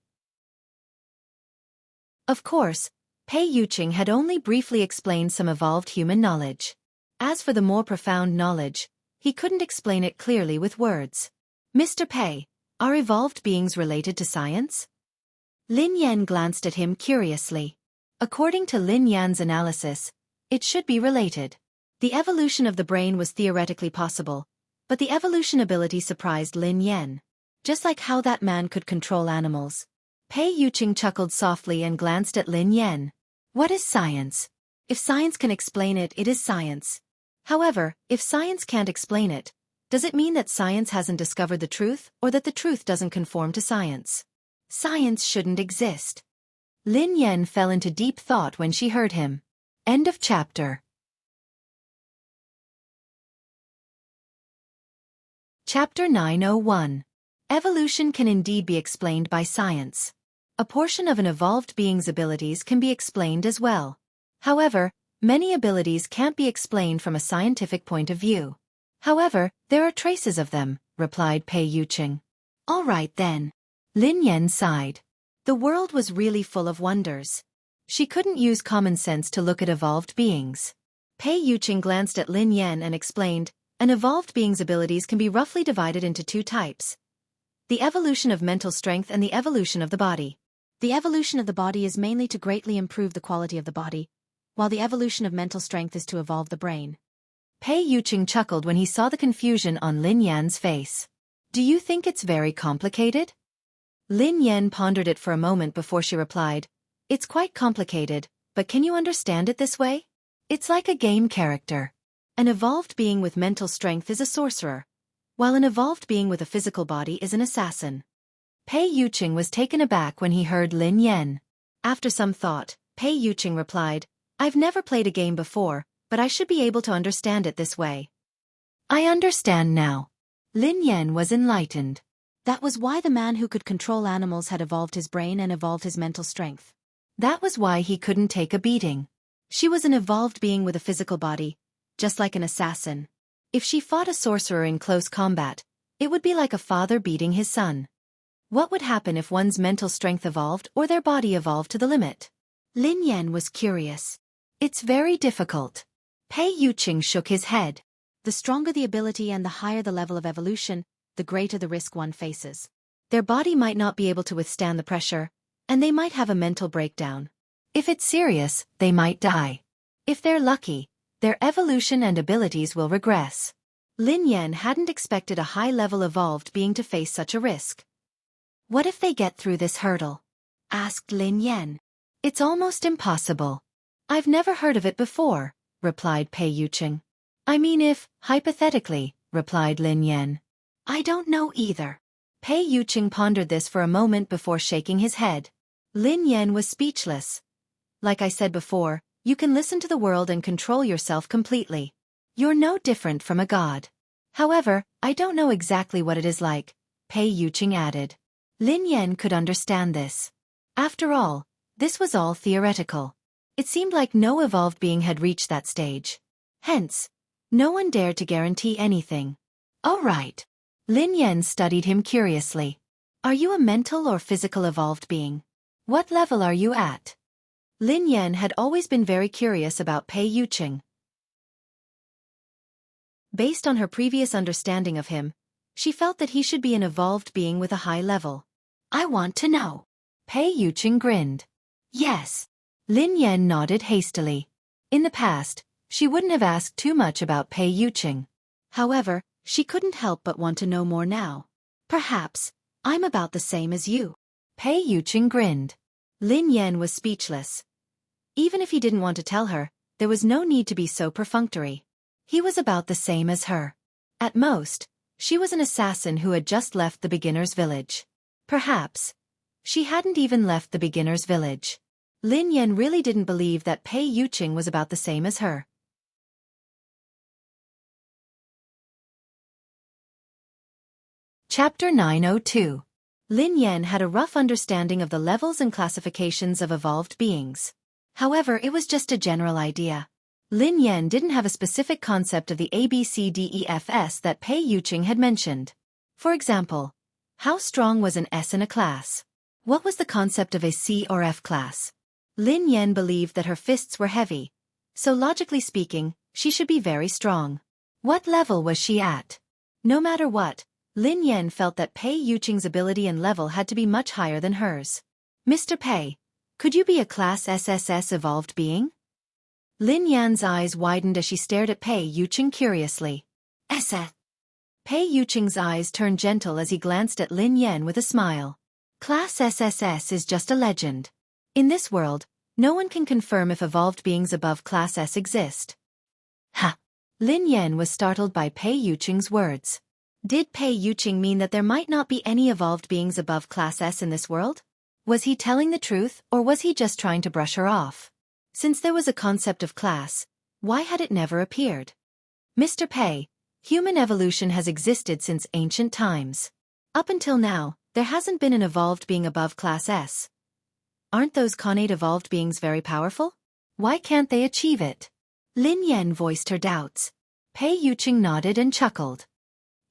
Of course, Pei Yuqing had only briefly explained some evolved human knowledge. As for the more profound knowledge, he couldn't explain it clearly with words. Mr. Pei, are evolved beings related to science? Lin Yan glanced at him curiously. According to Lin Yan's analysis, it should be related. The evolution of the brain was theoretically possible, but the evolution ability surprised Lin Yan. Just like how that man could control animals. Pei Yuqing chuckled softly and glanced at Lin Yan. What is science? If science can explain it, it is science. However, if science can't explain it, does it mean that science hasn't discovered the truth, or that the truth doesn't conform to science? Science shouldn't exist. Lin Yan fell into deep thought when she heard him. End of chapter. Chapter 901. Evolution can indeed be explained by science. A portion of an evolved being's abilities can be explained as well. However, many abilities can't be explained from a scientific point of view. However, there are traces of them, replied Pei Yuqing. All right then. Lin Yan sighed. The world was really full of wonders. She couldn't use common sense to look at evolved beings. Pei Yuqing glanced at Lin Yan and explained, an evolved being's abilities can be roughly divided into 2 types. The evolution of mental strength and the evolution of the body. The evolution of the body is mainly to greatly improve the quality of the body, while the evolution of mental strength is to evolve the brain. Pei Yuqing chuckled when he saw the confusion on Lin Yan's face. Do you think it's very complicated? Lin Yan pondered it for a moment before she replied, it's quite complicated, but can you understand it this way? It's like a game character. An evolved being with mental strength is a sorcerer, while an evolved being with a physical body is an assassin. Pei Yuqing was taken aback when he heard Lin Yan. After some thought, Pei Yuqing replied, I've never played a game before, but I should be able to understand it this way. I understand now. Lin Yan was enlightened. That was why the man who could control animals had evolved his brain and evolved his mental strength. That was why he couldn't take a beating. She was an evolved being with a physical body, just like an assassin. If she fought a sorcerer in close combat, it would be like a father beating his son. What would happen if one's mental strength evolved or their body evolved to the limit? Lin Yan was curious. It's very difficult. Pei Yuqing shook his head. The stronger the ability and the higher the level of evolution, the greater the risk one faces. Their body might not be able to withstand the pressure, and they might have a mental breakdown. If it's serious, they might die. If they're lucky, their evolution and abilities will regress. Lin Yan hadn't expected a high-level evolved being to face such a risk. What if they get through this hurdle? Asked Lin Yan. It's almost impossible. I've never heard of it before, replied Pei Yuqing. I mean if, hypothetically, replied Lin Yan. I don't know either. Pei Yuqing pondered this for a moment before shaking his head. Lin Yan was speechless. Like I said before, you can listen to the world and control yourself completely. You're no different from a god. However, I don't know exactly what it is like, Pei Yuqing added. Lin Yan could understand this. After all, this was all theoretical. It seemed like no evolved being had reached that stage. Hence, no one dared to guarantee anything. All right. Lin Yan studied him curiously. Are you a mental or physical evolved being? What level are you at? Lin Yan had always been very curious about Pei Yuqing. Based on her previous understanding of him, she felt that he should be an evolved being with a high level. I want to know. Pei Yuqing grinned. Yes. Lin Yan nodded hastily. In the past, she wouldn't have asked too much about Pei Yuqing. However, she couldn't help but want to know more now. Perhaps, I'm about the same as you. Pei Yuqing grinned. Lin Yan was speechless. Even if he didn't want to tell her, there was no need to be so perfunctory. He was about the same as her. At most, she was an assassin who had just left the beginner's village. Perhaps, she hadn't even left the beginner's village. Lin Yan really didn't believe that Pei Yuqing was about the same as her. Chapter 902. Lin Yan had a rough understanding of the levels and classifications of evolved beings. However, it was just a general idea. Lin Yan didn't have a specific concept of the ABCDEFS that Pei Yuqing had mentioned. For example, how strong was an S in a class? What was the concept of a C or F class? Lin Yan believed that her fists were heavy, so logically speaking, she should be very strong. What level was she at? No matter what, Lin Yan felt that Pei Yuqing's ability and level had to be much higher than hers. Mr. Pei, could you be a Class SSS evolved being? Lin Yan's eyes widened as she stared at Pei Yuqing curiously. SS. Pei Yuqing's eyes turned gentle as he glanced at Lin Yan with a smile. Class SSS is just a legend. In this world, no one can confirm if evolved beings above Class S exist. Ha! Lin Yan was startled by Pei Yuqing's words. Did Pei Yuqing mean that there might not be any evolved beings above Class S in this world? Was he telling the truth, or was he just trying to brush her off? Since there was a concept of class, why had it never appeared? Mr. Pei, human evolution has existed since ancient times. Up until now, there hasn't been an evolved being above Class S. Aren't those connate evolved beings very powerful? Why can't they achieve it? Lin Yan voiced her doubts. Pei Yuqing nodded and chuckled.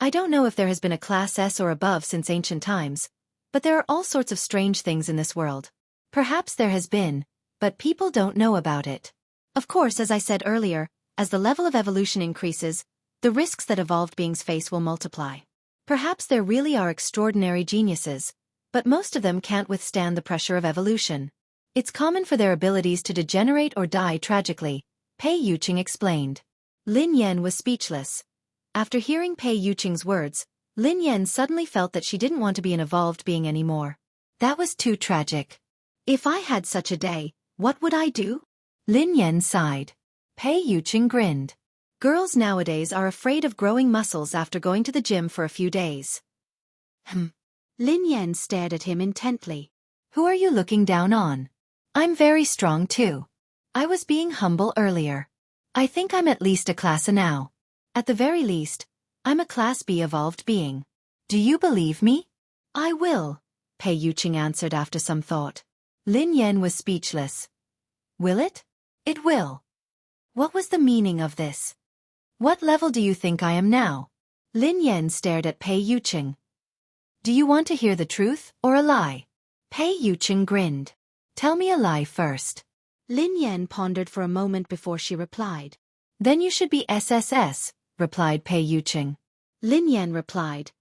I don't know if there has been a Class S or above since ancient times, but there are all sorts of strange things in this world. Perhaps there has been, but people don't know about it. Of course, as I said earlier, as the level of evolution increases, the risks that evolved beings face will multiply. Perhaps there really are extraordinary geniuses, but most of them can't withstand the pressure of evolution. It's common for their abilities to degenerate or die tragically, Pei Yuqing explained. Lin Yan was speechless. After hearing Pei Yuqing's words, Lin Yan suddenly felt that she didn't want to be an evolved being anymore. That was too tragic. If I had such a day, what would I do? Lin Yan sighed. Pei Yuqing grinned. Girls nowadays are afraid of growing muscles after going to the gym for a few days. Lin Yan stared at him intently. Who are you looking down on? I'm very strong too. I was being humble earlier. I think I'm at least a class A now. At the very least, I'm a class B evolved being. Do you believe me? I will, Pei Yuqing answered after some thought. Lin Yan was speechless. Will it? It will. What was the meaning of this? What level do you think I am now? Lin Yan stared at Pei Yuqing. Do you want to hear the truth or a lie? Pei Yuqing grinned. Tell me a lie first. Lin Yan pondered for a moment before she replied. Then you should be SSS, replied Pei Yuqing. Lin Yan replied.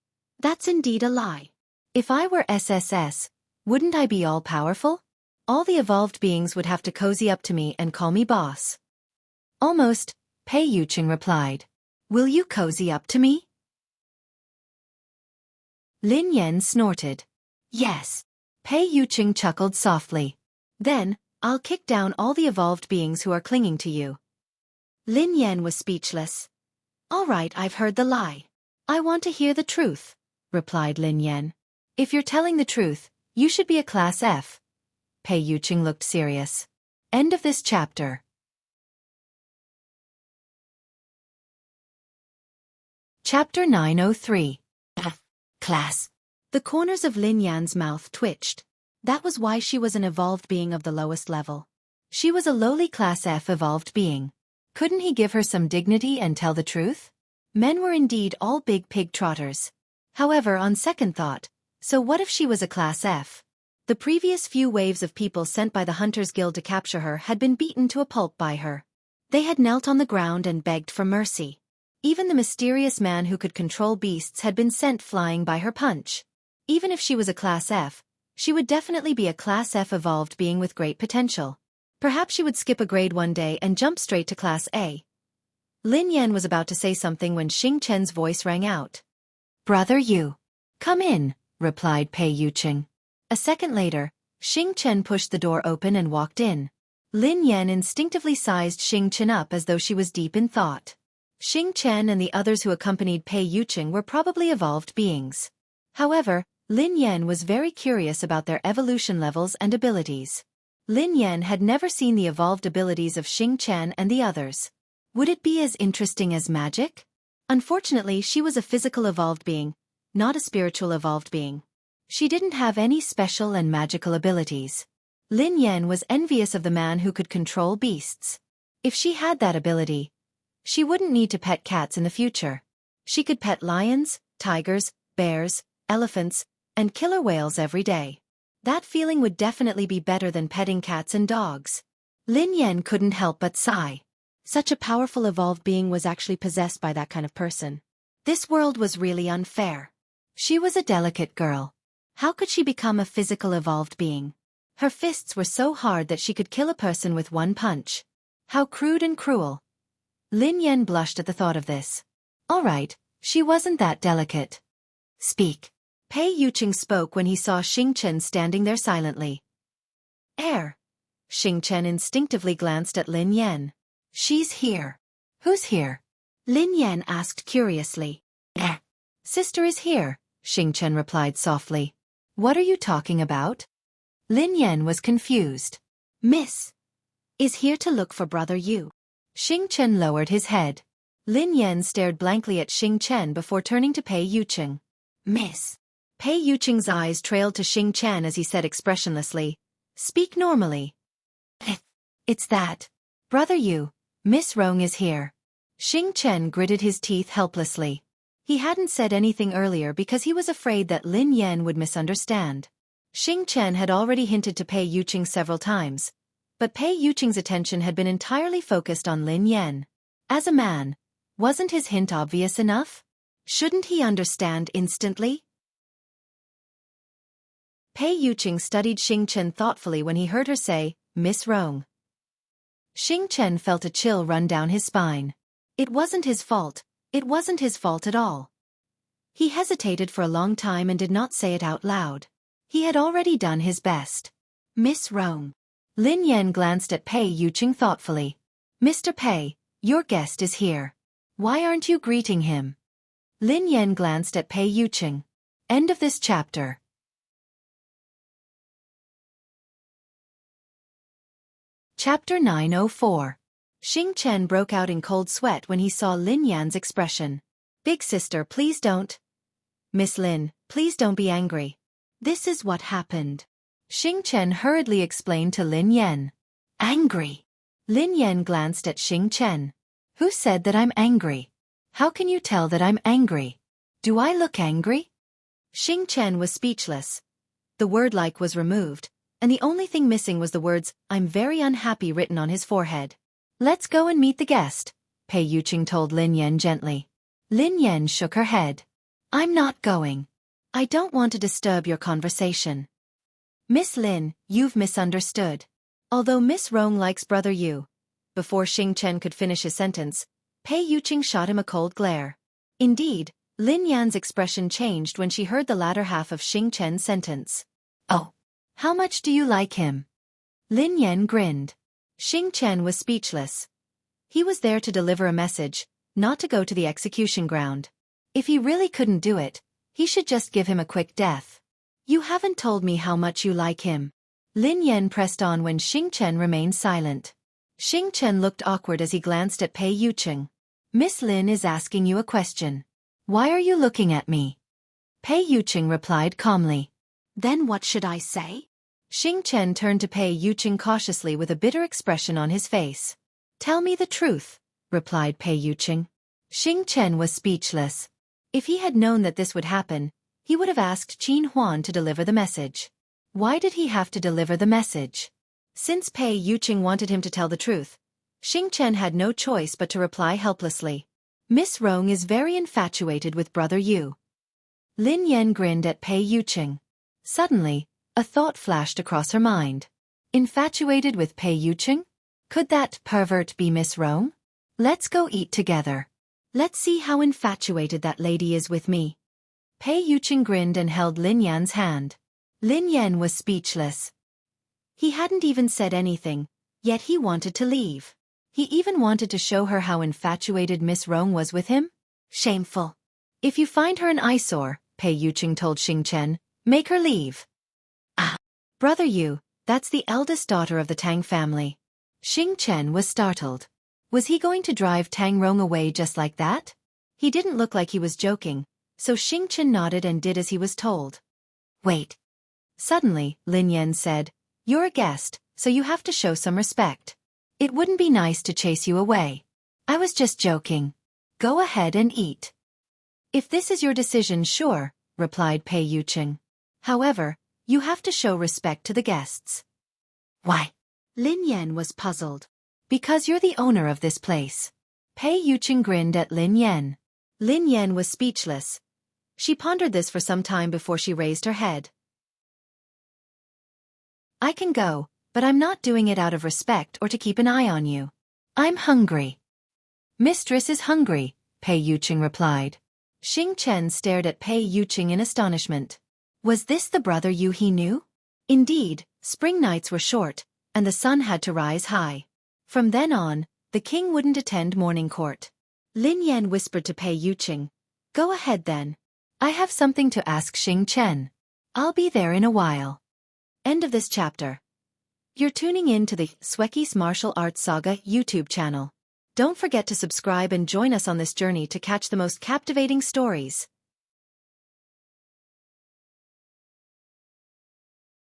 That's indeed a lie. If I were SSS, wouldn't I be all-powerful? All the evolved beings would have to cozy up to me and call me boss. Almost, Pei Yuqing replied. Will you cozy up to me? Lin Yan snorted. Yes. Pei Yuqing chuckled softly. Then, I'll kick down all the evolved beings who are clinging to you. Lin Yan was speechless. All right, I've heard the lie. I want to hear the truth, replied Lin Yan. If you're telling the truth, you should be a class F. Pei Yuqing looked serious. End of this chapter. Chapter 903. F. Class. The corners of Lin Yan's mouth twitched. That was why she was an evolved being of the lowest level. She was a lowly class F evolved being. Couldn't he give her some dignity and tell the truth? Men were indeed all big pig trotters. However, on second thought, so what if she was a class F? The previous few waves of people sent by the Hunters Guild to capture her had been beaten to a pulp by her. They had knelt on the ground and begged for mercy. Even the mysterious man who could control beasts had been sent flying by her punch. Even if she was a class F, she would definitely be a class F evolved being with great potential. Perhaps she would skip a grade one day and jump straight to class A. Lin Yan was about to say something when Xing Chen's voice rang out. Brother Yu. Come in, replied Pei Yuqing. A second later, Xing Chen pushed the door open and walked in. Lin Yan instinctively sized Xing Chen up as though she was deep in thought. Xing Chen and the others who accompanied Pei Yuqing were probably evolved beings. However, Lin Yan was very curious about their evolution levels and abilities. Lin Yan had never seen the evolved abilities of Xing Chen and the others. Would it be as interesting as magic? Unfortunately, she was a physical evolved being, not a spiritual evolved being. She didn't have any special and magical abilities. Lin Yan was envious of the man who could control beasts. If she had that ability, she wouldn't need to pet cats in the future. She could pet lions, tigers, bears, elephants, and killer whales every day. That feeling would definitely be better than petting cats and dogs. Lin Yan couldn't help but sigh. Such a powerful evolved being was actually possessed by that kind of person. This world was really unfair. She was a delicate girl. How could she become a physical evolved being? Her fists were so hard that she could kill a person with one punch. How crude and cruel. Lin Yan blushed at the thought of this. All right, she wasn't that delicate. Speak. Pei Yuqing spoke when he saw Xing Chen standing there silently. Air. Xing Chen instinctively glanced at Lin Yan. She's here. Who's here? Lin Yan asked curiously. Sister is here, Xing Chen replied softly. What are you talking about? Lin Yan was confused. Miss is here to look for Brother Yu. Xing Chen lowered his head. Lin Yan stared blankly at Xing Chen before turning to Pei Yuqing. Miss. Pei Yuqing's eyes trailed to Xing Chen as he said expressionlessly, Speak normally. It's that. Brother Yu, Miss Rong is here. Xing Chen gritted his teeth helplessly. He hadn't said anything earlier because he was afraid that Lin Yan would misunderstand. Xing Chen had already hinted to Pei Yuqing several times, but Pei Yuqing's attention had been entirely focused on Lin Yan. As a man, wasn't his hint obvious enough? Shouldn't he understand instantly? Pei Yuqing studied Xing Chen thoughtfully when he heard her say, Miss Rong. Xing Chen felt a chill run down his spine. It wasn't his fault. It wasn't his fault at all. He hesitated for a long time and did not say it out loud. He had already done his best. Miss Rong. Lin Yan glanced at Pei Yuqing thoughtfully. Mr. Pei, your guest is here. Why aren't you greeting him? Lin Yan glanced at Pei Yuqing. End of this chapter. Chapter 904. Xing Chen broke out in cold sweat when he saw Lin Yan's expression. Big sister, please don't. Miss Lin, please don't be angry. This is what happened. Xing Chen hurriedly explained to Lin Yan. Angry? Lin Yan glanced at Xing Chen. Who said that I'm angry? How can you tell that I'm angry? Do I look angry? Xing Chen was speechless. The word like was removed, and the only thing missing was the words, I'm very unhappy written on his forehead. Let's go and meet the guest, Pei Yuqing told Lin Yan gently. Lin Yan shook her head. I'm not going. I don't want to disturb your conversation. Miss Lin, you've misunderstood. Although Miss Rong likes Brother Yu. Before Xing Chen could finish his sentence, Pei Yuqing shot him a cold glare. Indeed, Lin Yan's expression changed when she heard the latter half of Xing Chen's sentence. Oh. How much do you like him? Lin Yan grinned. Xing Chen was speechless. He was there to deliver a message, not to go to the execution ground. If he really couldn't do it, he should just give him a quick death. You haven't told me how much you like him. Lin Yan pressed on when Xing Chen remained silent. Xing Chen looked awkward as he glanced at Pei Yuqing. Miss Lin is asking you a question. Why are you looking at me? Pei Yuqing replied calmly. Then what should I say? Xing Chen turned to Pei Yuqing cautiously with a bitter expression on his face. Tell me the truth, replied Pei Yuqing. Xing Chen was speechless. If he had known that this would happen, he would have asked Qin Huan to deliver the message. Why did he have to deliver the message? Since Pei Yuqing wanted him to tell the truth, Xing Chen had no choice but to reply helplessly. Miss Rong is very infatuated with Brother Yu. Lin Yan grinned at Pei Yuqing. Suddenly, a thought flashed across her mind. Infatuated with Pei Yuqing? Could that pervert be Miss Rong? Let's go eat together. Let's see how infatuated that lady is with me. Pei Yuqing grinned and held Lin Yan's hand. Lin Yan was speechless. He hadn't even said anything, yet he wanted to leave. He even wanted to show her how infatuated Miss Rong was with him. Shameful. If you find her an eyesore, Pei Yuqing told Xing Chen, make her leave. Ah, Brother Yu, that's the eldest daughter of the Tang family. Xing Chen was startled. Was he going to drive Tang Rong away just like that? He didn't look like he was joking, so Xing Chen nodded and did as he was told. Wait. Suddenly, Lin Yan said, you're a guest, so you have to show some respect. It wouldn't be nice to chase you away. I was just joking. Go ahead and eat. If this is your decision, sure, replied Pei Yuqing. However, you have to show respect to the guests. Why? Lin Yan was puzzled. Because you're the owner of this place. Pei Yuqing grinned at Lin Yan. Lin Yan was speechless. She pondered this for some time before she raised her head. I can go, but I'm not doing it out of respect or to keep an eye on you. I'm hungry. Mistress is hungry, Pei Yuqing replied. Xing Chen stared at Pei Yuqing in astonishment. Was this the Brother Yu he knew? Indeed, spring nights were short, and the sun had to rise high. From then on, the king wouldn't attend morning court. Lin Yan whispered to Pei Yuqing. Go ahead then. I have something to ask Xing Chen. I'll be there in a while. End of this chapter. You're tuning in to the Xueqi's Martial Arts Saga YouTube channel. Don't forget to subscribe and join us on this journey to catch the most captivating stories.